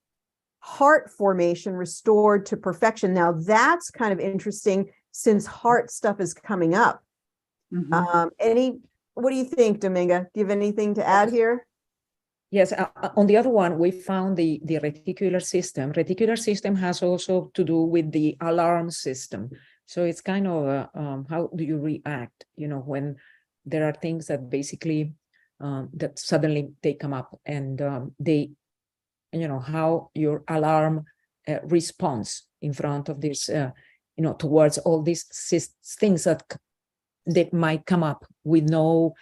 heart formation restored to perfection. Now that's kind of interesting since heart stuff is coming up. What do you think, Dominga? Do you have anything to add here? Yes, on the other one, we found the reticular system. Reticular system has also to do with the alarm system. So it's kind of how do you react, when there are things that basically that suddenly they come up, and they, how your alarm responds in front of this, towards all these things that might come up with no,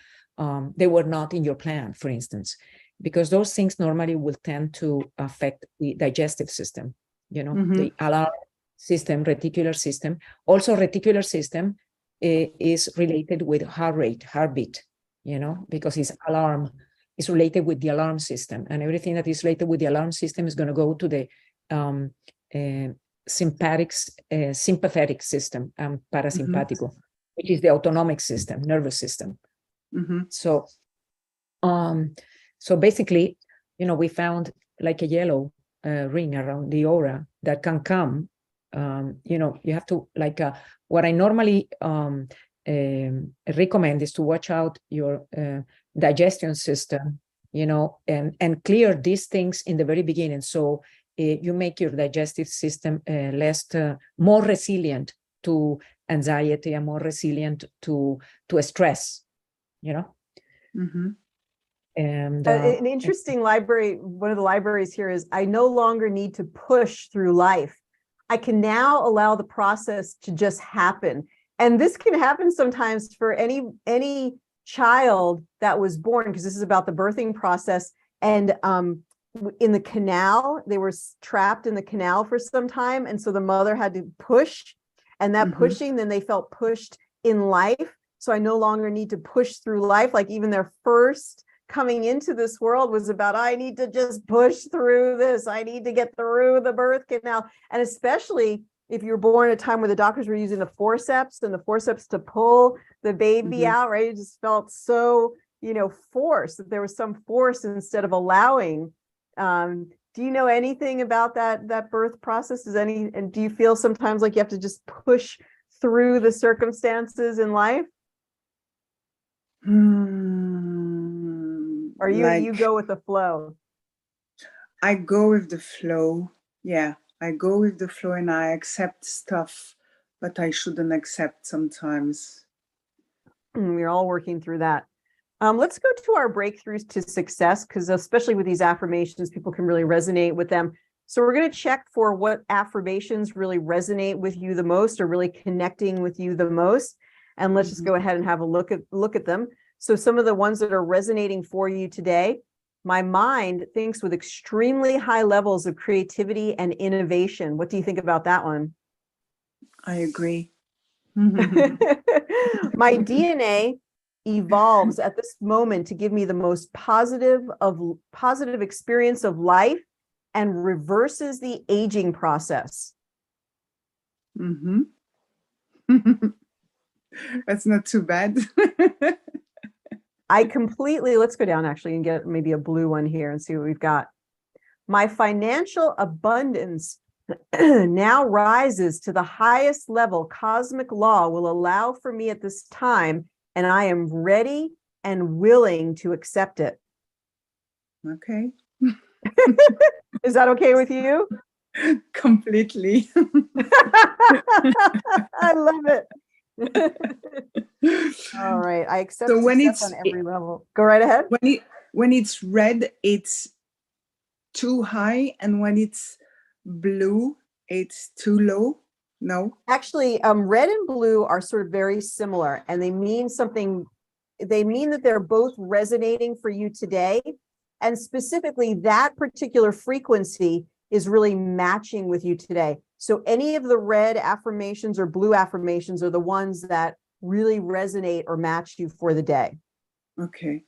they were not in your plan, for instance. Because those things normally will tend to affect the digestive system, the alarm system, reticular system. Also, reticular system is related with heartbeat, because it's alarm is related with the alarm system, and everything that is related with the alarm system is going to go to the sympathetic system and parasympatico, which is the autonomic system, nervous system. So basically, we found like a yellow ring around the aura that can come. You have to, what I normally recommend is to watch out your digestion system, and clear these things in the very beginning. So you make your digestive system more resilient to anxiety and more resilient to stress, And an interesting library, one of the libraries here is, I no longer need to push through life. I can now allow the process to just happen. And this can happen sometimes for any child that was born, because this is about the birthing process. And in the canal, they were trapped in the canal for some time. And so the mother had to push, and that pushing, then they felt pushed in life. So I no longer need to push through life. Like even their first coming into this world was about, I need to just push through this. I need to get through the birth canal. And especially if you're born at a time where the doctors were using the forceps to pull the baby out, right? It just felt so, force, that there was some force instead of allowing. Do you know anything about that birth process? And do you feel sometimes like you have to just push through the circumstances in life? Or you go with the flow? I go with the flow. Yeah, I go with the flow, and I accept stuff that I shouldn't accept sometimes. We're all working through that. Let's go to our breakthroughs to success, because especially with these affirmations, people can really resonate with them. So we're going to check for what affirmations really resonate with you the most, or really connecting with you the most. And let's just go ahead and have a look at them. So some of the ones that are resonating for you today: my mind thinks with extremely high levels of creativity and innovation. What do you think about that one? I agree. My DNA evolves at this moment to give me the most positive experience of life and reverses the aging process. That's not too bad. Let's go down actually and get maybe a blue one here and see what we've got. My financial abundance now rises to the highest level cosmic law will allow for me at this time, and I am ready and willing to accept it. Okay. Is that okay with you? Completely. I love it. All right. I accept success on every level. Go right ahead. When it's red, it's too high, and when it's blue, it's too low. No, actually, red and blue are sort of very similar, and they mean something. They mean that they're both resonating for you today, and specifically that particular frequency is really matching with you today. So any of the red affirmations or blue affirmations are the ones that really resonate or match you for the day. Okay.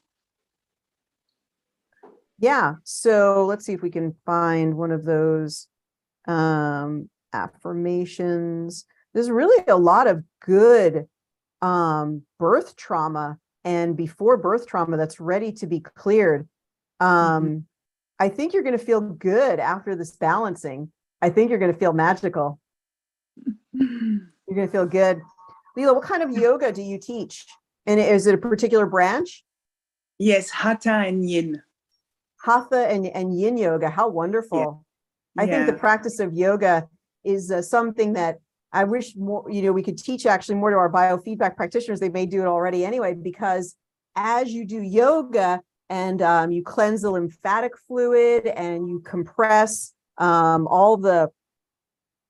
Yeah. So let's see if we can find one of those. affirmations. There's really a lot of good birth trauma and before birth trauma that's ready to be cleared. I think you're going to feel good after this balancing. I think you're going to feel magical. You're going to feel good. Leela, what kind of yoga do you teach? And is it a particular branch? Yes, Hatha and Yin. Hatha and Yin yoga. How wonderful. Yeah. I think the practice of yoga is something that I wish more, we could teach actually more to our biofeedback practitioners. They may do it already anyway, because as you do yoga and you cleanse the lymphatic fluid and you compress all the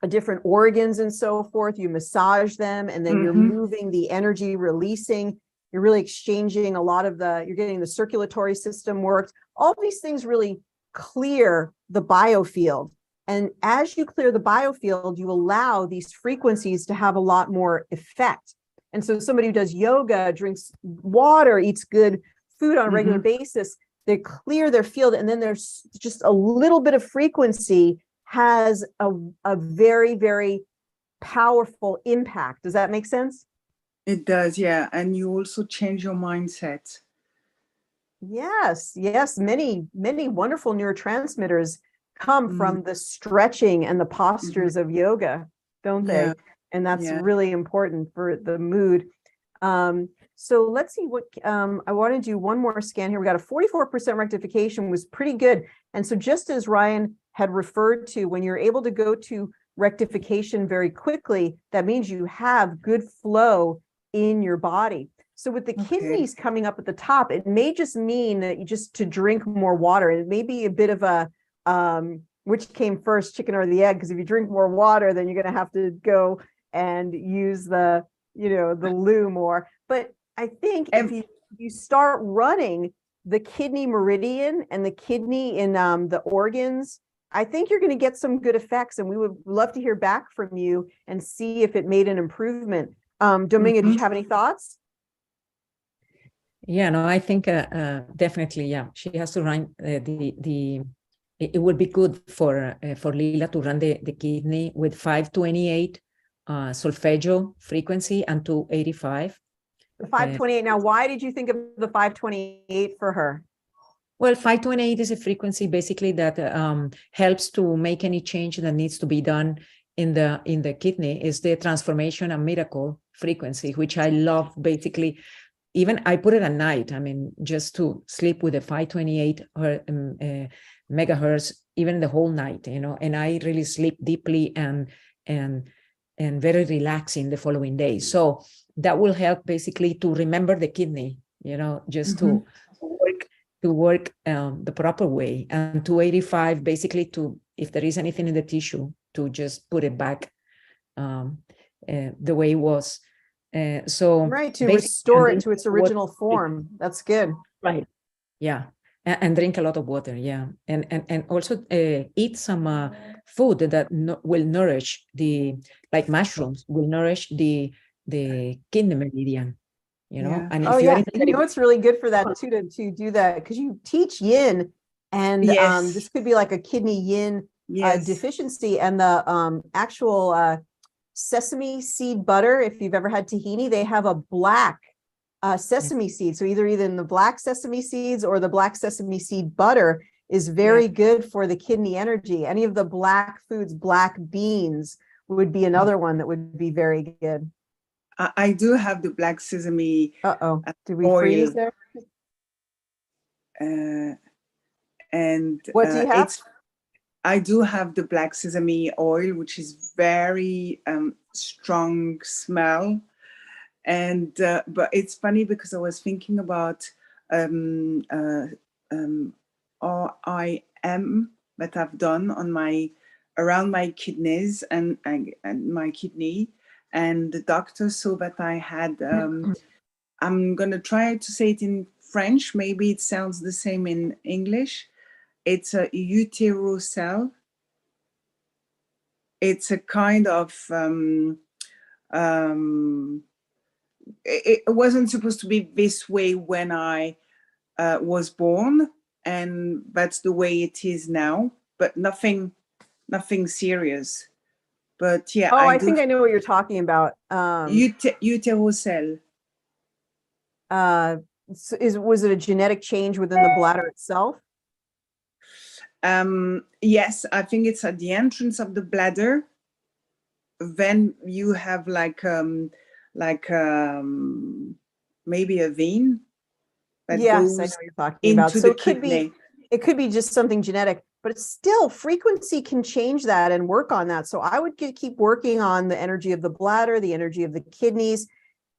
different organs and so forth, you massage them, and then you're moving the energy, releasing, you're really exchanging a lot of you're getting the circulatory system worked. All these things really clear the biofield. And as you clear the biofield, you allow these frequencies to have a lot more effect. And so somebody who does yoga, drinks water, eats good food on a regular basis, they clear their field. And then there's just a little bit of frequency has a very, very powerful impact. Does that make sense? It does, yeah. And you also change your mindset. Yes. Many, many wonderful neurotransmitters come from the stretching and the postures of yoga, don't they? And that's really important for the mood. So let's see what I want to do one more scan here. We got a 44% rectification, was pretty good. And so just as Ryan had referred to, when you're able to go to rectification very quickly, that means you have good flow in your body. So with the kidneys coming up at the top, it may just mean that you just to drink more water. And it may be a bit of a which came first, chicken or the egg? Because if you drink more water, then you're going to have to go and use the loo more. But I think if you start running the kidney meridian and the kidney in the organs, I think you're going to get some good effects, and we would love to hear back from you and see if it made an improvement. Dominga, did you have any thoughts? Yeah, no, I think definitely, yeah. She has to run it would be good for Leela to run the kidney with 528 solfeggio frequency and 285. The 528. Now, why did you think of the 528 for her? Well, 528 is a frequency basically that helps to make any change that needs to be done in the kidney. Is the transformation and miracle frequency, which I love. Basically, even I put it at night. I mean, just to sleep with a 528 megahertz, even the whole night, and I really sleep deeply and very relaxing the following day. So that will help basically to remember the kidney, just to work the proper way. And 285 basically to, if there is anything in the tissue, to just put it back the way it was. So right, to restore it to its original form. That's good. Right. Yeah. And drink a lot of water. Yeah. And also eat some food that will nourish like mushrooms will nourish the kidney meridian, And if it's really good for that too, to do that, because you teach yin, and this could be like a kidney yin deficiency. And the actual sesame seed butter, if you've ever had tahini, they have a black sesame seed. So either in the black sesame seeds or the black sesame seed butter is very good for the kidney energy. Any of the black foods, black beans would be another one that would be very good. I do have the black sesame. Did we freeze there? And what do you have? I do have the black sesame oil, which is very strong smell. And but it's funny because I was thinking about RIM that I've done on around my kidneys and my kidney, and the doctor saw that I had. I'm gonna try to say it in French. Maybe it sounds the same in English. It's a uterocell. It's a kind of it wasn't supposed to be this way when I was born, and that's the way it is now. But nothing nothing serious. But yeah, Oh, I think I know what you're talking about. Uterocell. Was it a genetic change within the bladder itself? Yes, I think it's at the entrance of the bladder. Then you have maybe a vein that Yes, goes I know what you're talking about. into So the kidney. it could be just something genetic, but it's still frequency can change that and work on that. So I would keep working on the energy of the bladder, the energy of the kidneys.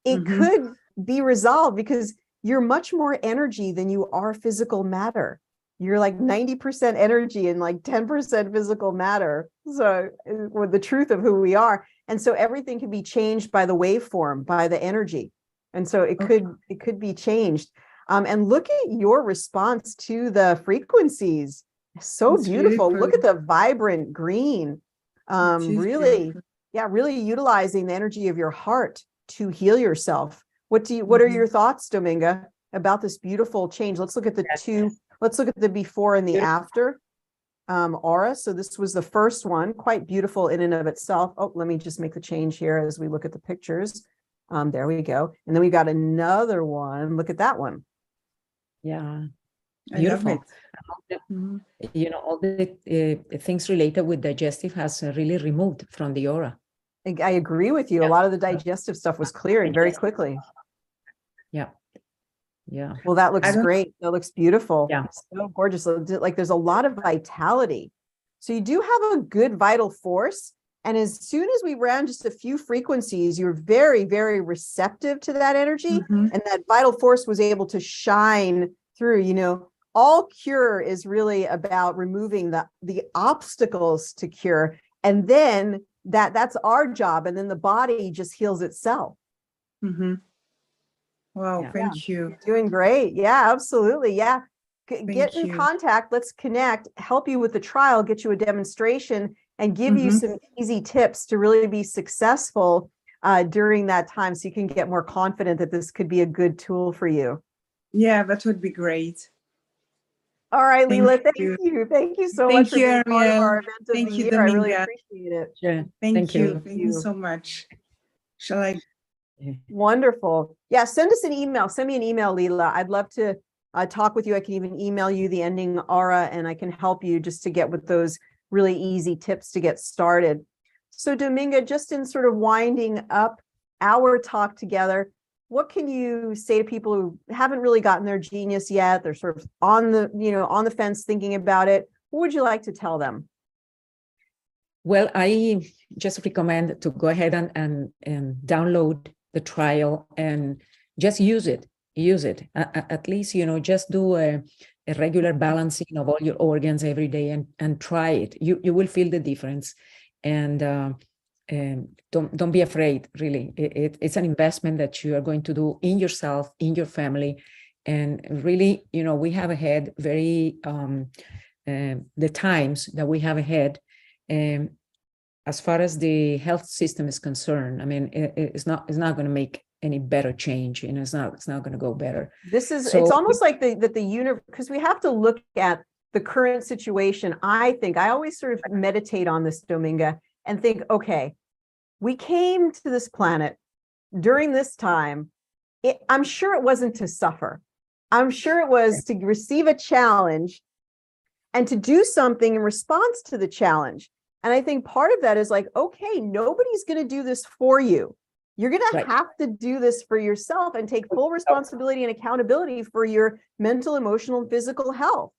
It could be resolved because you're much more energy than you are physical matter. You're like 90% energy and like 10% physical matter. So with the truth of who we are. And so everything can be changed by the waveform, by the energy. And so it could be changed. And look at your response to the frequencies. So It's beautiful. beautiful. Look at the vibrant green. Really utilizing the energy of your heart to heal yourself. What are your thoughts, Dominga, about this beautiful change? Let's look at the before and the after aura. So this was the first one, quite beautiful in and of itself. Oh, let me just make the change here as we look at the pictures. There we go. And then we got another one. Look at that one. Yeah, I beautiful. love it. You know, all the things related with digestive has really removed from the aura. I agree with you. A lot of the digestive stuff was clearing very quickly. Yeah. Yeah. Well, that looks great. That looks beautiful. Yeah. So gorgeous. Like there's a lot of vitality. So you do have a good vital force. And as soon as we ran just a few frequencies, you're very, very receptive to that energy. And that vital force was able to shine through. You know, all cure is really about removing the obstacles to cure. And then that's our job. And then the body just heals itself. Wow, thank you. You're doing great. Yeah, absolutely. Yeah. Get in you. contact. Let's connect, help you with the trial, get you a demonstration, and give you some easy tips to really be successful during that time so you can get more confident that this could be a good tool for you. Yeah, that would be great. All right, Leela, thank you. Thank you so much for being part of our event of Thank the you, year. Dominga. I really appreciate it. Sure. Thank you. Thank you so much. Shall I? Wonderful. Yeah, send us an email. Send me an email, Leela. I'd love to talk with you. I can even email you the ending aura and I can help you just to get with those really easy tips to get started. So Dominga, just in sort of winding up our talk together, what can you say to people who haven't really gotten their genius yet? They're sort of on the fence thinking about it. What would you like to tell them? Well, I just recommend to go ahead and download the trial and just use it. At least, just do a regular balancing of all your organs every day and try it. You will feel the difference. And don't be afraid, really. It's an investment that you are going to do in yourself, in your family. And really, we have ahead the times that we have ahead. As far as the health system is concerned, I mean, it's not going to make any better change, it's not going to go better. It's almost like the universe, because we have to look at the current situation. I always sort of meditate on this, Dominga, and think, okay, we came to this planet during this time. I'm sure it wasn't to suffer. I'm sure it was to receive a challenge and to do something in response to the challenge. And I think part of that is like, okay, nobody's going to do this for you. You're going to have to do this for yourself and take full responsibility and accountability for your mental, emotional, and physical health.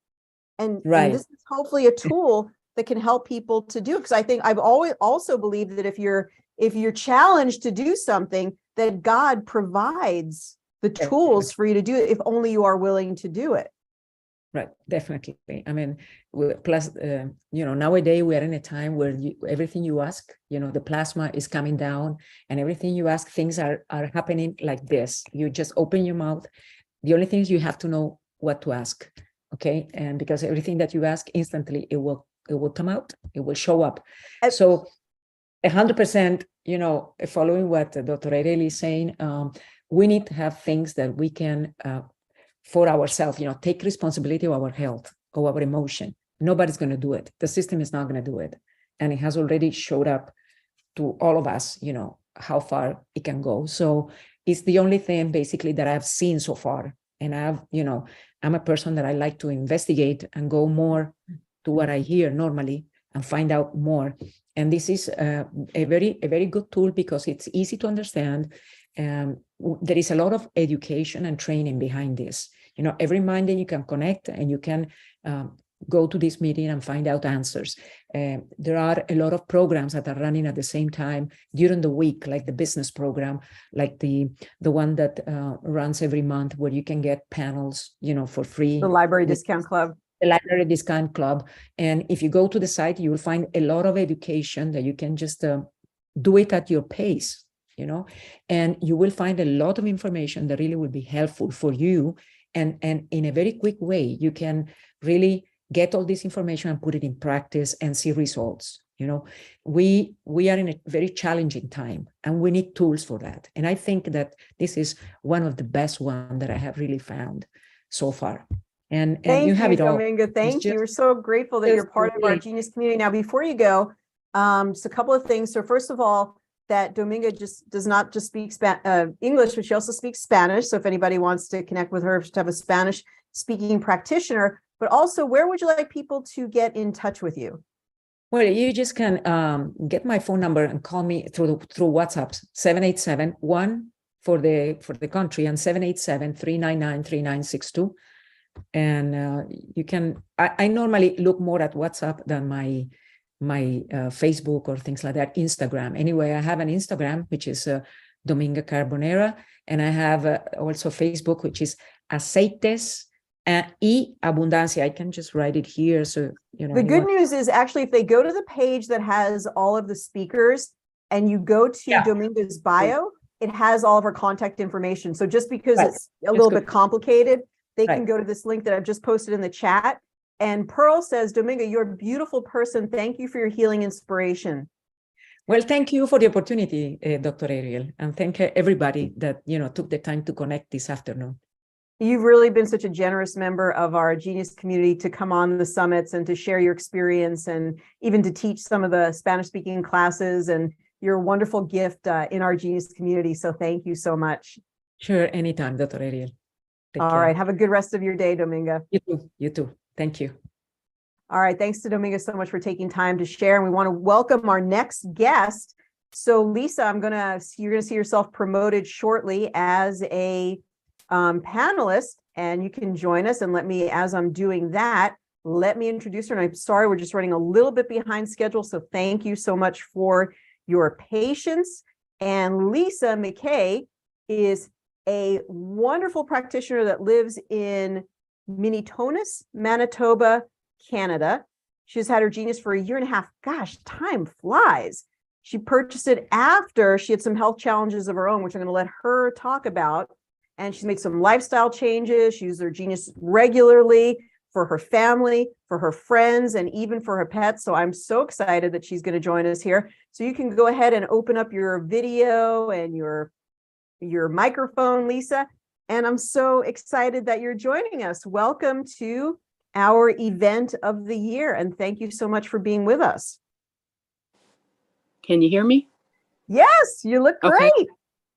And this is hopefully a tool that can help people to do. Because I think I've always also believed that if you're challenged to do something, that God provides the tools for you to do it, if only you are willing to do it. Right, definitely. I mean, plus, nowadays we are in a time where everything you ask, the plasma is coming down, and everything you ask, things are happening like this. You just open your mouth. The only thing is you have to know what to ask, okay? And because everything that you ask, instantly it will come out. It will show up. So, 100%, following what Dr. Ariel is saying, we need to have things that we can. For ourselves, take responsibility of our health, of our emotion. Nobody's going to do it. The system is not going to do it. and it has already showed up to all of us, how far it can go. So it's the only thing basically that I've seen so far. And I'm a person that I like to investigate and go more to what I hear normally and find out more. And this is a very good tool because it's easy to understand. There is a lot of education and training behind this. Every Monday you can connect and you can go to this meeting and find out answers. There are a lot of programs that are running at the same time during the week, like the business program, like the one that runs every month where you can get panels, for free. The Library Discount Club. The Library Discount Club. And if you go to the site, you will find a lot of education that you can just do it at your pace, and you will find a lot of information that really will be helpful for you. And in a very quick way, you can really get all this information and put it in practice and see results. We are in a very challenging time and we need tools for that. And I think that this is one of the best ones that I have really found so far. And you have it all. Dominga. Thank you. We're so grateful that you're part of our Genius community. Now, before you go, just a couple of things. So first of all, that Dominga just does not just speak English, but she also speaks Spanish. So if anybody wants to connect with her, to have a Spanish speaking practitioner, but also where would you like people to get in touch with you? Well, you just can get my phone number and call me through WhatsApp, 787-1 for the country and 787-399-3962. And you can, I normally look more at WhatsApp than my Facebook or things like that, Instagram. Anyway, I have an Instagram, which is Dominga Carbonara, and I have also Facebook, which is Aceites y Abundancia. I can just write it here. So, the good news is actually, if they go to the page that has all of the speakers and you go to Dominga's bio, it has all of her contact information. So just because it's a little bit complicated, they can go to this link that I've just posted in the chat. And Pearl says, Dominga, you're a beautiful person. Thank you for your healing inspiration. Well, thank you for the opportunity, Dr. Ariel. And thank everybody that, took the time to connect this afternoon. You've really been such a generous member of our Genius community to come on the summits and to share your experience and even to teach some of the Spanish-speaking classes. And you're a wonderful gift in our Genius community. So thank you so much. Sure, anytime, Dr. Ariel. All right. Have a good rest of your day, Dominga. You too. Thank you. All right. Thanks to Dominga so much for taking time to share. And we want to welcome our next guest. So Lisa, you're going to see yourself promoted shortly as a panelist, and you can join us. And as I'm doing that, let me introduce her. And I'm sorry, we're just running a little bit behind schedule. So thank you so much for your patience. And Lisa McKay is a wonderful practitioner that lives in Minitonas, Manitoba, Canada. She's had her Genius for 1.5 years. Gosh, time flies. She purchased it after she had some health challenges of her own, which I'm going to let her talk about. And she's made some lifestyle changes. She uses her Genius regularly for her family, for her friends, and even for her pets. So I'm so excited that she's going to join us here. So you can go ahead and open up your video and your microphone, Lisa. And I'm so excited that you're joining us. Welcome to our event of the year. And thank you so much for being with us. Can you hear me? Yes, you look great. Okay.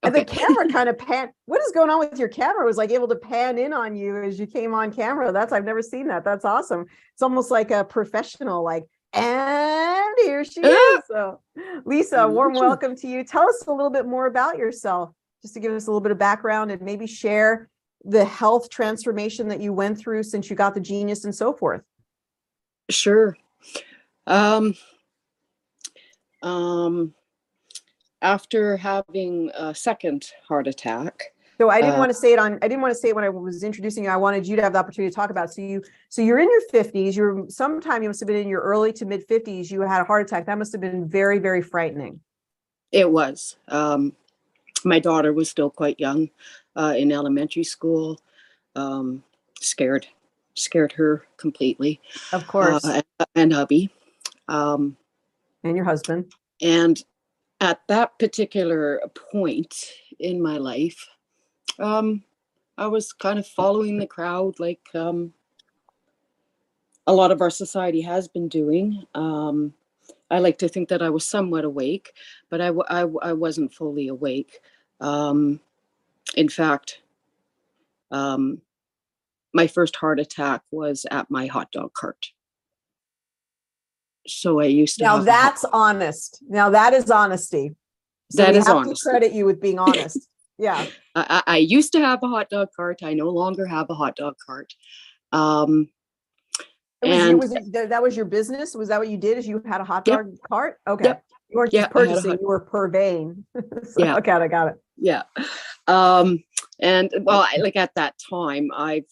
And the camera kind of what is going on with your camera? It was like able to pan in on you as you came on camera. I've never seen that. That's awesome. It's almost like a professional, and here she is. So Lisa, warm welcome to you. Tell us a little bit more about yourself, just to give us a little bit of background and maybe share the health transformation that you went through since you got the Genius and so forth. Sure. After having a second heart attack. So I didn't want to say it when I was introducing you. I wanted you to have the opportunity to talk about it. So you're in your 50s. You must have been in your early to mid 50s. You had a heart attack. That must have been very, very frightening. It was. My daughter was still quite young, in elementary school. Scared her completely. Of course. And hubby. And your husband. And at that particular point in my life, I was kind of following the crowd, like a lot of our society has been doing. I like to think that I was somewhat awake, but I wasn't fully awake. In fact, my first heart attack was at my hot dog cart. So I used to Now have that's honest. Now that is honesty. So That we is have honesty. to credit you with being honest. Yeah. I used to have a hot dog cart. I no longer have a hot dog cart. And That was your business? Was that what you did? Is you had a hot Yep. dog cart? Okay. Yep. You weren't Yeah, just I had a purchasing, hot- you were purveying. So, Yeah. Okay, I got it. yeah. And well, like at that time, I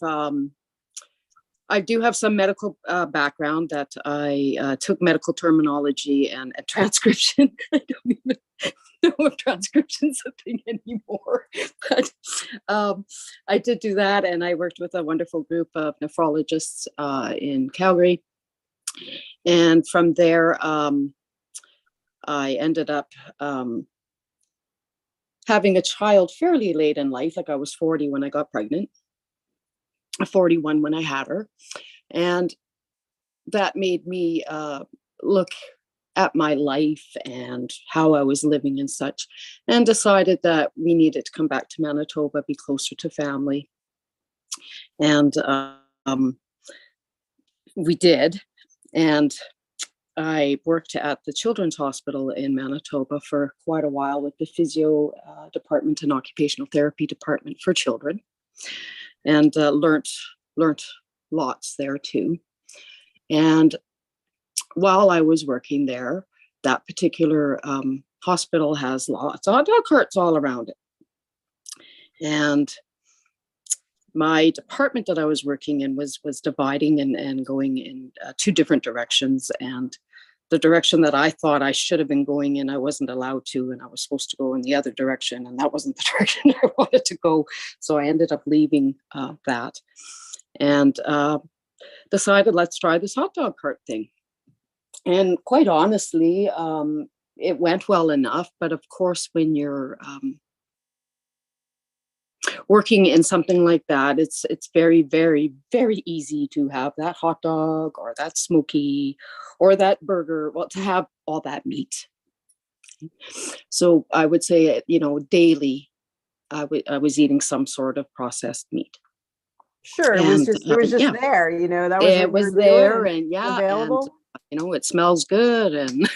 do have some medical background that I took medical terminology and transcription. I don't even know if transcription's a thing anymore, but I did do that, and I worked with a wonderful group of nephrologists in Calgary. And from there, I ended up having a child fairly late in life. Like I was 40 when I got pregnant, 41 when I had her. And that made me look at my life and how I was living and such, and decided that we needed to come back to Manitoba, be closer to family. And we did. And I worked at the Children's Hospital in Manitoba for quite a while with the physio department and occupational therapy department for children, and learned lots there too. And while I was working there, that particular hospital has lots of dog carts all around it. And my department that I was working in was dividing and going in two different directions. And the direction that I thought I should have been going in, I wasn't allowed to, and I was supposed to go in the other direction, and that wasn't the direction I wanted to go. So I ended up leaving that and decided, let's try this hot dog cart thing. And quite honestly, it went well enough. But of course, when you're working in something like that, it's very, very, very easy to have that hot dog or that smoky or that burger, well, to have all that meat. So I would say, daily, I was eating some sort of processed meat. Sure. It was just yeah. there, that was It what you was were there, doing and yeah, available. and it smells good and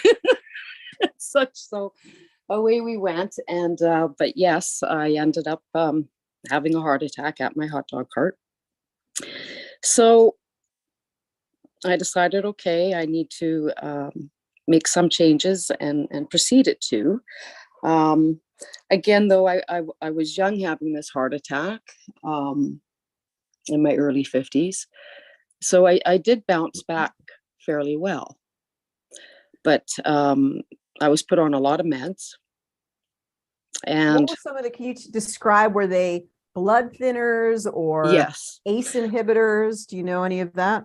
such. So away we went. And but yes, I ended up having a heart attack at my hot dog cart. So I decided, okay, I need to make some changes and proceeded to. Again, though, I was young having this heart attack in my early 50s. So I did bounce back fairly well. But I was put on a lot of meds. And what were some of can you describe, were they blood thinners or yes, ACE inhibitors? Do you know any of that?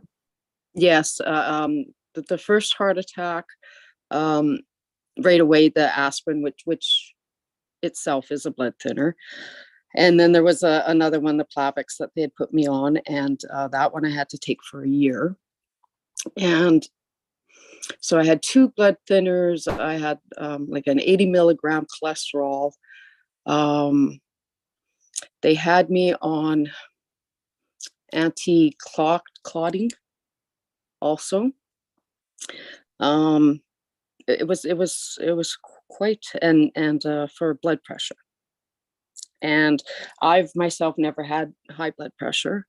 Yes. The first heart attack, right away, the aspirin, which itself is a blood thinner. And then there was another one, the Plavix, that they had put me on. And that one I had to take for a year. And so I had 2 blood thinners. I had like an 80 milligram cholesterol. They had me on anti-clotting also. It was quite, and for blood pressure. And I've myself never had high blood pressure.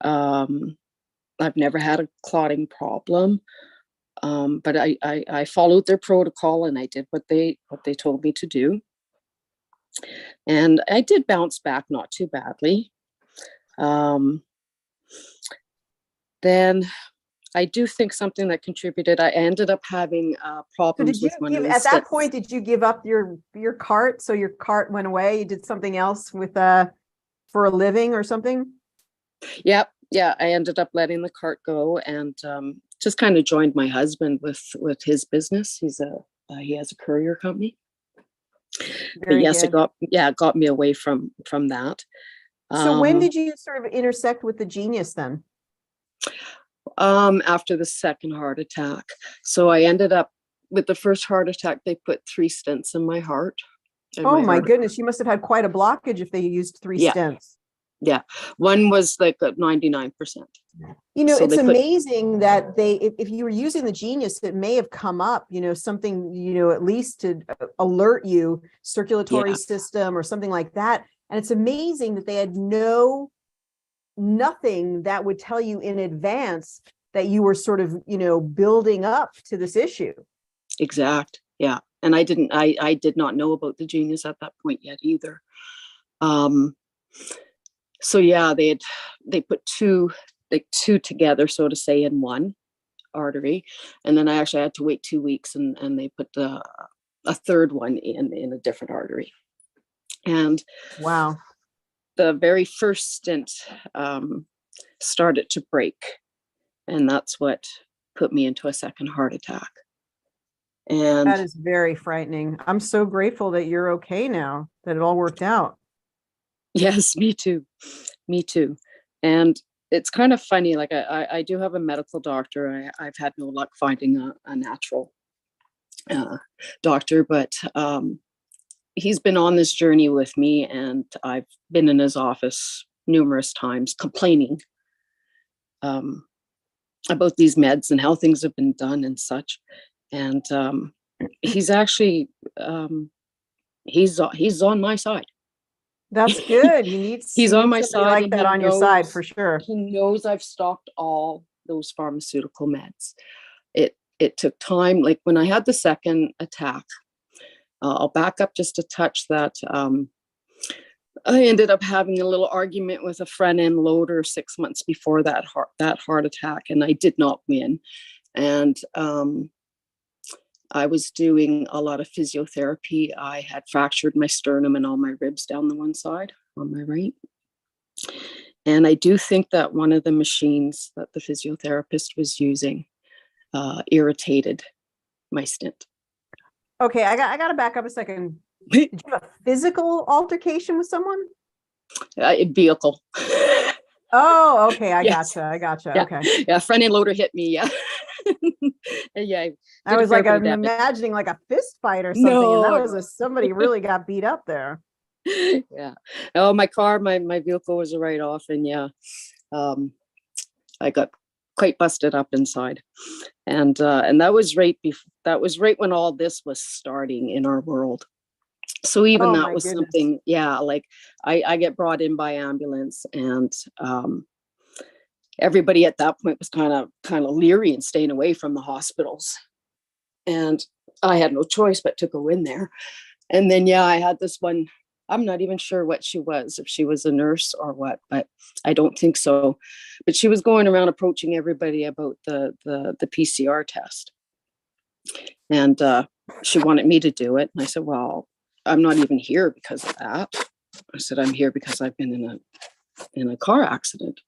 I've never had a clotting problem. But I followed their protocol, and I did what they told me to do. And I did bounce back not too badly. Then I do think something that contributed, I ended up having problems with one of the at that point, did you give up your cart? So your cart went away, you did something else with for a living or something? Yep. Yeah, I ended up letting the cart go, and just kind of joined my husband with his business. He has a courier company. But yes, it got me away from that. So when did you sort of intersect with the genius then? After the second heart attack. So I ended up with the first heart attack, they put 3 stents in my heart. and Oh my heart- goodness, you must have had quite a blockage if they used 3 Yeah. stents. Yeah, one was like at 99%. You know, So it's they put- amazing that if you were using the Genius, it may have come up, you know, something, you know, at least to alert you, circulatory Yeah. system or something like that. And it's amazing that they had nothing that would tell you in advance that you were sort of, you know, building up to this issue. Exact. Yeah. And I did not know about the Genius at that point yet either. So yeah, they put two together, so to say, in one artery. And then I actually had to wait 2 weeks and they put a third one in a different artery. And Wow. the very first stint started to break. And that's what put me into a second heart attack. And That is very frightening. I'm so grateful that you're okay now, that it all worked out. yes, me too. Me too. And it's kind of funny, like I do have a medical doctor. I've had no luck finding a natural doctor, but he's been on this journey with me, and I've been in his office numerous times complaining about these meds and how things have been done and such. And he's actually he's on my side. That's good. You need He's on my somebody side like and that he on your side knows- for sure. He knows I've stopped all those pharmaceutical meds. It took time. Like when I had the second attack, I'll back up just a touch that I ended up having a little argument with a front-end loader 6 months before that heart attack, and I did not win. And I was doing a lot of physiotherapy. I had fractured my sternum and all my ribs down the one side on my right. And I do think that one of the machines that the physiotherapist was using irritated my stint. Okay, I got to back up a second. Did you have a physical altercation with someone? Vehicle. Oh, okay. I Yes. gotcha. Yeah. Okay. Yeah, front end loader hit me. Yeah. Yeah. I did a was fair like, bit of I'm damage. imagining like a fist fight or something. And that was somebody really got beat up there. Yeah. Oh, my car, my vehicle was a write-off, and yeah, I got quite busted up inside, and that was right when all this was starting in our world. So even Oh, that my was goodness. something, yeah, like I get brought in by ambulance, and everybody at that point was kind of leery and staying away from the hospitals. And I had no choice but to go in there. And then, yeah, I had this one, I'm not even sure what she was, if she was a nurse or what, but I don't think so. But she was going around approaching everybody about the PCR test. And she wanted me to do it. And I said, well, I'm not even here because of that. I said, I'm here because I've been in a car accident.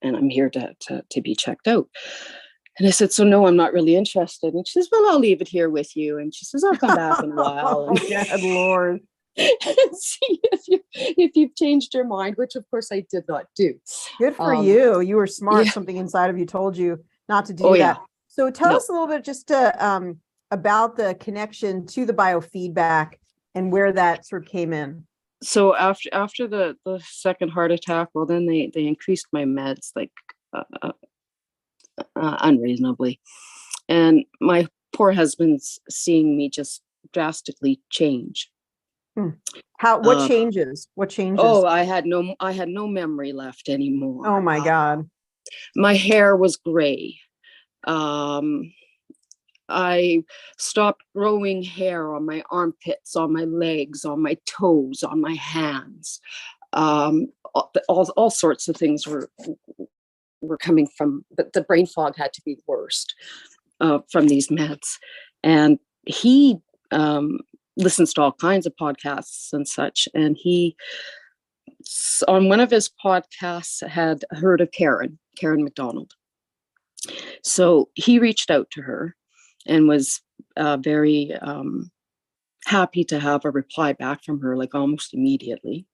And I'm here to be checked out. And I said, so no, I'm not really interested. And she says, well, I'll leave it here with you. And she says, I'll come back in a while. Oh, good Lord. And see if you've changed your mind, which of course I did not do. Good for you. You were smart. yeah. Something inside of you told you not to do Oh, that. yeah. So tell No. us a little bit just to, about the connection to the biofeedback and where that sort of came in. So after the second heart attack, well, then they increased my meds like unreasonably. And my poor husband's seeing me just drastically change. What changes? What changes? Oh, I had no memory left anymore. Oh my God. My hair was gray. I stopped growing hair on my armpits, on my legs, on my toes, on my hands. All sorts of things were coming from, but the brain fog had to be the worst from these meds. And he listens to all kinds of podcasts and such. And he, on one of his podcasts, had heard of Karen McDonald. So he reached out to her and was very happy to have a reply back from her, like almost immediately.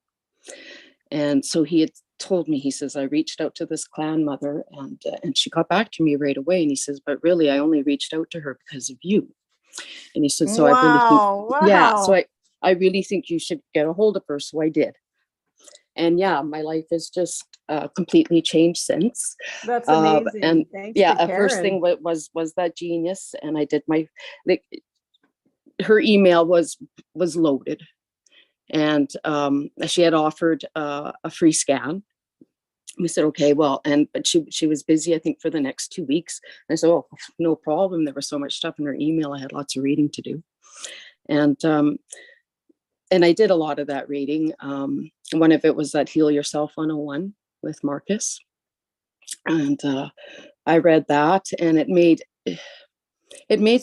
And so he had told me, he says, I reached out to this clan mother and she got back to me right away. And he says, but really, I only reached out to her because of you. And he said, so I really think, yeah, so I really think you should get a hold of her. So I did. And yeah, my life has just completely changed since. That's amazing. And thanks yeah, to the first Karen. thing was that genius. And I did her email was loaded. And she had offered a free scan. We said, okay, well, but she was busy, I think, for the next 2 weeks. And I said, oh, no problem. There was so much stuff in her email. I had lots of reading to do. And I did a lot of that reading. One of it was that Heal Yourself 101 with Marcus. And I read that, and it made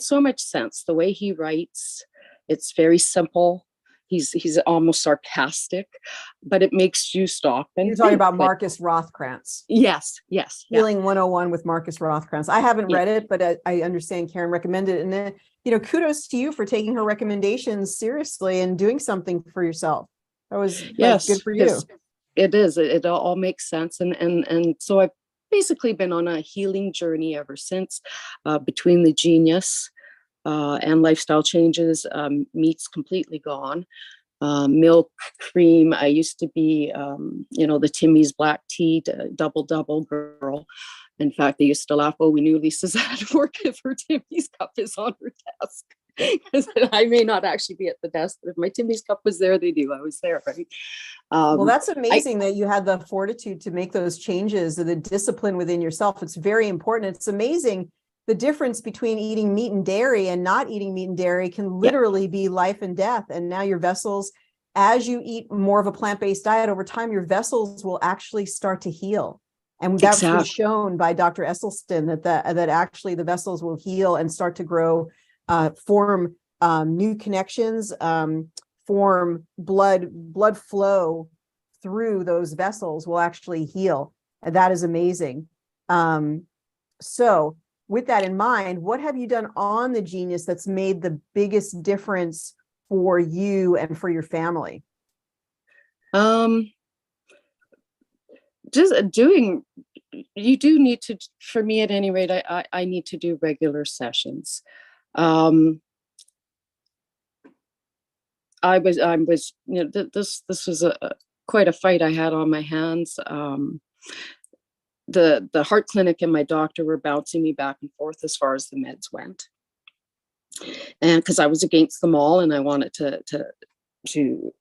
so much sense. The way he writes, it's very simple. He's almost sarcastic, but it makes you stop and You're talking think. about Marcus Rothkrantz. Yes. Healing 101 with Marcus Rothkrantz. I haven't read it, but I understand Karen recommended it. And then, kudos to you for taking her recommendations seriously and doing something for yourself. That was good for you. It is. It all makes sense. And so I've basically been on a healing journey ever since, between the genius and lifestyle changes. Meat's completely gone. Milk, cream. I used to be, the Timmy's black tea, double girl. In fact, they used to laugh, oh, we knew Lisa's at work if her Timmy's cup is on her desk. Because I may not actually be at the desk, but if my Timmy's cup was there, they knew I was there, right? Well, that's amazing that you had the fortitude to make those changes and the discipline within yourself. It's very important. It's amazing. The difference between eating meat and dairy and not eating meat and dairy can literally be life and death. And now your vessels, as you eat more of a plant-based diet over time, your vessels will actually start to heal. And that's been shown by Dr. Esselstyn that actually the vessels will heal and start to grow, form new connections, form blood flow through those vessels will actually heal. And that is amazing. So with that in mind, what have you done on the Genius that's made the biggest difference for you and for your family? Just doing, you do need to, for me at any rate, I need to do regular sessions. I was, this was quite a fight I had on my hands. The heart clinic and my doctor were bouncing me back and forth as far as the meds went. And because I was against them all and I wanted to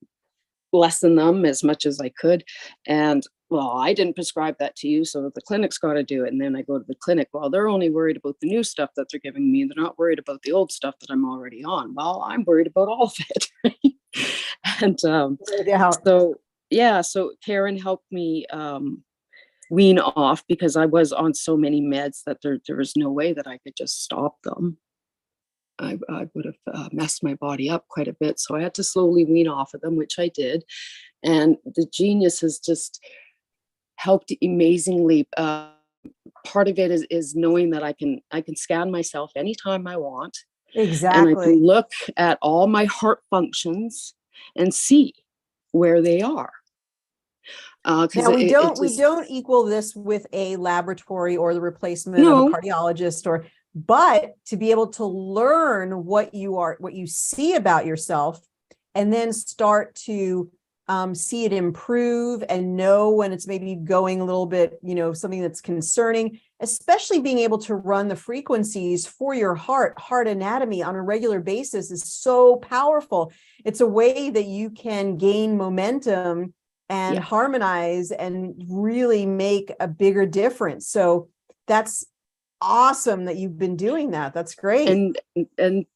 lessen them as much as I could. And well, I didn't prescribe that to you, so the clinic's got to do it. And then I go to the clinic. Well, they're only worried about the new stuff that they're giving me. They're not worried about the old stuff that I'm already on. Well, I'm worried about all of it. Right? And so Karen helped me wean off because I was on so many meds that there was no way that I could just stop them. I would have messed my body up quite a bit. So I had to slowly wean off of them, which I did. And the Genius has just helped amazingly. Part of it is knowing that I can scan myself anytime I want. Exactly. And I can look at all my heart functions and see where they are. Now we don't equal this with a laboratory or the replacement of a cardiologist, but to be able to learn what you see about yourself, and then start to see it improve and know when it's maybe going a little bit, something that's concerning, especially being able to run the frequencies for your heart anatomy on a regular basis is so powerful. It's a way that you can gain momentum and harmonize and really make a bigger difference. So that's awesome that you've been doing that. That's great. And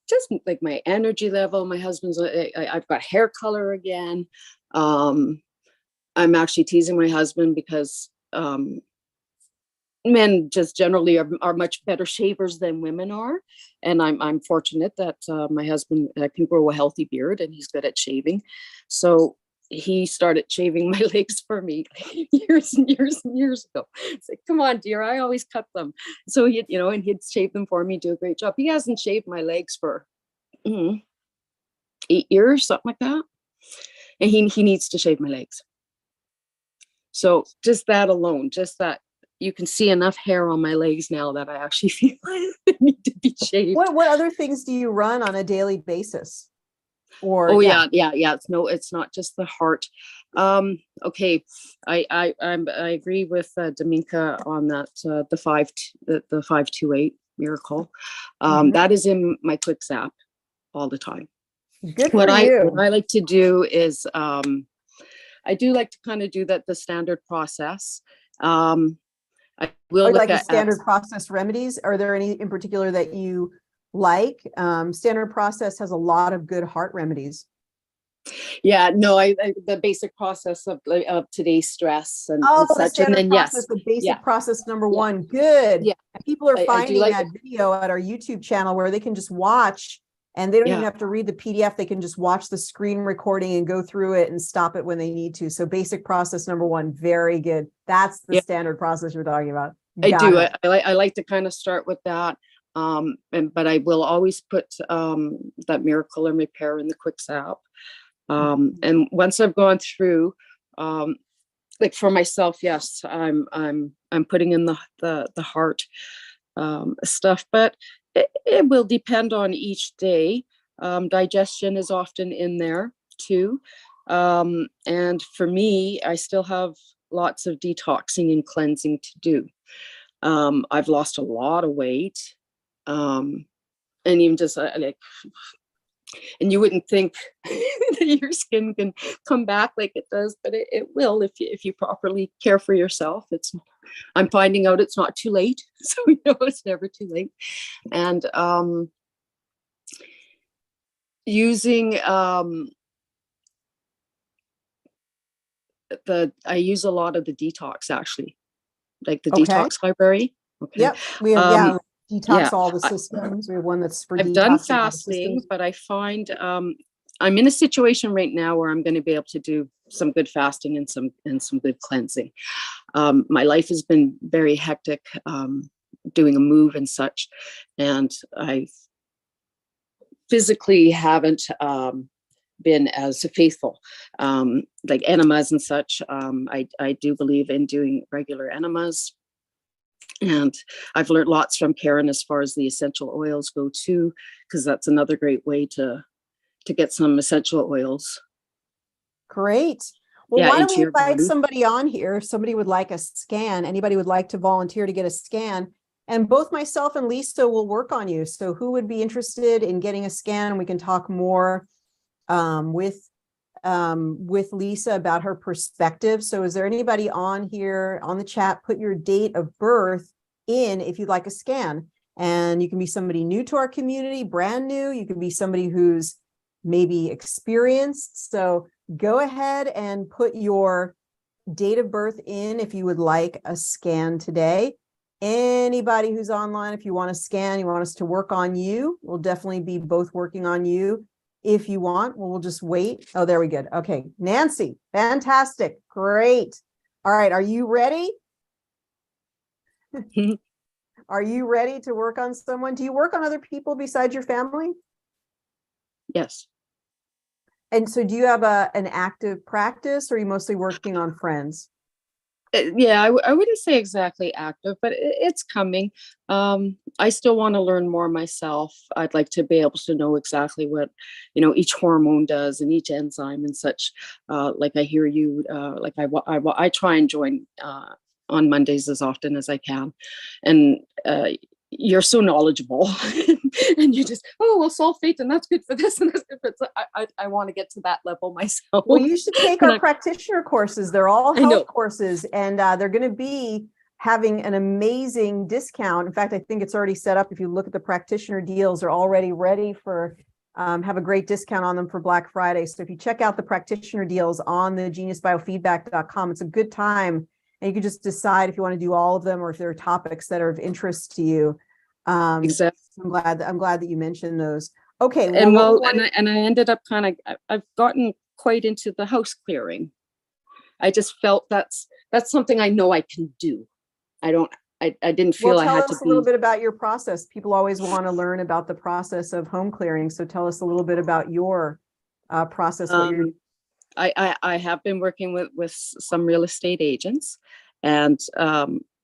just like my energy level, my husband's, I've got hair color again. I'm actually teasing my husband because men just generally are much better shavers than women are. And I'm fortunate that my husband can grow a healthy beard and he's good at shaving. So he started shaving my legs for me years and years ago. It's like, come on, dear, I always cut them. So he'd shave them for me, do a great job. He hasn't shaved my legs for 8 years, something like that. And he needs to shave my legs. So just that alone, just that, you can see enough hair on my legs now that I actually feel I need to be shaved. What other things do you run on a daily basis? Or Oh yeah. It's not just the heart. Okay, I agree with Dominga on that. The 528 miracle. That is in my quick zap all the time. Good for What you. I like to do is I do like to kind of do the standard process. I will look like the at standard process remedies. Are there any in particular that you like? Standard process has a lot of good heart remedies. Yeah, no, I the basic process of today's stress and The such, standard and then process, the basic process number Yeah. one. Good. Yeah. And people are I do finding like that video at our YouTube channel where they can just watch, and they don't even have to read the PDF. They can just watch the screen recording and go through it and stop it when they need to. So basic process number one, very good. That's the standard process you're talking about. I like to kind of start with that. But I will always put that miracle and repair in the quick zap. And once I've gone through, like for myself, yes, I'm putting in the heart stuff, but it will depend on each day. Digestion is often in there too. And for me, I still have lots of detoxing and cleansing to do. I've lost a lot of weight. And even just like, and you wouldn't think that your skin can come back like it does, but it will if you properly care for yourself. I'm finding out it's not too late. So it's never too late. And using I use a lot of the detox, actually, like the detox library. Okay. Yep. We have detox all the systems. We have one that's for I've done fasting, but I find I'm in a situation right now where I'm going to be able to do some good fasting and some good cleansing. My life has been very hectic, doing a move and such, and I physically haven't been as faithful, like enemas and such. I do believe in doing regular enemas. And I've learned lots from Karen as far as the essential oils go too, because that's another great way to get some essential oils. Great. Well, why don't we invite somebody on here? If somebody would like a scan, anybody would like to volunteer to get a scan, and both myself and Lisa will work on you. So who would be interested in getting a scan? We can talk more with Lisa about her perspective. So is there anybody on here on the chat? Put your date of birth in if you'd like a scan. And you can be somebody new to our community, brand new. You can be somebody who's maybe experienced. So go ahead and put your date of birth in if you would like a scan today. Anybody who's online, if you want to scan, you want us to work on you, we'll definitely be both working on you. If you want, we'll just wait. Oh, there we go. Okay. Nancy, fantastic. Great. All right. Are you ready? Are you ready to work on someone? Do you work on other people besides your family? Yes. And so do you have an active practice, or are you mostly working on friends? Yeah, I wouldn't say exactly active, but it's coming. I still want to learn more myself. I'd like to be able to know exactly what, each hormone does and each enzyme and such. Like I hear you, like I try and join on Mondays as often as I can. And you're so knowledgeable and you just, sulfate, and that's good for this and that's good for this. I want to get to that level myself. Well, you should take our practitioner courses. They're all health courses, and they're going to be having an amazing discount. In fact, I think it's already set up. If you look at the practitioner deals, they're already ready for have a great discount on them for Black Friday. So if you check out the practitioner deals on the geniusbiofeedback.com, it's a good time. And you can just decide if you want to do all of them or if there are topics that are of interest to you. Exactly. I'm glad that you mentioned those. Okay. And I ended up I've gotten quite into the house clearing. I just felt that's something I know I can do. I didn't feel I had to be. Tell us a little bit about your process. People always want to learn about the process of home clearing. So tell us a little bit about your process. I have been working with some real estate agents, and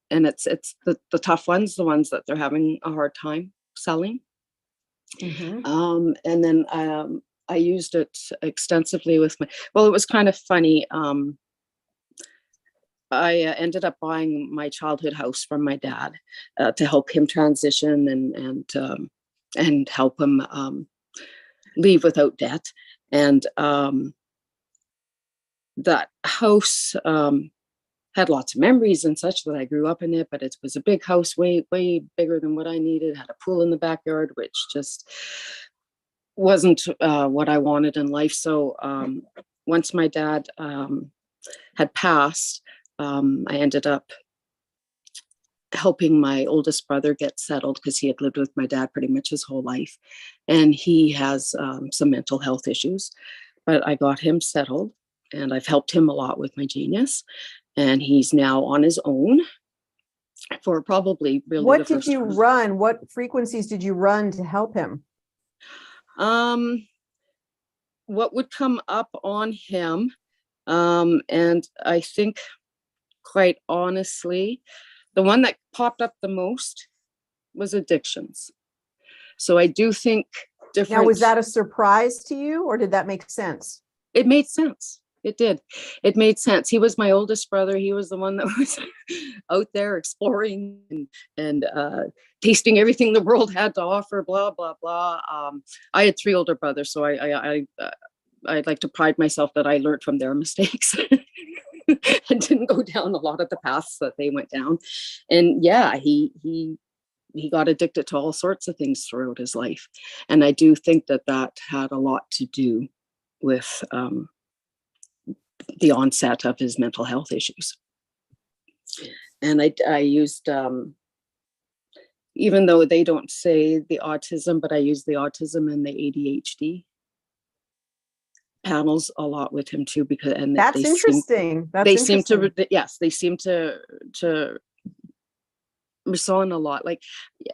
it's the tough ones, the ones that they're having a hard time selling. Mhm. And then I used it extensively with well, it was kind of funny. I ended up buying my childhood house from my dad to help him transition and help him leave without debt. And that house had lots of memories and such, that I grew up in it, but it was a big house, way bigger than what I needed. Had a pool in the backyard, which just wasn't what I wanted in life. So once my dad had passed, I ended up helping my oldest brother get settled, because he had lived with my dad pretty much his whole life, and he has some mental health issues. But I got him settled, and I've helped him a lot with my genius, and he's now on his own for probably really What did you run? What frequencies did you run to help him? What would come up on him, and I think, quite honestly, the one that popped up the most was addictions. So I do think different. Now, was that a surprise to you, or did that make sense? It made sense. It did. It made sense. He was my oldest brother. He was the one that was out there exploring and tasting everything the world had to offer, blah, blah, blah. I had 3 older brothers, so I'd like to pride myself that I learned from their mistakes and didn't go down a lot of the paths that they went down. And yeah, he got addicted to all sorts of things throughout his life. And I do think that had a lot to do with the onset of his mental health issues. And I used, even though they don't say the autism, but I use the autism and the ADHD panels a lot with him too, because That's interesting. They seem to respond a lot. Like,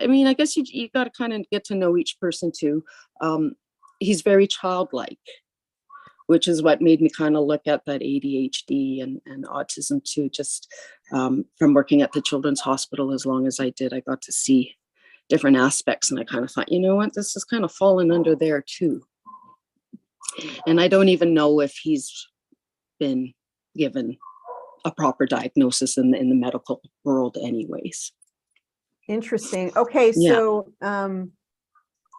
I mean, I guess you got to kind of get to know each person too. He's very childlike, which is what made me kind of look at that ADHD and autism too. Just from working at the Children's Hospital as long as I did, I got to see different aspects, and I kind of thought, you know what, this is kind of falling under there too. And I don't even know if he's been given a proper diagnosis in the medical world anyways. Interesting. Okay, so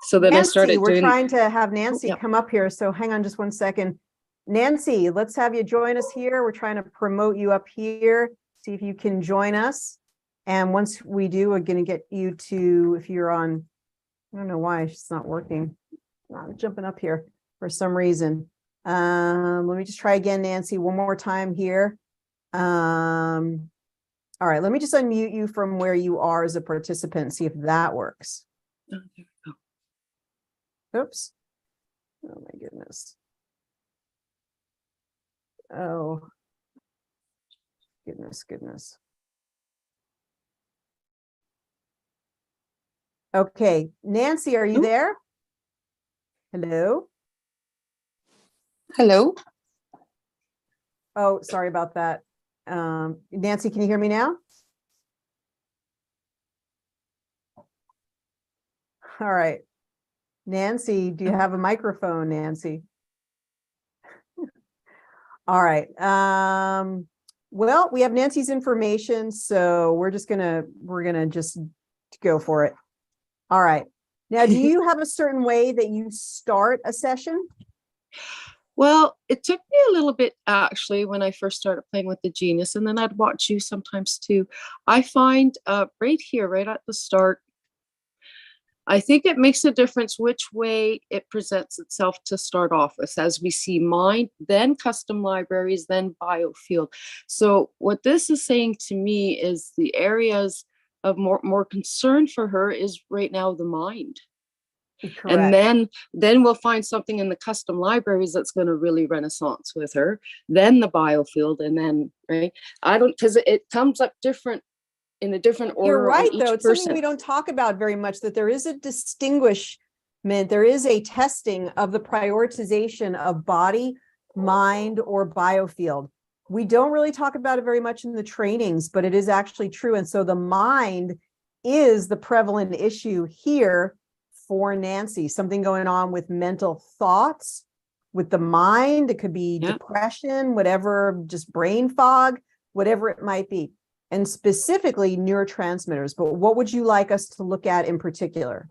so then Nancy, I started we're trying to have Nancy come up here. So hang on just one second. Nancy, let's have you join us here. We're trying to promote you up here. See if you can join us. And once we do, we're going to get you to, if you're on, I don't know why it's not working. Not jumping up here for some reason. Let me just try again, Nancy, one more time here. All right, let me just unmute you from where you are as a participant, see if that works. Oops. Oh my goodness. Oh. Goodness. Okay, Nancy, are you there? Hello? Hello? Oh, sorry about that. Nancy, can you hear me now? All right. Nancy, do you have a microphone, Nancy? All right. Well, we have Nancy's information, so we're gonna just go for it. All right. Now, do you have a certain way that you start a session? Well, it took me a little bit actually when I first started playing with the genius, and then I'd watch you sometimes too. I find right here, right at the start, I think it makes a difference which way it presents itself to start off with, as we see mind, then custom libraries, then biofield. So what this is saying to me is the areas of more concern for her is right now the mind. Correct. And then we'll find something in the custom libraries that's going to really renaissance with her, then the biofield, and then, right? Because it comes up different in a different order. You're right, on though. each It's person. something we don't talk about very much, that there is a distinguishment, there is a testing of the prioritization of body mind, or biofield. We don't really talk about it very much in the trainings, but it is actually true. And so the mind is the prevalent issue here for Nancy. Something going on with mental thoughts, with the mind. It could be depression, whatever, just brain fog, whatever it might be. And specifically neurotransmitters. But what would you like us to look at in particular?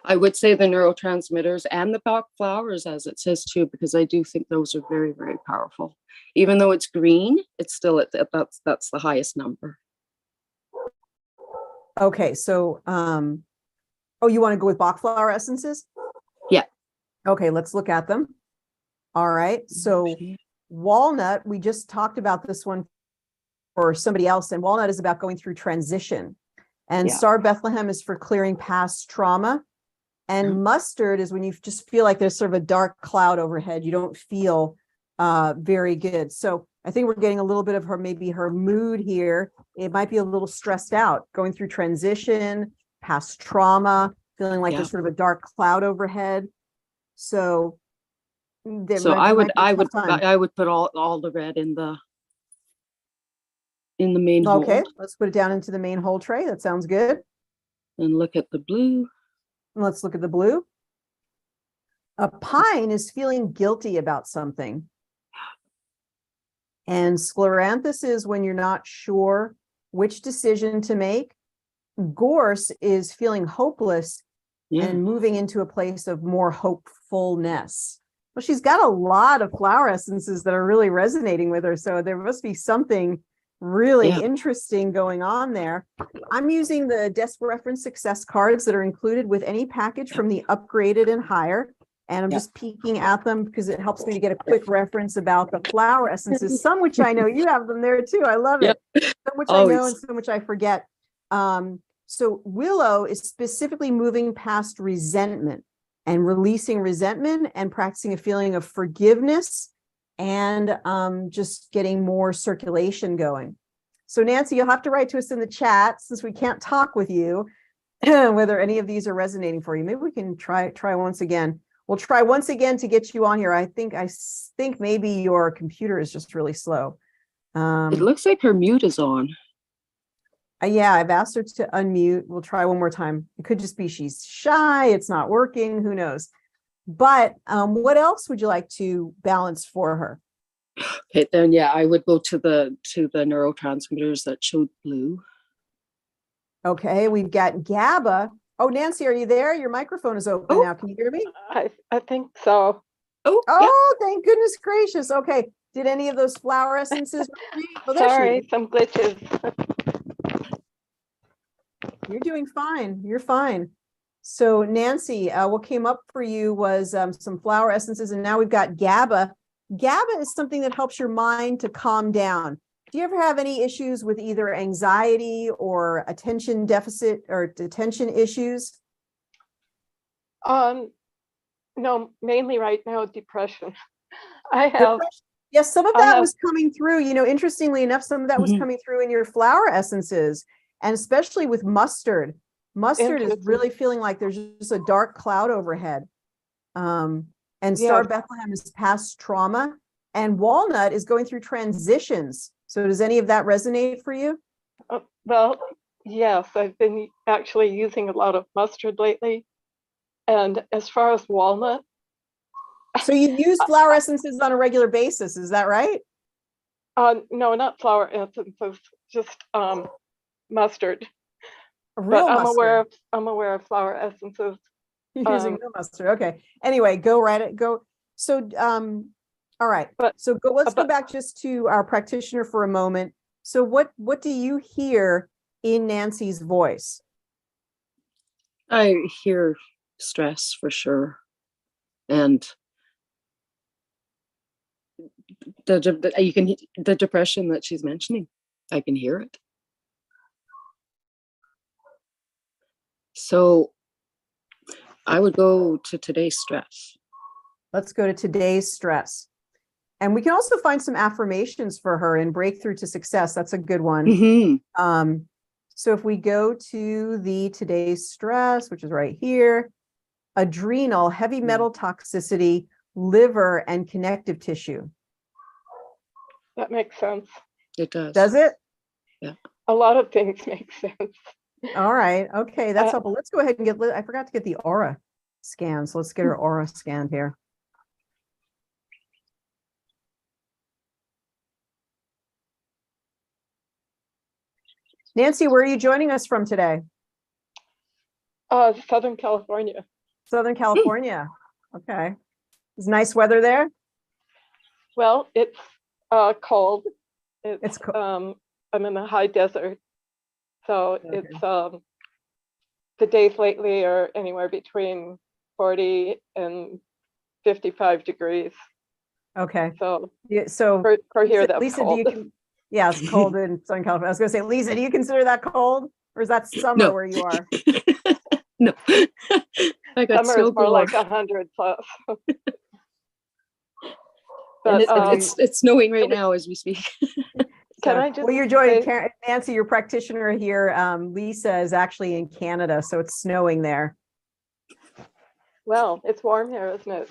I would say the neurotransmitters and the Bach flowers, as it says too, because I do think those are very, very powerful. Even though it's green, it's still that's the highest number. Okay, so oh, you want to go with Bach flower essences? Yeah. Okay, let's look at them. All right, so walnut, we just talked about this one for somebody else, and walnut is about going through transition. And Star Bethlehem is for clearing past trauma. And mustard is when you just feel like there's sort of a dark cloud overhead. You don't feel very good. So I think we're getting a little bit of her, maybe her mood here. It might be a little stressed out, going through transition, past trauma, feeling like there's sort of a dark cloud overhead. So I would put all the red in the main hole. Okay, let's put it down into the main hole tray. That sounds good. And look at the blue. Let's look at the blue. A pine is feeling guilty about something. And scleranthus is when you're not sure which decision to make. Gorse is feeling hopeless and moving into a place of more hopefulness. Well, she's got a lot of flower essences that are really resonating with her. So there must be something really interesting going on there. I'm using the desk reference success cards that are included with any package from the upgraded and higher. And I'm just peeking at them because it helps me to get a quick reference about the flower essences, some which I know you have them there too. I love it. Some which I know and some which I forget. So willow is specifically moving past resentment and releasing resentment and practicing a feeling of forgiveness and just getting more circulation going. So Nancy, you'll have to write to us in the chat since we can't talk with you, whether any of these are resonating for you. Maybe we can try once again. We'll try once again to get you on here. I think maybe your computer is just really slow. It looks like her mute is on. Yeah, I've asked her to unmute. We'll try one more time. It could just be she's shy. It's not working. Who knows? But what else would you like to balance for her? Okay, then I would go to the neurotransmitters that showed blue. Okay, we've got GABA. Oh, Nancy, are you there? Your microphone is open now. Can you hear me? I think so. Thank goodness gracious. Okay. Did any of those flower essences? Sorry, some glitches. You're doing fine. You're fine. So Nancy, what came up for you was some flower essences, and now we've got GABA. GABA is something that helps your mind to calm down. Do you ever have any issues with either anxiety or attention deficit or attention issues? No, mainly right now, depression. I have. Yes, some of that was coming through. Interestingly enough, some of that was coming through in your flower essences, and especially with mustard. Mustard is really feeling like there's just a dark cloud overhead. And Star Bethlehem is past trauma, and walnut is going through transitions. So does any of that resonate for you? Well, yes, I've been actually using a lot of mustard lately. And as far as walnut. So you use flower essences on a regular basis, is that right? No, not flower essences, just mustard. Real but mustard. I'm aware of flower essences. You're using real mustard. Okay. Anyway, go. So all right. Let's go back just to our practitioner for a moment. So what do you hear in Nancy's voice? I hear stress for sure. And the depression that she's mentioning, I can hear it. So I would go to today's stress. Let's go to today's stress. And we can also find some affirmations for her in Breakthrough to Success. That's a good one. Mm-hmm. So if we go to the today's stress, which is right here, adrenal, heavy metal toxicity, liver, and connective tissue. That makes sense. It does. Does it? A lot of things make sense. All right. Okay, that's Uh, helpful. Let's go ahead and I forgot to get the aura scan. So let's get her aura scanned here. Nancy, where are you joining us from today? Southern California. Southern California. Okay. Is nice weather there? Well, it's cold. It's I'm in the high desert, so Okay. it's the days lately are anywhere between 40 and 55 degrees. Okay. So Yeah, so for here, that's Lisa, cold. yeah, it's cold in Southern California. I was going to say, Lisa, do you consider that cold, or is that summer No. where you are? No. I got Summer snow is more like galore. 100 plus. And But it's snowing right now as we speak. can So- I just well, you're joining say- Nancy, your practitioner here. Lisa is actually in Canada, so it's snowing there. well, it's warm here, isn't it?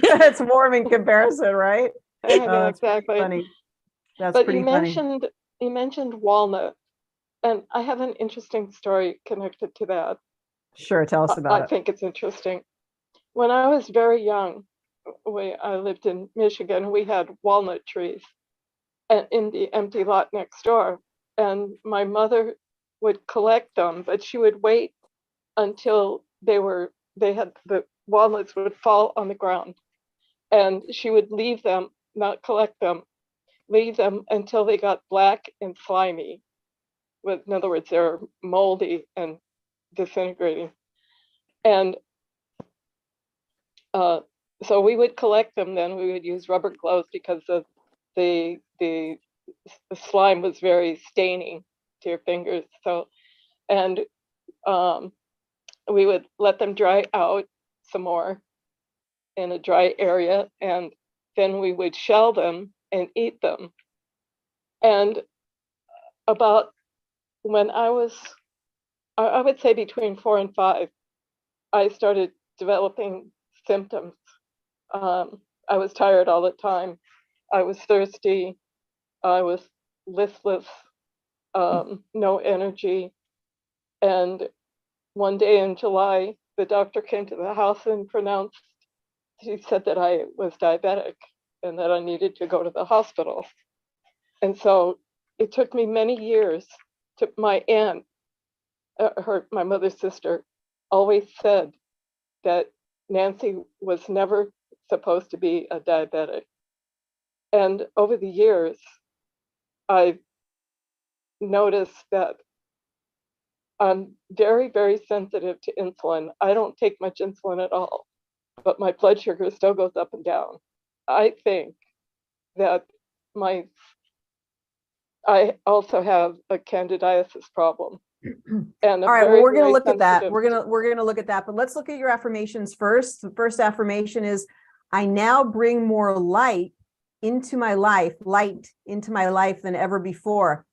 It's warm in comparison, right? I know, That's pretty exactly. funny. That's But pretty you funny. mentioned walnut, and I have an interesting story connected to that. Sure, tell us I about it. think it's interesting. When I was very young, I lived in Michigan. We had walnut trees in the empty lot next door, and my mother would collect them, but she would wait until the walnuts would fall on the ground, and she would leave them, not collect them, leave them until they got black and slimy. In other words, they're moldy and disintegrating. And so we would collect them. Then we would use rubber gloves because the slime was very staining to your fingers. So, and we would let them dry out some more in a dry area, and then we would shell them and eat them. And about when I would say between 4 and 5, I started developing symptoms. I was tired all the time. I was thirsty. I was listless, no energy. And one day in July, the doctor came to the house and he said that I was diabetic and that I needed to go to the hospital. And so it took me many years my aunt, my mother's sister, always said that Nancy was never supposed to be a diabetic. And over the years, I've noticed that I'm very, very sensitive to insulin. I don't take much insulin at all, but my blood sugar still goes up and down. I think that I also have a candidiasis problem. And All right, well, we're going to look at that. We're going to look at that, but let's look at your affirmations first. The first affirmation is, I now bring more light into my life than ever before.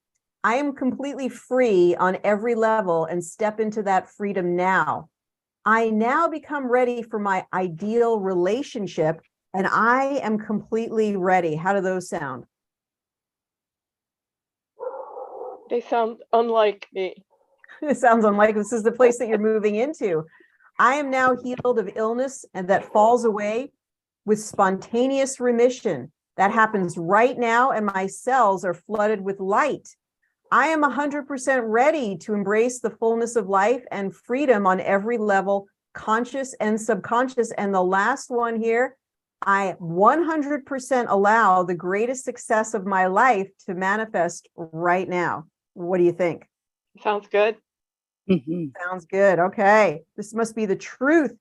I am completely free on every level and step into that freedom now. I now become ready for my ideal relationship, and I am completely ready. How do those sound? They sound unlike me. It sounds unlike this is the place that you're moving into. I am now healed of illness and that falls away with spontaneous remission. That happens right now, and my cells are flooded with light. I am 100% ready to embrace the fullness of life and freedom on every level, conscious and subconscious. And the last one here, I 100% allow the greatest success of my life to manifest right now. What do you think? Sounds good. Mm-hmm. Sounds good. Okay. This must be the truth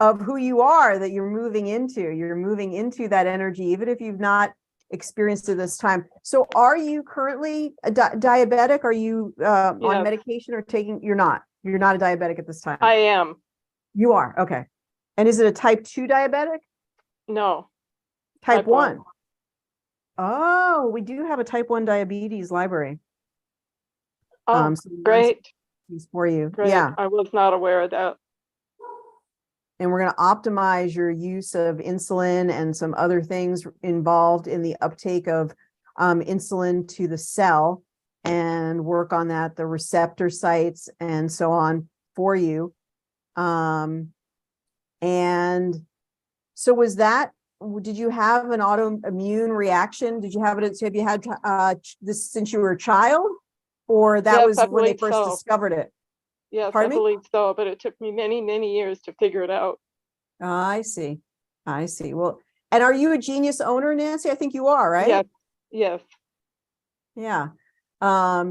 of who you are that you're moving into. You're moving into that energy, even if you've not experienced it this time. So are you currently a diabetic? Are you on Yes. medication or taking? You're not a diabetic at this time. I am. You are. Okay. And is it a type 2 diabetic? No. Type Type 1. 1. Oh, we do have a type 1 diabetes library. Oh, So great. for you. Great. Yeah. I was not aware of that. and we're going to optimize your use of insulin and some other things involved in the uptake of insulin to the cell, and work on that, the receptor sites and so on for you. And so did you have an autoimmune reaction? Did you have it? Have you had this since you were a child, or that Yes, was I when they believe first so. discovered it? Yes, Pardon I me? believe so, but it took me many, many years to figure it out. I see. Well, and are you a Genius owner, Nancy? I think you are, right? Yes, yes. Yeah.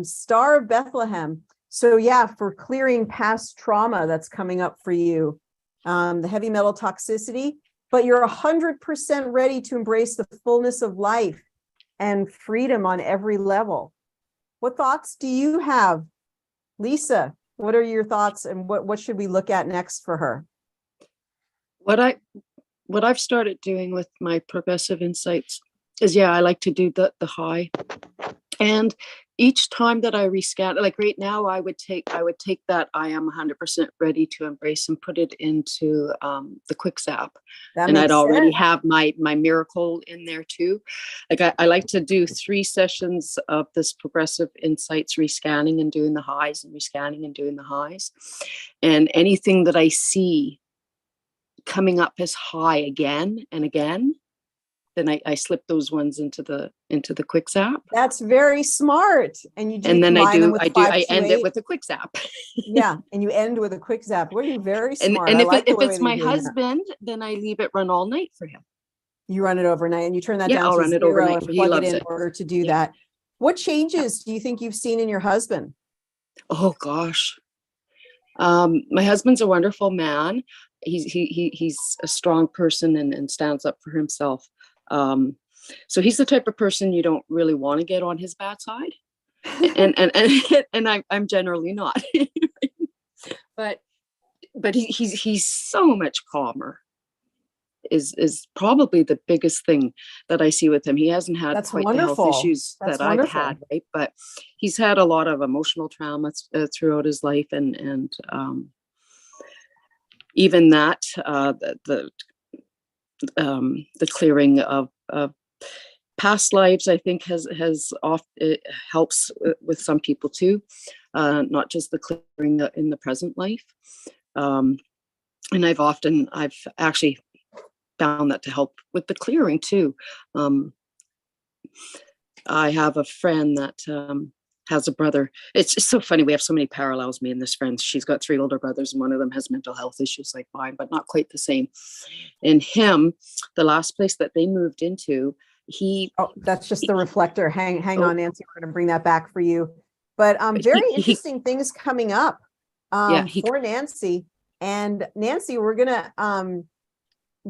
Star of Bethlehem. So yeah, for clearing past trauma that's coming up for you, the heavy metal toxicity, but you're 100% ready to embrace the fullness of life and freedom on every level. What thoughts do you have? Lisa, what are your thoughts, and what should we look at next for her? What I've started doing with my progressive insights is, I like to do the high. And each time that I rescan, like right now, I would take that I am 100% ready to embrace and put it into the quick zap. And I'd already have my miracle in there too. Like I like to do 3 sessions of this progressive insights, rescanning and doing the highs, and rescanning and doing the highs. And anything that I see coming up as high again and again, then I slip those ones into the quick zap. That's very smart. And you do, and then I end it 528. with a quick zap. Yeah, and you end with a quick zap. What are you very smart? And I if like the way it's that my you're doing that. husband, then I leave it run all night for him. You run it overnight, and you turn that Yeah, down I'll to run it 0 overnight and for- he plug it loves in it. order to do Yeah. that. What changes do you think you've seen in your husband? Oh gosh. My husband's a wonderful man. He's a strong person and stands up for himself. So he's the type of person you don't really want to get on his bad side. and I'm generally not. but he's so much calmer is probably the biggest thing that I see with him. He hasn't had That's quite wonderful. the health issues That's that wonderful. I've had, right? But he's had a lot of emotional trauma throughout his life, and even that the clearing of past lives, I think it helps with some people too, not just the clearing in the present life. And I've actually found that to help with the clearing too. I have a friend that has a brother. It's just so funny. We have so many parallels, me and this friend. She's got 3 older brothers, and one of them has mental health issues like mine, but not quite the same. And him, the last place that they moved into, that's just the reflector. Hang on, Nancy. We're going to bring that back for you. But very interesting things coming up for Nancy. And Nancy, we're going to,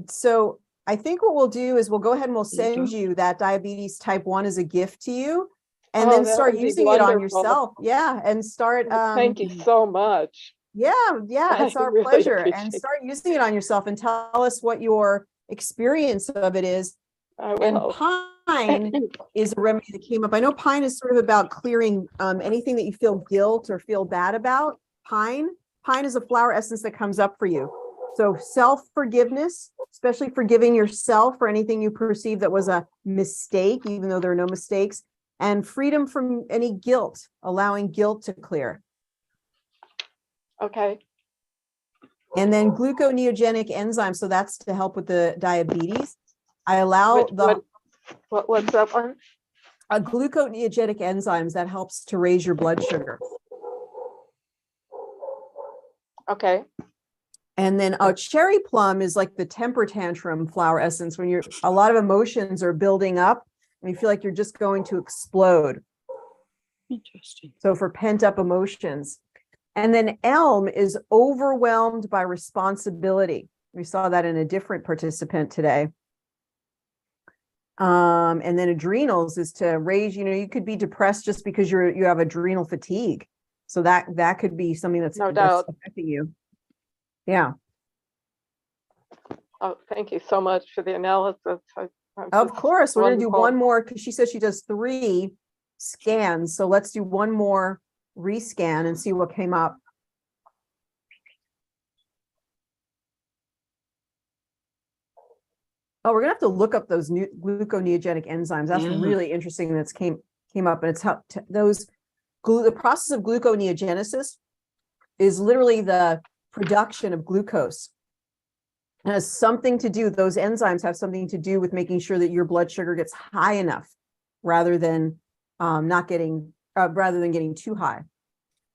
so I think what we'll do is we'll go ahead and we'll send you that diabetes type 1 as a gift to you, and then start using it on yourself. Yeah. And start. Thank you so much. Yeah. It's our really pleasure. And appreciate start using it on yourself and tell us what your experience of it is. I And will. pine is a remedy that came up. I know pine is sort of about clearing anything that you feel guilt or feel bad about. Pine is a flower essence that comes up for you. So self-forgiveness, especially forgiving yourself for anything you perceive that was a mistake, even though there are no mistakes, and freedom from any guilt, allowing guilt to clear. Okay. And then gluconeogenic enzymes. So that's to help with the diabetes. I allow what's that one? Gluconeogenic enzymes that helps to raise your blood sugar. Okay. And then cherry plum is like the temper tantrum flower essence, when a lot of emotions are building up and you feel like you're just going to explode. Interesting. So for pent up emotions. And then elm is overwhelmed by responsibility. We saw that in a different participant today. And then adrenals is to raise, you could be depressed just because you have adrenal fatigue. So that could be something that's affecting you. Yeah. Oh, thank you so much for the analysis. Of course, we're going to do wonderful. one more, because she says she does 3 scans. So let's do one more rescan and see what came up. Oh, we're gonna have to look up those new gluconeogenic enzymes. That's Yeah. really interesting. That's came up, and it's how the process of gluconeogenesis is literally the production of glucose. It has something to do, those enzymes have something to do with making sure that your blood sugar gets high enough rather than getting too high.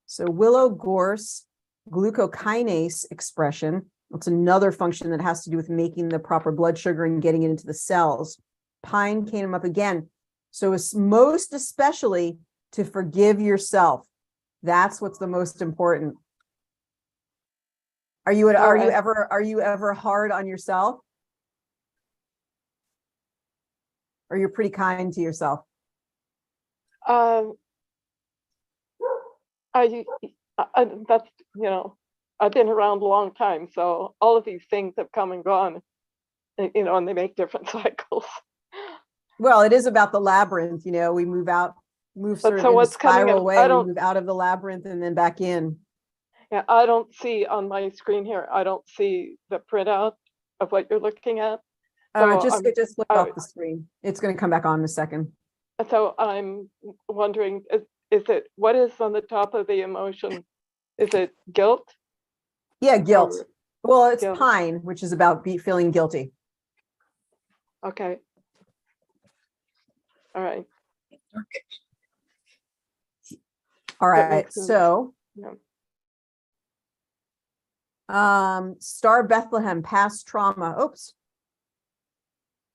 So willow gorse glucokinase expression, it's another function that has to do with making the proper blood sugar and getting it into the cells. Pine came up again. So it's most especially to forgive yourself. That's what's the most important. Are you ever hard on yourself? Or you're pretty kind to yourself? That's, I've been around a long time, so all of these things have come and gone, and they make different cycles. Well, it is about the labyrinth, we move sort of in a spiral way. We move out of the labyrinth and then back in. Yeah, I don't see on my screen here, I don't see the printout of what you're looking at. Just look off the screen. It's going to come back on in a second. So I'm wondering, what is on the top of the emotion? Is it guilt? Yeah, guilt. Well, it's guilt. pine, which is about feeling guilty. Okay. All right. All right. So, yeah. Star Bethlehem, past trauma. Oops.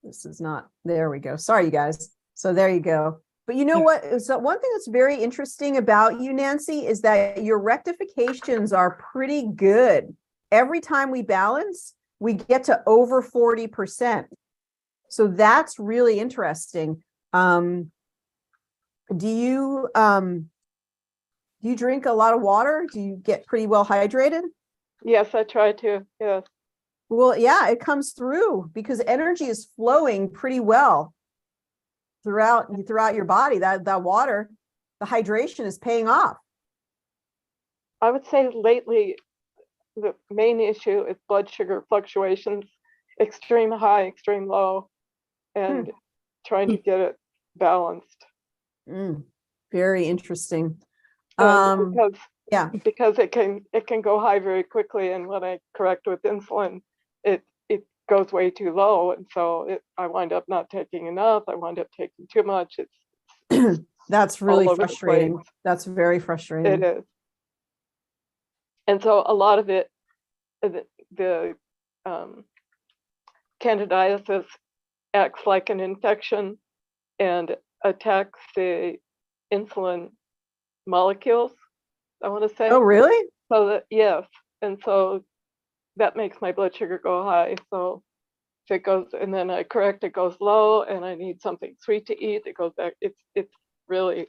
This is not, there we go. Sorry, you guys. So there you go. But you know what? So one thing that's very interesting about you, Nancy, is that your rectifications are pretty good. Every time we balance, we get to over 40%. So that's really interesting. Do you drink a lot of water? Do you get pretty well hydrated? Yes, I try to. Yes. Well, yeah, it comes through because energy is flowing pretty well throughout your body. That water, the hydration is paying off. I would say lately, the main issue is blood sugar fluctuations, extreme high, extreme low, and trying to get it balanced. Very interesting. Because it can go high very quickly, and when I correct with insulin, it goes way too low, and so I wind up not taking enough. I wind up taking too much. It's that's really frustrating. That's very frustrating. It is. And so a lot of it, the candidiasis acts like an infection and attacks the insulin molecules, I want to say. Oh, really? Yes. And so that makes my blood sugar go high. So if it goes, and then I correct, it goes low, and I need something sweet to eat, it goes back. It's really,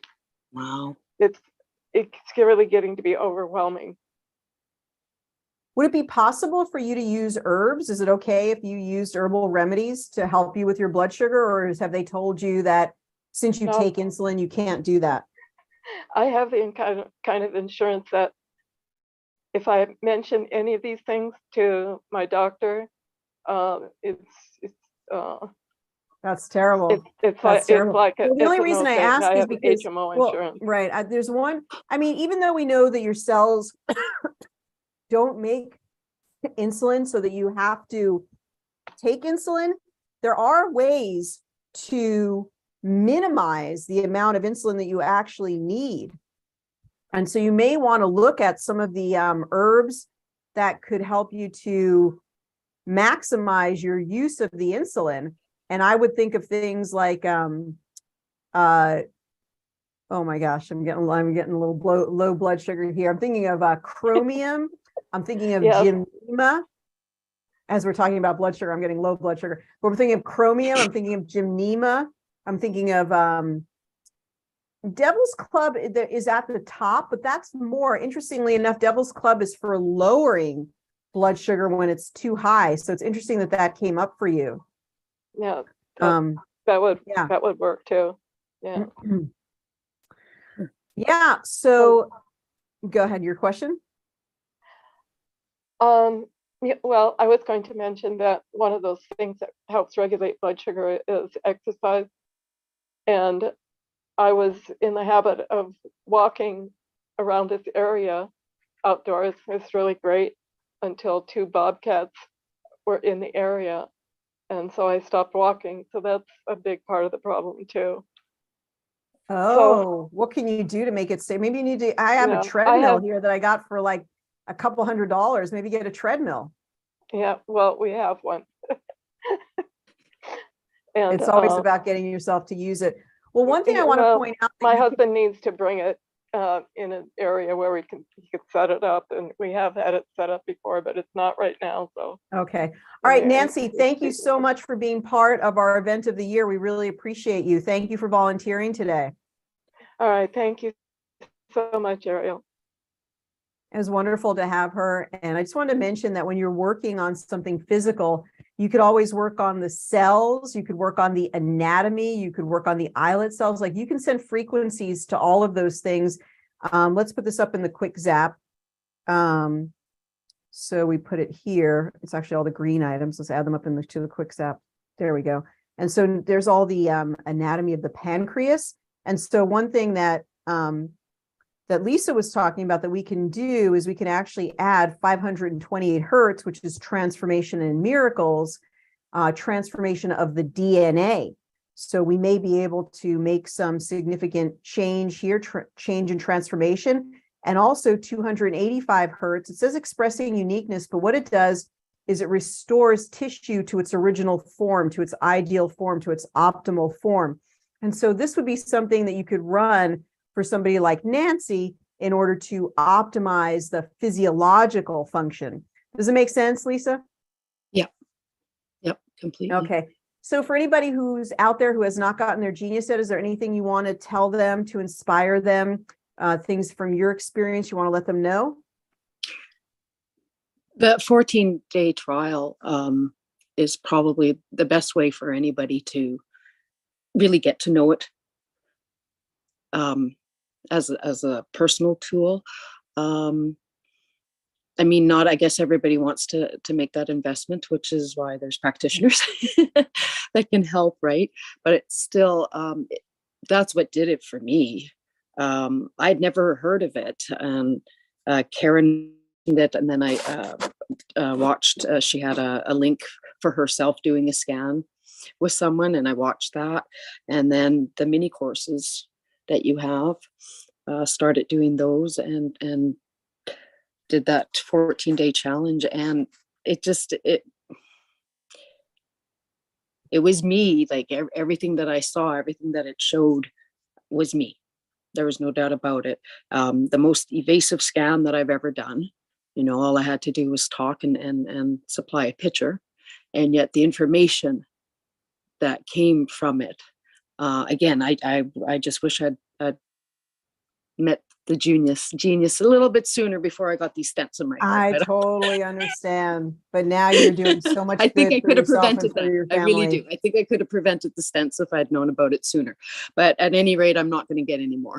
wow. It's really getting to be overwhelming. Would it be possible for you to use herbs? Is it okay if you used herbal remedies to help you with your blood sugar, or have they told you that since you take insulin, you can't do that? I have the kind of insurance that if I mention any of these things to my doctor, that's terrible. It's terrible. like the only reason I ask is because HMO insurance. Right. There's one. I mean, even though we know that your cells don't make insulin so that you have to take insulin, there are ways to minimize the amount of insulin that you actually need. And so you may want to look at some of the herbs that could help you to maximize your use of the insulin. And I would think of things like, oh my gosh, I'm getting a little low blood sugar here. I'm thinking of chromium. I'm thinking of gymnema. As we're talking about blood sugar, I'm getting low blood sugar. But we're thinking of chromium. I'm thinking of gymnema. I'm thinking of Devil's Club is at the top, but that's more, interestingly enough, Devil's Club is for lowering blood sugar when it's too high. So it's interesting that came up for you. Yeah, that would work too. Yeah. Yeah. So go ahead. Your question. Yeah, well, I was going to mention that one of those things that helps regulate blood sugar is exercise. And I was in the habit of walking around this area outdoors. It's really great until 2 bobcats were in the area. And so I stopped walking. So that's a big part of the problem too. Oh, what can you do to make it stay? Maybe you need to, I have a Yeah, treadmill here that I got for like a couple $100. Maybe get a treadmill. Yeah, well, we have one. And It's always about getting yourself to use it. Well, one thing I want to well, point out, that my you can- husband needs to bring it in an area where he could set it up, and we have had it set up before, but it's not right now. So okay. All right, Yeah, Nancy, thank you so much for being part of our event of the year. We really appreciate you. Thank you for volunteering today. all right, thank you so much, Ariel. It was wonderful to have her. And I just wanted to mention that when you're working on something physical, you could always work on the cells, you could work on the anatomy, you could work on the islet cells. Like you can send frequencies to all of those things. Let's put this up in the quick zap. So we put it here. It's actually all the green items. Let's add them up to the quick zap. There we go. And so there's all the anatomy of the pancreas. And so one thing that that Lisa was talking about that we can do is we can actually add 528 hertz, which is transformation in miracles, transformation of the DNA. So we may be able to make some significant change here, change in transformation, and also 285 hertz. It says expressing uniqueness, but what it does is it restores tissue to its original form, to its ideal form, to its optimal form. And so this would be something that you could run for somebody like Nancy in order to optimize the physiological function. Does it make sense, Lisa? Yep, completely. Okay. So for anybody who's out there who has not gotten their genius yet, is there anything you want to tell them to inspire them? Things from your experience you want to let them know? The 14-day trial is probably the best way for anybody to really get to know it as a personal tool. I mean, I guess everybody wants to make that investment, which is why there's practitioners that can help, right? But it's still, that's what did it for me. I'd never heard of it. And Karen did it, and then I watched, she had a link for herself doing a scan with someone, and I watched that. And then the mini courses that you have, started doing those and did that 14-day challenge. And it was me. Like everything that I saw, everything that it showed was me. There was no doubt about it. The most evasive scan that I've ever done, all I had to do was talk and supply a picture. And yet the information that came from it, again, I just wish I'd met the genius a little bit sooner before I got these stents in my heart. I totally understand, but now you're doing so much. I think I could have prevented that. I really do. I think I could have prevented the stents if I'd known about it sooner. But at any rate, I'm not going to get any more.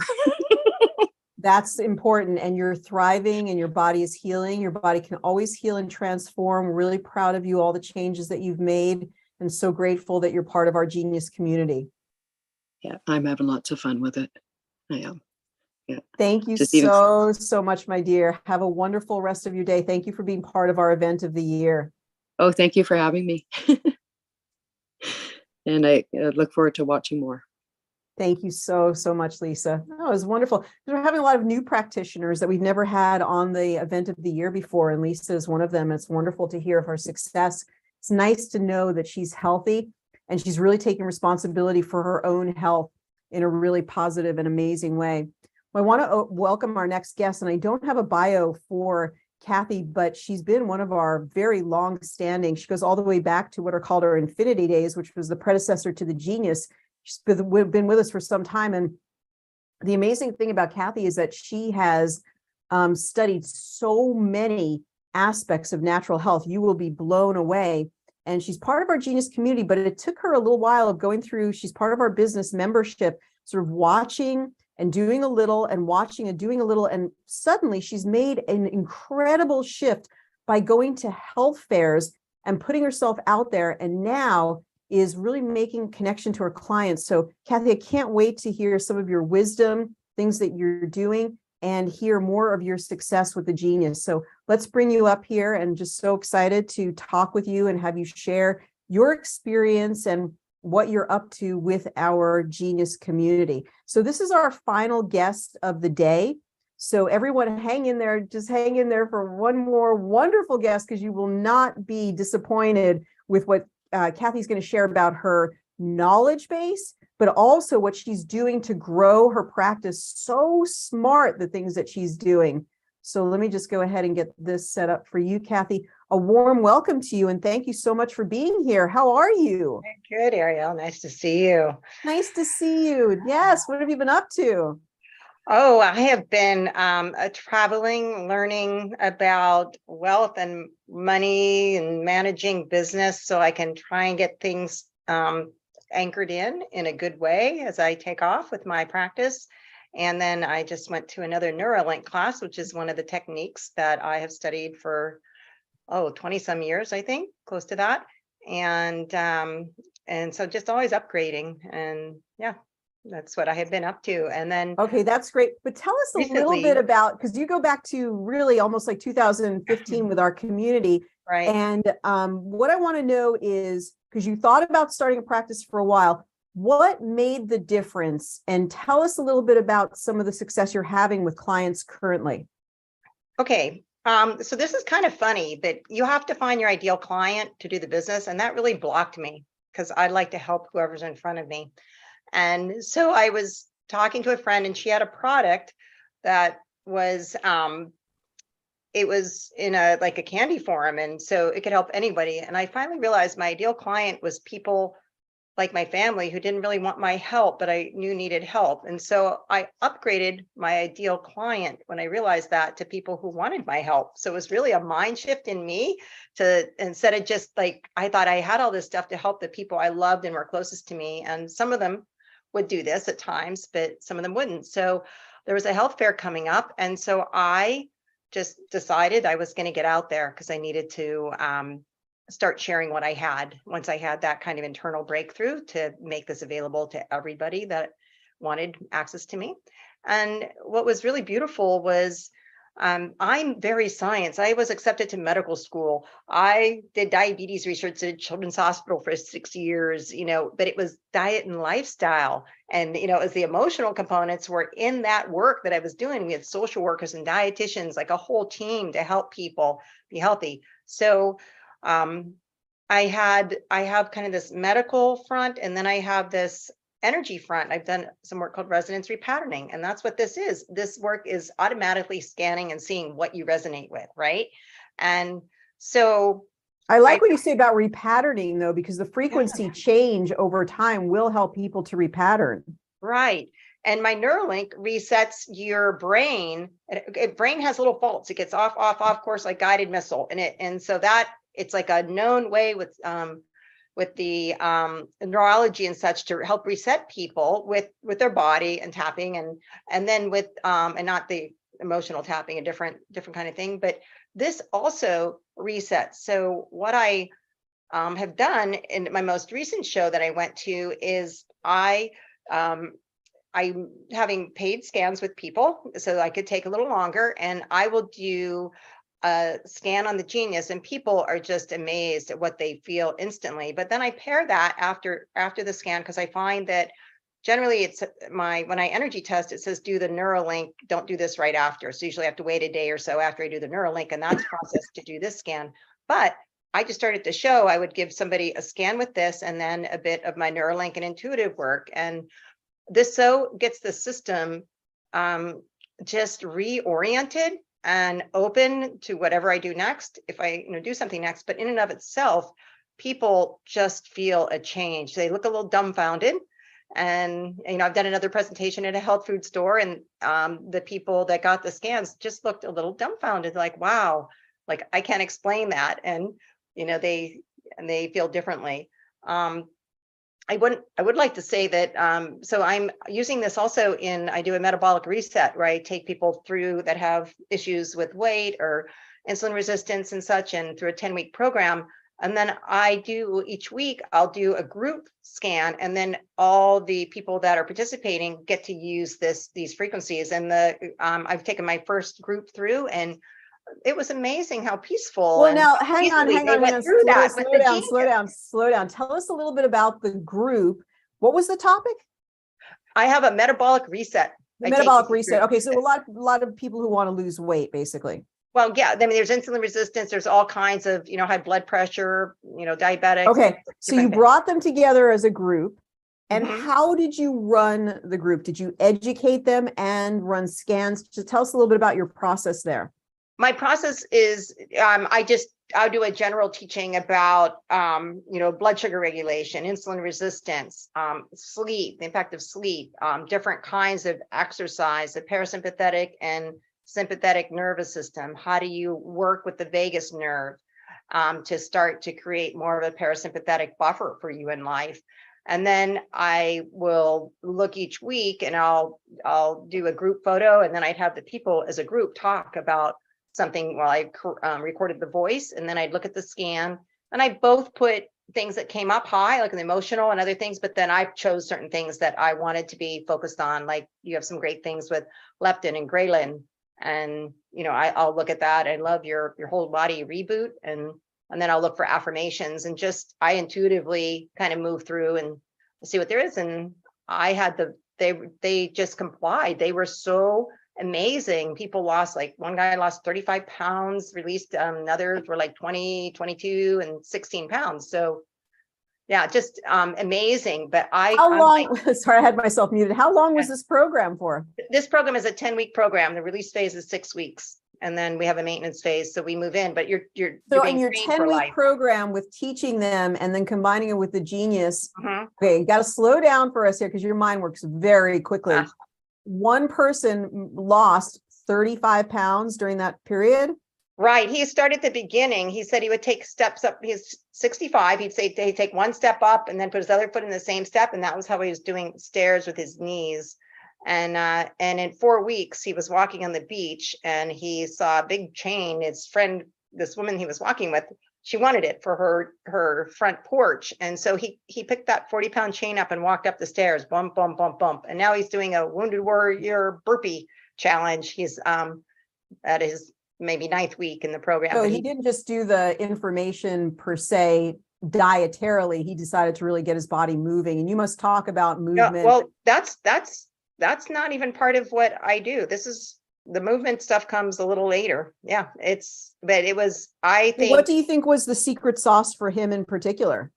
That's important, and you're thriving, and your body is healing. Your body can always heal and transform. We're really proud of you, all the changes that you've made, and so grateful that you're part of our genius community. Yeah, I'm having lots of fun with it. I am. Yeah. Thank you so much, my dear. Have a wonderful rest of your day. Thank you for being part of our event of the year. Oh, thank you for having me. And I look forward to watching more. Thank you so much, Lisa. Oh, it was wonderful. We're having a lot of new practitioners that we've never had on the event of the year before, and Lisa is one of them. It's wonderful to hear of her success. It's nice to know that she's healthy and she's really taking responsibility for her own health in a really positive and amazing way. I want to welcome our next guest, and I don't have a bio for Kathy, but she's been one of our very long-standing. She goes all the way back to what are called our Infinity Days, which was the predecessor to the Genius. She's been with us for some time, and the amazing thing about Kathy is that she has studied so many aspects of natural health. You will be blown away. And she's part of our Genius community, but it took her a little while of going through. She's part of our business membership, sort of watching and doing a little and watching and doing a little. And suddenly she's made an incredible shift by going to health fairs and putting herself out there, and now is really making connection to her clients. So Kathy, I can't wait to hear some of your wisdom, things that you're doing, and hear more of your success with the Genius. So let's bring you up here, and just so excited to talk with you and have you share your experience and what you're up to with our Genius community. So this is our final guest of the day. So everyone hang in there, just hang in there for one more wonderful guest, because you will not be disappointed with what Kathy's going to share about her knowledge base, but also what she's doing to grow her practice. So smart, the things that she's doing. So let me just go ahead and get this set up for you, Kathy. A warm welcome to you, and thank you so much for being here. How are you? Good, Ariel. Nice to see you. Nice to see you. Yes. What have you been up to? Oh, I have been traveling, learning about wealth and money and managing business, so I can try and get things anchored in a good way as I take off with my practice. And then I just went to another Neuralink class, which is one of the techniques that I have studied for 20 some years, I think, close to that. And so just always upgrading, and yeah, that's what I have been up to. And then okay, that's great. But tell us a little bit about, because you go back to really almost like 2015 with our community. Right. And what I want to know is, because you thought about starting a practice for a while, what made the difference? And tell us a little bit about some of the success you're having with clients currently. Okay. So this is kind of funny, but you have to find your ideal client to do the business. And that really blocked me, because I'd like to help whoever's in front of me. And so I was talking to a friend, and she had a product that was, it was in a candy form. And so it could help anybody. And I finally realized my ideal client was people like my family who didn't really want my help, but I knew needed help. And so I upgraded my ideal client when I realized that to people who wanted my help. So it was really a mind shift in me to, instead of just I thought I had all this stuff to help the people I loved and were closest to me. And some of them would do this at times, but some of them wouldn't. So there was a health fair coming up. And so I just decided I was going to get out there, because I needed to start sharing what I had once I had that kind of internal breakthrough to make this available to everybody that wanted access to me. And what was really beautiful was I'm very science. I was accepted to medical school. I did diabetes research at Children's Hospital for 6 years, but it was diet and lifestyle. And, it was the emotional components were in that work that I was doing. We had social workers and dietitians, like a whole team to help people be healthy. So I have kind of this medical front, and then I have this energy front. I've done some work called resonance repatterning, and that's what this is. This work is automatically scanning and seeing what you resonate with, right? And so I like what you say about repatterning, though, because the frequency change over time will help people to repattern. Right. And my Neuralink resets your brain. Brain has little faults. It gets off course, like guided missile. And so that it's like a known way with the neurology and such to help reset people with their body and tapping, and then with and not the emotional tapping, a different kind of thing. But this also resets. So what I have done in my most recent show that I went to is I'm having paid scans with people, so I could take a little longer, and I will do a scan on the Genius, and people are just amazed at what they feel instantly. But then I pair that after the scan, because I find that generally it's when I energy test, it says do the Neuralink, don't do this right after. So usually I have to wait a day or so after I do the Neuralink, and that's processed to do this scan. But I just started the show, I would give somebody a scan with this and then a bit of my Neuralink and intuitive work. And this so gets the system just reoriented and open to whatever I do next, if I do something next. But in and of itself, people just feel a change. They look a little dumbfounded. And I've done another presentation at a health food store, and the people that got the scans just looked a little dumbfounded, like, wow, like I can't explain that. And they feel differently. I would like to say that, so I'm using this also I do a metabolic reset, where I take people through that have issues with weight or insulin resistance and such, and through a 10-week program. And then I do each week, I'll do a group scan, and then all the people that are participating get to use these frequencies. And I've taken my first group through, and it was amazing how peaceful. Well, and now how hang on, easily hang they on, went hang on. through that with the genius. Slow down. Tell us a little bit about the group. What was the topic? I have a metabolic reset. The metabolic reset. Okay, so a lot of people who want to lose weight, basically. Well, yeah, I mean, there's insulin resistance. There's all kinds of, high blood pressure, diabetics. Okay, so you brought them together as a group. And Mhm. how did you run the group? Did you educate them and run scans? Just tell us a little bit about your process there. My process is, I'll do a general teaching about, blood sugar regulation, insulin resistance, sleep, the impact of sleep, different kinds of exercise, the parasympathetic and sympathetic nervous system. How do you work with the vagus nerve to start to create more of a parasympathetic buffer for you in life? And then I will look each week, and I'll do a group photo, and then I'd have the people as a group talk about something while I recorded the voice, and then I'd look at the scan, and I both put things that came up high, like an emotional and other things, but then I chose certain things that I wanted to be focused on. Like, you have some great things with leptin and ghrelin, and I'll look at that. I love your whole body reboot, and then I'll look for affirmations, and just I intuitively kind of move through and see what there is. And I had they just complied. They were so amazing. People lost, like one guy lost 35 pounds, released, others were like 20, 22 and 16 pounds. So yeah, just amazing. But how long, sorry, I had myself muted. How long was this program for? This program is a 10-week program. The release phase is 6 weeks. And then we have a maintenance phase. So we move in, but you're in your 10-week program with teaching them and then combining it with the genius. Mhm. Okay, you got to slow down for us here because your mind works very quickly. One person lost 35 pounds during that period. Right. He started at the beginning. He said he would take steps up. He's 65. He'd say he'd take one step up and then put his other foot in the same step. And that was how he was doing stairs with his knees. And in 4 weeks, he was walking on the beach and he saw a big chain. His friend, this woman he was walking with, she wanted it for her front porch. And so he picked that 40-pound chain up and walked up the stairs, bump, bump, bump, bump. And now he's doing a Wounded Warrior burpee challenge. He's at his maybe 9th week in the program. So he didn't just do the information per se dietarily. He decided to really get his body moving. And you must talk about movement. Yeah, well, that's not even part of what I do. This is the movement stuff comes a little later. Yeah, but it was, I think. What do you think was the secret sauce for him in particular?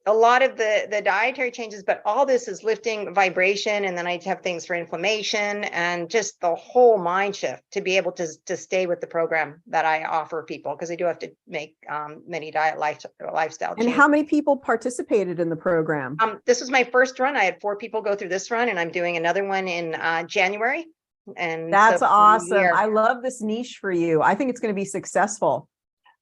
A lot of the dietary changes, but all this is lifting vibration. And then I have things for inflammation and just the whole mind shift to be able to stay with the program that I offer people, because I do have to make many lifestyle changes. And how many people participated in the program? This was my first run. I had 4 people go through this run, and I'm doing another one in January. And that's so awesome. I love this niche for you. I think it's going to be successful.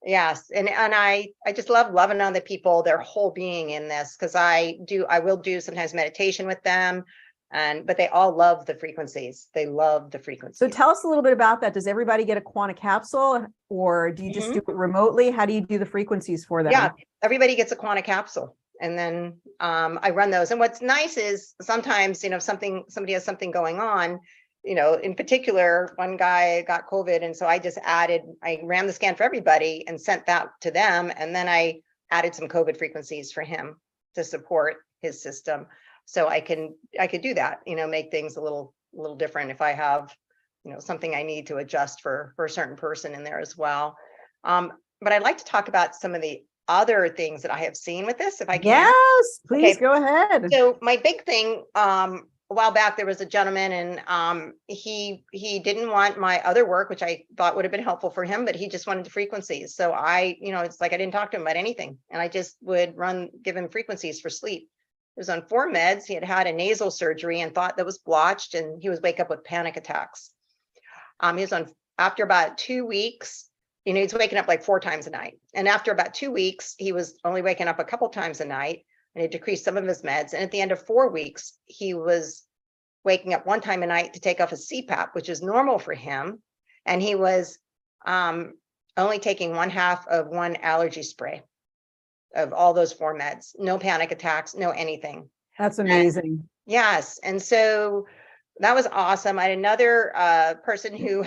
Yes. And I just love loving on the people, their whole being in this, because I will do sometimes meditation with them, but they all love the frequencies. They love the frequencies. So tell us a little bit about that. Does everybody get a quanta capsule, or do you just do it remotely? How do you do the frequencies for them? Yeah, everybody gets a quanta capsule. And then I run those. And what's nice is sometimes, somebody has something going on. In particular, one guy got COVID. And so I ran the scan for everybody and sent that to them. And then I added some COVID frequencies for him to support his system. So I could do that, make things a little different if I have, something I need to adjust for a certain person in there as well. But I'd like to talk about some of the other things that I have seen with this, if I can. Yes, please go ahead. So my big thing, a while back, there was a gentleman, and he didn't want my other work, which I thought would have been helpful for him, but he just wanted the frequencies. So it's like I didn't talk to him about anything, and I just would give him frequencies for sleep. He was on 4 meds. He had a nasal surgery and thought that was blotched, and he was wake up with panic attacks. He was on, after about 2 weeks, he's waking up like 4 times a night, and after about 2 weeks, he was only waking up a couple times a night. And he decreased some of his meds. And at the end of 4 weeks, he was waking up 1 time a night to take off his CPAP, which is normal for him. And he was only taking 1/2 of one allergy spray of all those 4 meds, no panic attacks, no anything. That's amazing. Yes. And so that was awesome. I had another person who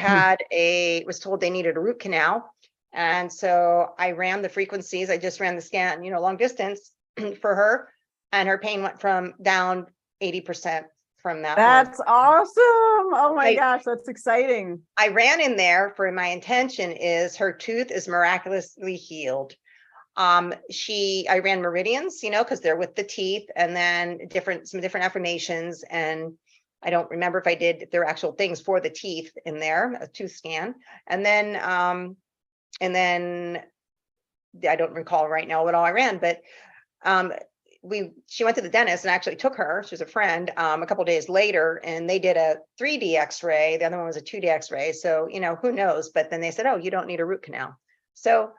was told they needed a root canal. And so I ran the frequencies. I just ran the scan, long distance for her, and her pain went down 80% from that. That's awesome. Oh my gosh, that's exciting. I ran in there for my intention is her tooth is miraculously healed. I ran meridians, because they're with the teeth, and then some different affirmations. And I don't remember if there were actual things for the teeth in there, a tooth scan. And then I don't recall right now what all I ran, but she went to the dentist and actually took her. She was a friend a couple of days later, and they did a 3D X-ray. The other one was a 2D X-ray. So, who knows? But then they said, oh, you don't need a root canal. So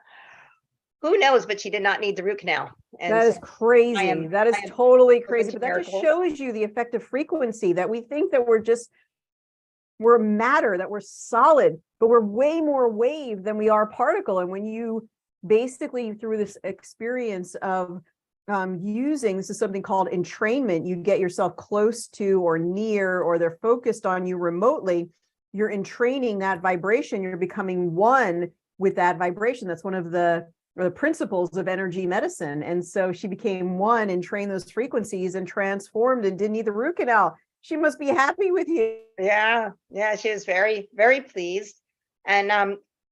who knows? But she did not need the root canal. And that is crazy. That is totally crazy. But that just shows you the effective frequency that we think that we're matter, that we're solid, but we're way more wave than we are particle. And when you basically, through this experience of this is something called entrainment, you get yourself close to or near, or they're focused on you remotely, you're entraining that vibration, you're becoming one with that vibration. That's one of the principles of energy medicine. And so she became one and trained those frequencies and transformed and didn't need the root canal. She must be happy with you. Yeah, she was very, very pleased. And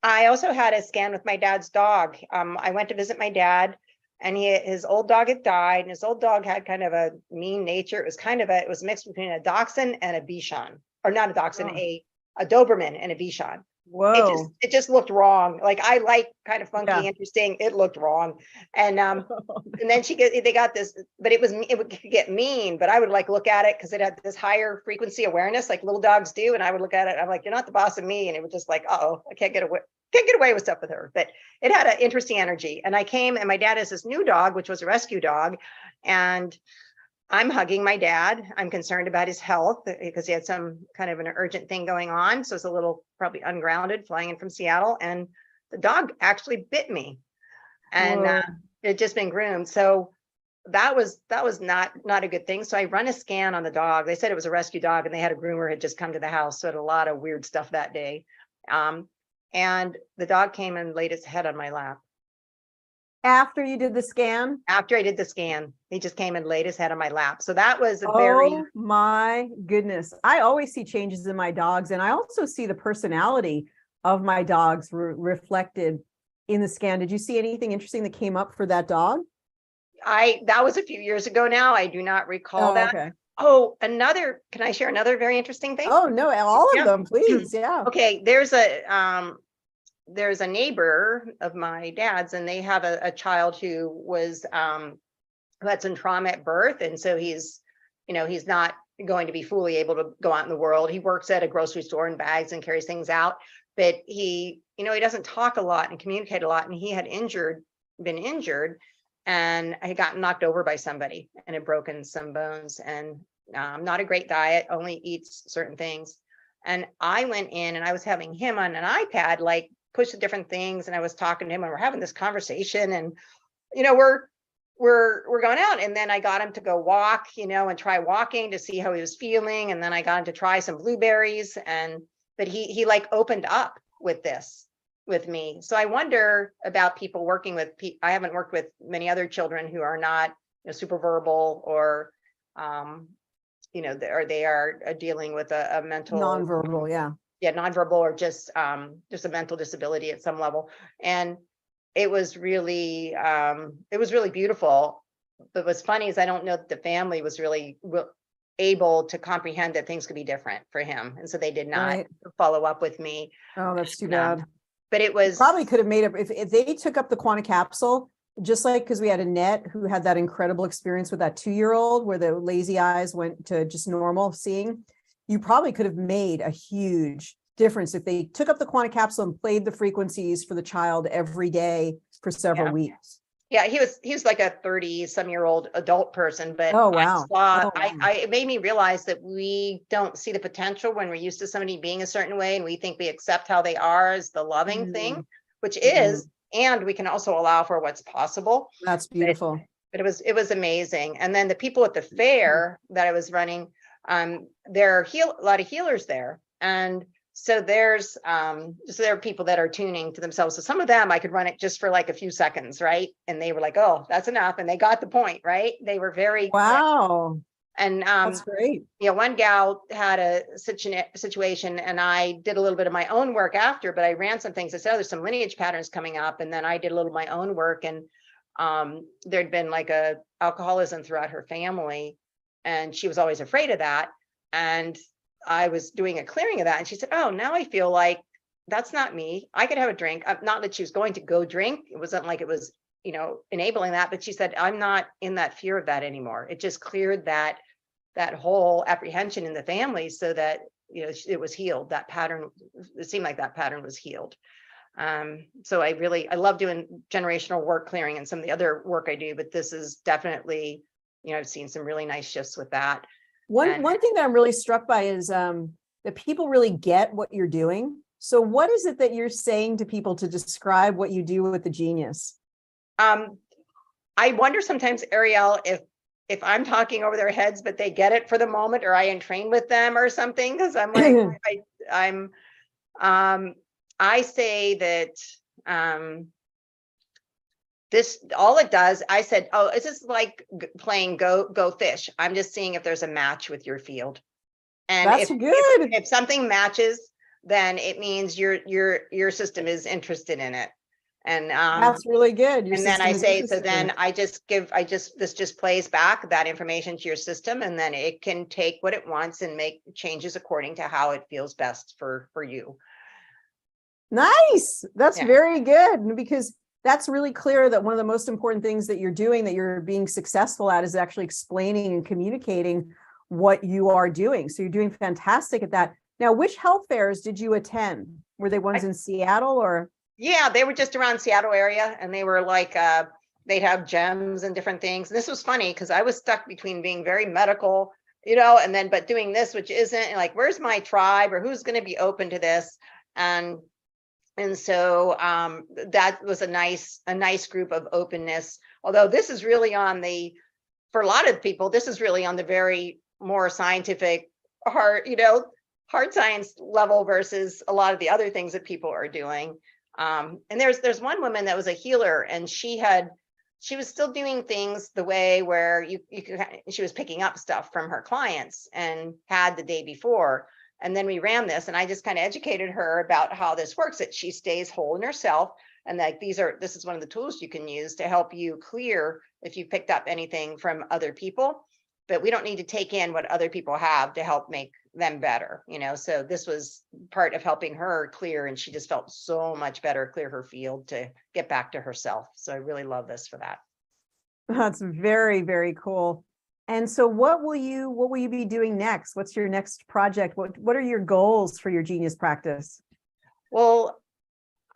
I also had a scan with my dad's dog. I went to visit my dad, and his old dog had died, and his old dog had kind of a mean nature. It was mixed between a Dachshund and a Bichon, or not a Dachshund, a Doberman and a Bichon. Whoa. It just looked wrong. Like, I like kind of funky, interesting. It looked wrong. And and then they got this, but it would get mean, but I would look at it because it had this higher frequency awareness like little dogs do. And I would look at it. I'm like, you're not the boss of me. And it was just like, uh-oh, I can't get away with stuff with her. But it had an interesting energy. And I came, and my dad has this new dog, which was a rescue dog. And I'm hugging my dad. I'm concerned about his health because he had some kind of an urgent thing going on. So it's a little probably ungrounded flying in from Seattle. And the dog actually bit me, and it had just been groomed. So that was not a good thing. So I run a scan on the dog. They said it was a rescue dog, and they had a groomer had just come to the house. So it had a lot of weird stuff that day. And the dog came and laid its head on my lap. After you did the scan? After I did the scan, he just came and laid his head on my lap. So that was Oh my goodness. I always see changes in my dogs, and I also see the personality of my dogs reflected in the scan. Did you see anything interesting that came up for that dog? That was a few years ago now. I do not recall that. Okay. Oh, can I share another very interesting thing? Oh no, all of them, please. Yeah. Okay. There's a neighbor of my dad's, and they have a child who had some trauma at birth. And so he's not going to be fully able to go out in the world. He works at a grocery store in bags and carries things out, but he doesn't talk a lot and communicate a lot. And he had been injured and had gotten knocked over by somebody and had broken some bones, and not a great diet, only eats certain things. And I went in, and I was having him on an iPad, push the different things, and I was talking to him, and we're having this conversation, and we're going out. And then I got him to go walk, and try walking to see how he was feeling. And then I got him to try some blueberries, but he opened up with me. So I wonder about people working with I haven't worked with many other children who are not super verbal, or they are dealing with a mental nonverbal, nonverbal, or just a mental disability at some level. And it was really beautiful. But what's funny is I don't know that the family was really able to comprehend that things could be different for him, and so they did not follow up with me. Oh, that's too bad. But it was probably could have made it if they took up the quantum capsule, just because we had Annette who had that incredible experience with that 2-year-old where the lazy eyes went to just normal seeing. You probably could have made a huge difference if they took up the quantum capsule and played the frequencies for the child every day for several weeks. Yeah, he was like a 30-some-year-old adult person, but Oh, I wow. saw, Oh, wow. it made me realize that we don't see the potential when we're used to somebody being a certain way and we think we accept how they are as the loving thing, which is, and we can also allow for what's possible. That's But beautiful. it was amazing. And then the people at the fair that I was running, there are a lot of healers there. And so there are people that are tuning to themselves. So some of them I could run it just for like a few seconds, right? And they were like, oh, that's enough. And they got the point, right? They were very quick. Wow. And That's great. you know, one gal had a situation and I did a little bit of my own work after, but I ran some things. I said, oh, there's some lineage patterns coming up. And then I did a little of my own work. And there'd been like a alcoholism throughout her family. And she was always afraid of that. And I was doing a clearing of that. And she said, oh, now I feel like that's not me. I could have a drink. Not that she was going to go drink. It wasn't like it was, you know, enabling that. But she said, I'm not in that fear of that anymore. It just cleared that whole apprehension in the family so that, you know, it was healed. That pattern, it seemed like that pattern was healed. So I love doing generational work clearing and some of the other work I do, but this is definitely, you know, I've seen some really nice shifts with that. One thing that I'm really struck by is that people really get what you're doing. So what is it that you're saying to people to describe what you do with the genius? I wonder sometimes, Ariel, if I'm talking over their heads, but they get it for the moment, or I am trained with them or something, because I'm like, I say that this, all it does, I said, oh, it's just like playing go fish. I'm just seeing if there's a match with your field. And That's good. if something matches, then it means your system is interested in it. And that's really good. And then I say, so then this just plays back that information to your system, and then it can take what it wants and make changes according to how it feels best for you. Nice. That's very good, because that's really clear that one of the most important things that you're doing, that you're being successful at, is actually explaining and communicating what you are doing. So you're doing fantastic at that. Now, which health fairs did you attend? Were they ones in Seattle or? Yeah, they were just around Seattle area, and they were like, they'd have gems and different things. And this was funny because I was stuck between being very medical, you know, and then, but doing this, which isn't, like, where's my tribe, or who's going to be open to this? And so that was a nice group of openness. Although this is really on for a lot of people, this is really on the very more scientific, hard science level versus a lot of the other things that people are doing. And there's one woman that was a healer, and she was still doing things the way where she was picking up stuff from her clients and had the day before. And then we ran this, and I just kind of educated her about how this works, that she stays whole in herself. And like, this is one of the tools you can use to help you clear if you picked up anything from other people, but we don't need to take in what other people have to help make them better, you know? So this was part of helping her clear, and she just felt so much better, clear her field to get back to herself. So I really love this for that. That's very, very cool. And so what will you be doing next? What's your next project? What are your goals for your genius practice? Well,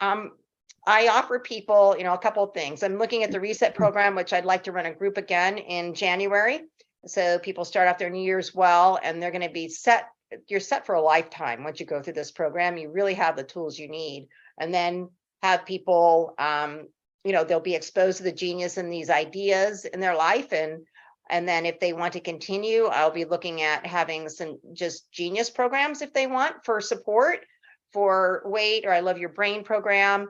I offer people, you know, a couple of things. I'm looking at the reset program, which I'd like to run a group again in January. So people start off their new year's well, and they're going to be set. You're set for a lifetime. Once you go through this program, you really have the tools you need. And then have people, you know, they'll be exposed to the genius and these ideas in their life. And then if they want to continue, I'll be looking at having some just genius programs if they want, for support, for weight, or I Love Your Brain program.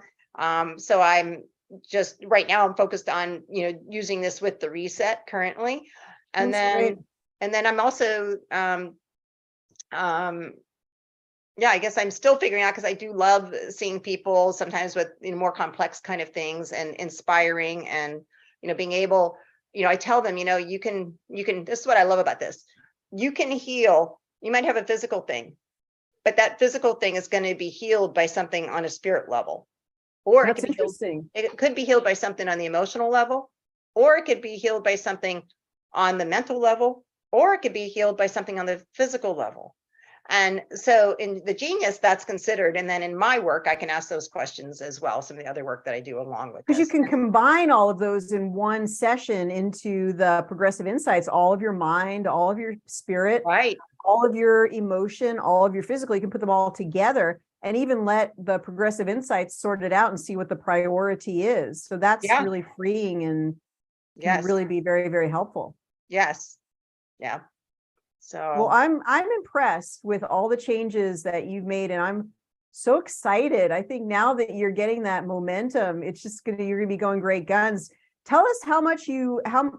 So I'm just, right now I'm focused on, you know, using this with the reset currently. And then I'm also, yeah, I guess I'm still figuring out, because I do love seeing people sometimes with, you know, more complex kind of things, and inspiring, and, you know, being able, you know, I tell them, you know, you can, this is what I love about this. You can heal. You might have a physical thing, but that physical thing is going to be healed by something on a spirit level, or That's interesting. It could be healed by something on the emotional level, or it could be healed by something on the mental level, or it could be healed by something on the physical level. And so in the genius, that's considered. And then in my work, I can ask those questions as well. Some of the other work that I do along with Because you this. can combine all of those in one session into the progressive insights, all of your mind, all of your spirit, Right. all of your emotion, all of your physical, you can put them all together and even let the progressive insights sort it out and see what the priority is. So that's Yeah. really freeing and can Yes. really be very, very helpful. Yes. Yeah. Well, So I'm impressed with all the changes that you've made, and I'm so excited. I think now that you're getting that momentum, it's just you're gonna be going great guns. Tell us how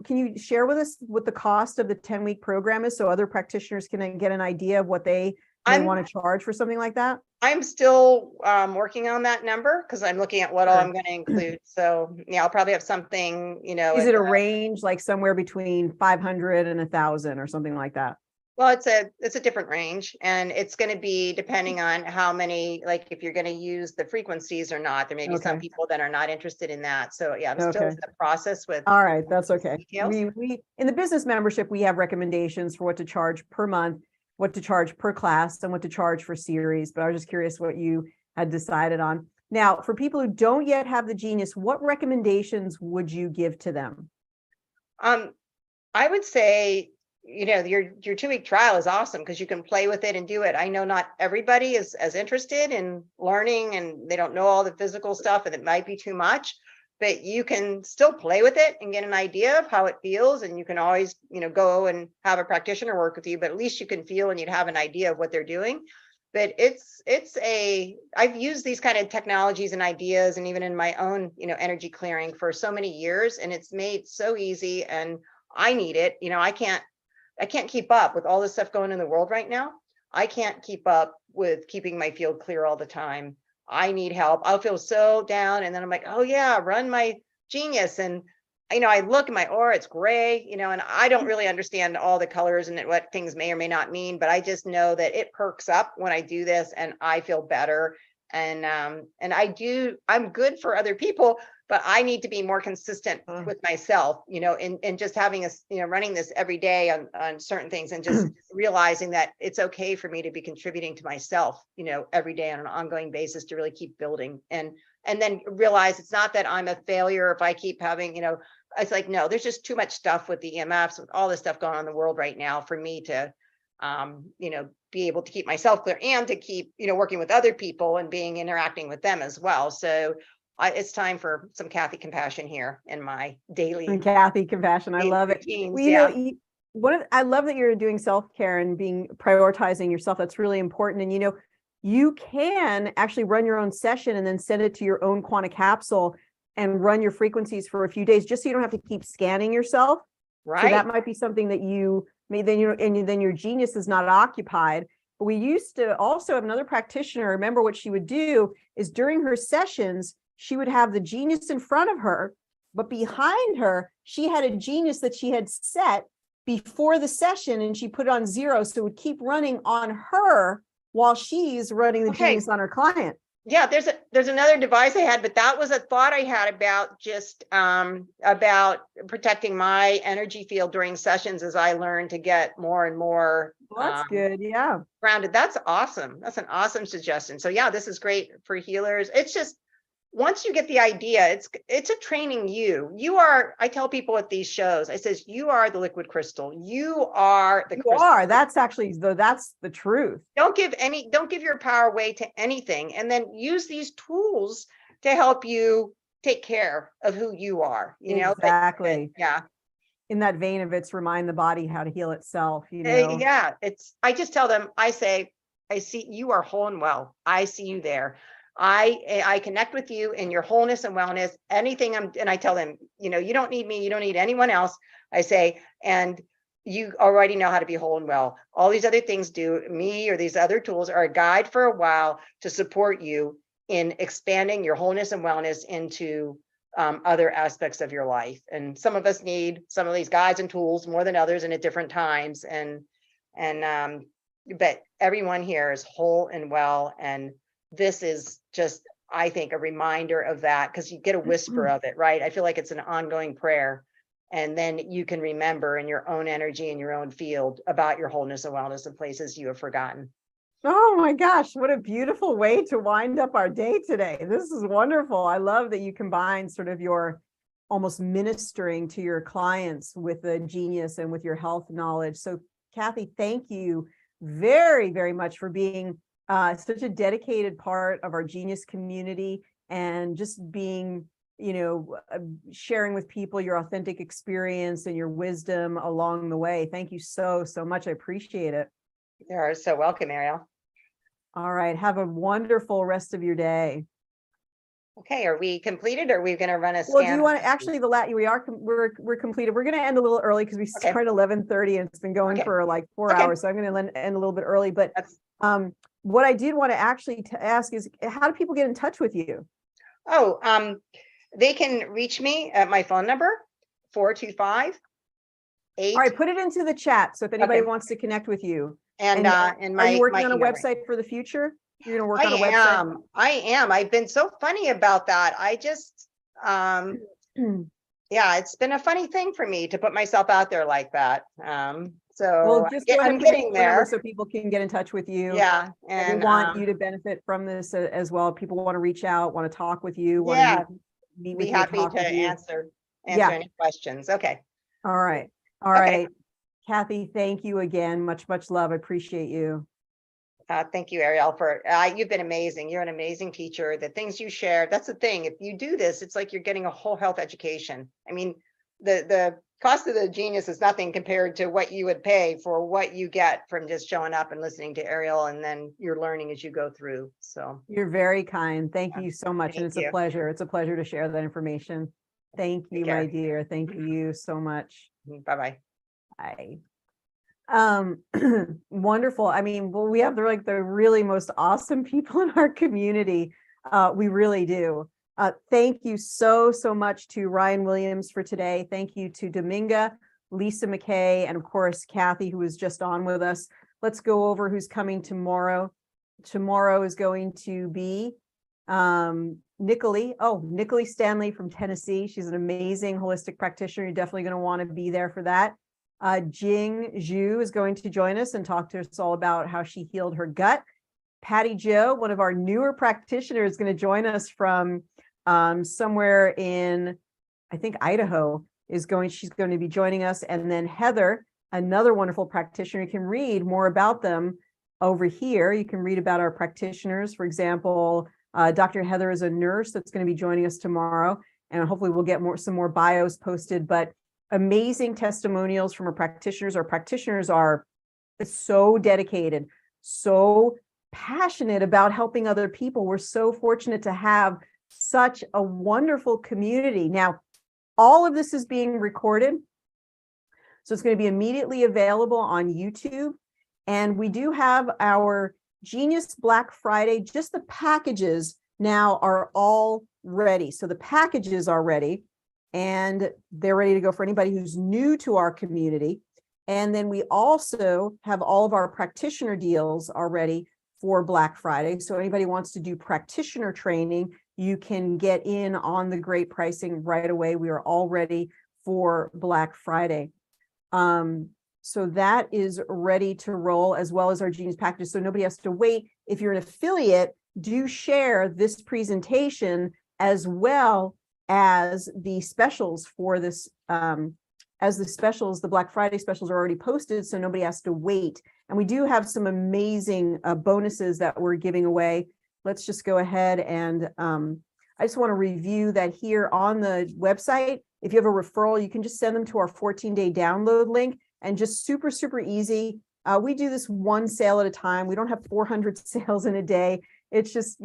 can you share with us what the cost of the 10-week program is so other practitioners can get an idea of what they may want to charge for something like that? I'm still working on that number because I'm looking at what all Sure. I'm going to include. So yeah, I'll probably have something, Is it a range like somewhere between 500 and 1,000 or something like that? well, it's a different range, and it's going to be depending on how many, like if you're going to use the frequencies or not. There may be some Okay. people that are not interested in that. So yeah, I'm still Okay. in the process with All right, that's okay. details. We in the business membership, we have recommendations for what to charge per month, what to charge per class, and what to charge for series. But I was just curious what you had decided on. Now, for people who don't yet have the genius, what recommendations would you give to them? I would say, your 2-week trial is awesome because you can play with it and do it. I know not everybody is as interested in learning and they don't know all the physical stuff and it might be too much, but you can still play with it and get an idea of how it feels. And you can always, go and have a practitioner work with you, but at least you can feel and you'd have an idea of what they're doing. But I've used these kind of technologies and ideas and even in my own, energy clearing for so many years, and it's made so easy, and I need it. I can't keep up with all this stuff going in the world right now. I can't keep up with keeping my field clear all the time. I need help. I'll feel so down. And then I'm like, oh yeah, run my genius. And, I look at my aura, it's gray, and I don't really understand all the colors and what things may or may not mean, but I just know that it perks up when I do this and I feel better. And I'm good for other people, but I need to be more consistent with myself, and just having running this every day on certain things and just realizing that it's okay for me to be contributing to myself, every day on an ongoing basis to really keep building and then realize it's not that I'm a failure if I keep having, it's like, no, there's just too much stuff with the EMFs, with all this stuff going on in the world right now for me to, be able to keep myself clear and to keep, working with other people and interacting with them as well. So it's time for some Kathy compassion here in my daily. And Kathy compassion, I love it. routines, Well, yeah. I love that you're doing self-care and prioritizing yourself. That's really important. And you can actually run your own session and then send it to your own quantum capsule and run your frequencies for a few days, just so you don't have to keep scanning yourself. Right. So that might be something that you may then your genius is not occupied. But we used to also have another practitioner. Remember what she would do is during her sessions, she would have the genius in front of her, but behind her, she had a genius that she had set before the session and she put it on 0. So it would keep running on her while she's running the genius on her client. Yeah, there's another device I had, but that was a thought I had about just about protecting my energy field during sessions as I learned to get more and more that's good. Yeah. grounded. That's awesome. That's an awesome suggestion. So yeah, this is great for healers. It's just once you get the idea, it's a training you are, I tell people at these shows, I says, you are the liquid crystal. You are the crystal. That's actually, that's the truth. Don't give your power away to anything. And then use these tools to help you take care of who you are, Exactly. Yeah. In that vein of remind the body how to heal itself, Yeah. I just tell them, I say, I see you are whole and well. I see you there. I connect with you in your wholeness and wellness. And I tell them, you don't need me, you don't need anyone else. I say, and you already know how to be whole and well. All these other things do, me or these other tools are a guide for a while to support you in expanding your wholeness and wellness into other aspects of your life. And some of us need some of these guides and tools more than others and at different times. But everyone here is whole and well. And this is just, I think, a reminder of that, because you get a whisper of it, right? I feel like it's an ongoing prayer. And then you can remember in your own energy, in your own field, about your wholeness and wellness in places you have forgotten. Oh my gosh, what a beautiful way to wind up our day today. This is wonderful. I love that you combine sort of your almost ministering to your clients with the genius and with your health knowledge. So Kathy, thank you very, very much for being such a dedicated part of our genius community and just being, sharing with people your authentic experience and your wisdom along the way. Thank you so, so much. I appreciate it. You're so welcome, Ariel. All right. Have a wonderful rest of your day. Okay, are we completed or are we going to run a scan? Well, do you want to actually we're completed. We're going to end a little early because we started 11:30 and it's been going for like 4 hours. So I'm going to end a little bit early. But what I did want to actually ask is, how do people get in touch with you? Oh, they can reach me at my phone number, 425-8. All right, put it into the chat. So if anybody wants to connect with you. And are you working on a website for the future? You're going to work on a website? I am. I've been so funny about that. I just, yeah, it's been a funny thing for me to put myself out there like that. So I'm getting there. So people can get in touch with you. Yeah. And we want you to benefit from this as well. People want to reach out, want to talk with you. Yeah. Meet with be you, happy talk to with you. answer any questions. Okay. All right. All right. Kathy, thank you again. Much, much love. I appreciate you. Thank you, Ariel, for you've been amazing. You're an amazing teacher. The things you share, that's the thing. If you do this, it's like you're getting a whole health education. I mean, the cost of the genius is nothing compared to what you would pay for what you get from just showing up and listening to Ariel, and then you're learning as you go through. So you're very kind. Thank you so much. And it's a pleasure. It's a pleasure to share that information. Thank you, my dear. Thank you so much. Bye-bye. Bye. Wonderful. I mean, well, we have the really most awesome people in our community. We really do. Thank you so, so much to Ryan Williams for today. Thank you to Dominga, Lisa McKay, and of course, Kathy, who was just on with us. Let's go over who's coming tomorrow. Tomorrow is going to be Nicole Stanley from Tennessee. She's an amazing holistic practitioner. You're definitely going to want to be there for that. Jing Zhu is going to join us and talk to us all about how she healed her gut. Patty Joe, one of our newer practitioners, is going to join us from somewhere in, I think, Idaho. She's going to be joining us. And then Heather, another wonderful practitioner. You can read more about them over here. You can read about our practitioners. For example, Dr. Heather is a nurse that's going to be joining us tomorrow. And hopefully we'll get some more bios posted. But amazing testimonials from our practitioners. Our practitioners are so dedicated, so passionate about helping other people. We're so fortunate to have such a wonderful community. Now, all of this is being recorded, so it's going to be immediately available on YouTube. And we do have our Genius Black Friday. Just the packages now are all ready. So the packages are ready. And they're ready to go for anybody who's new to our community. And then we also have all of our practitioner deals already for Black Friday. So anybody wants to do practitioner training, you can get in on the great pricing right away. We are all ready for Black Friday. So that is ready to roll, as well as our Genius packages. So nobody has to wait. If you're an affiliate, do share this presentation as well as the specials for this, the Black Friday specials are already posted, so nobody has to wait. And we do have some amazing bonuses that we're giving away. Let's just go ahead and I just want to review that here on the website. If you have a referral, you can just send them to our 14-day download link, and just super, super easy. We do this one sale at a time. We don't have 400 sales in a day. It's just,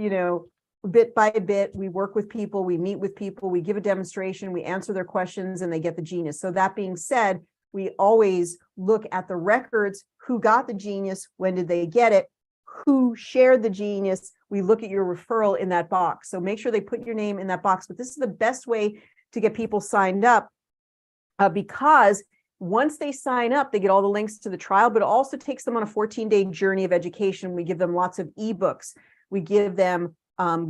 bit by bit, we work with people, we meet with people, we give a demonstration, we answer their questions, and they get the genius. So that being said, we always look at the records. Who got the genius? When did they get it? Who shared the genius? We look at your referral in that box. So make sure they put your name in that box. But this is the best way to get people signed up because once they sign up, they get all the links to the trial, but it also takes them on a 14-day journey of education. We give them lots of ebooks. We give them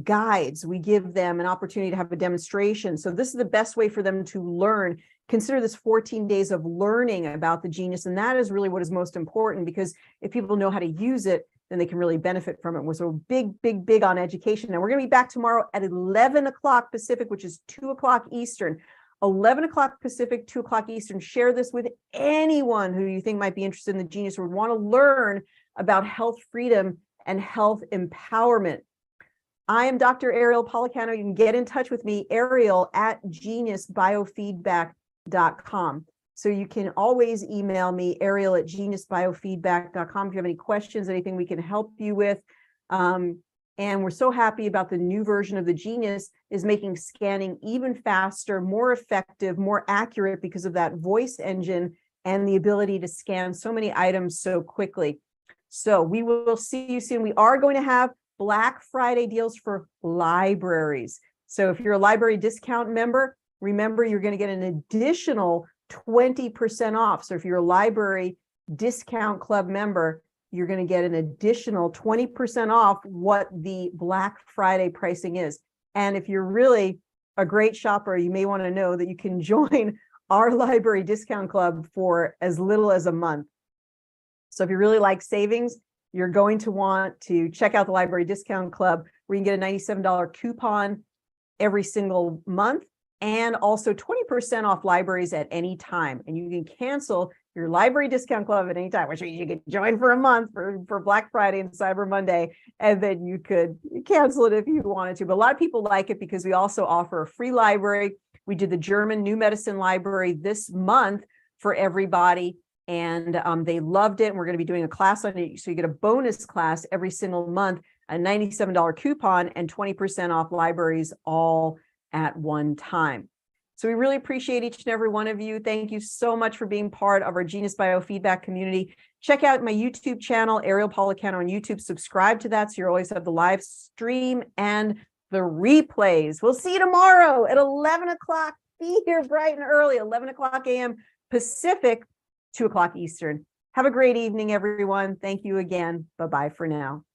guides. We give them an opportunity to have a demonstration. So this is the best way for them to learn. Consider this 14 days of learning about the genius. And that is really what is most important, because if people know how to use it, then they can really benefit from it. We're so big on education. And we're going to be back tomorrow at 11 o'clock Pacific, which is 2 o'clock Eastern. 11 o'clock Pacific, 2 o'clock Eastern. Share this with anyone who you think might be interested in the Genius or would want to learn about health freedom and health empowerment. I am Dr. Ariel Policano. You can get in touch with me, Ariel at geniusbiofeedback.com. So you can always email me, Ariel at geniusbiofeedback.com. If you have any questions, anything we can help you with. And we're so happy about the new version of the Genius is making scanning even faster, more effective, more accurate because of that voice engine and the ability to scan so many items so quickly. So we will see you soon. We are going to have Black Friday deals for libraries. So if you're a library discount member, remember you're going to get an additional 20% off. So if you're a library discount club member, you're going to get an additional 20% off what the Black Friday pricing is. And if you're really a great shopper, you may want to know that you can join our library discount club for as little as a month. So if you really like savings, you're going to want to check out the library discount club where you can get a $97 coupon every single month and also 20% off libraries at any time. And you can cancel your library discount club at any time, which means you could join for a month for Black Friday and Cyber Monday, and then you could cancel it if you wanted to. But a lot of people like it because we also offer a free library. We did the German New Medicine Library this month for everybody, and they loved it. And we're going to be doing a class on it. So you get a bonus class every single month, a $97 coupon, and 20% off libraries all at one time. So we really appreciate each and every one of you. Thank you so much for being part of our Genius Biofeedback community. Check out my YouTube channel, Ariel Policano on YouTube. Subscribe to that so you always have the live stream and the replays. We'll see you tomorrow at 11 o'clock. Be here bright and early, 11 o'clock a.m. Pacific, 2 o'clock Eastern. Have a great evening, everyone. Thank you again. Bye-bye for now.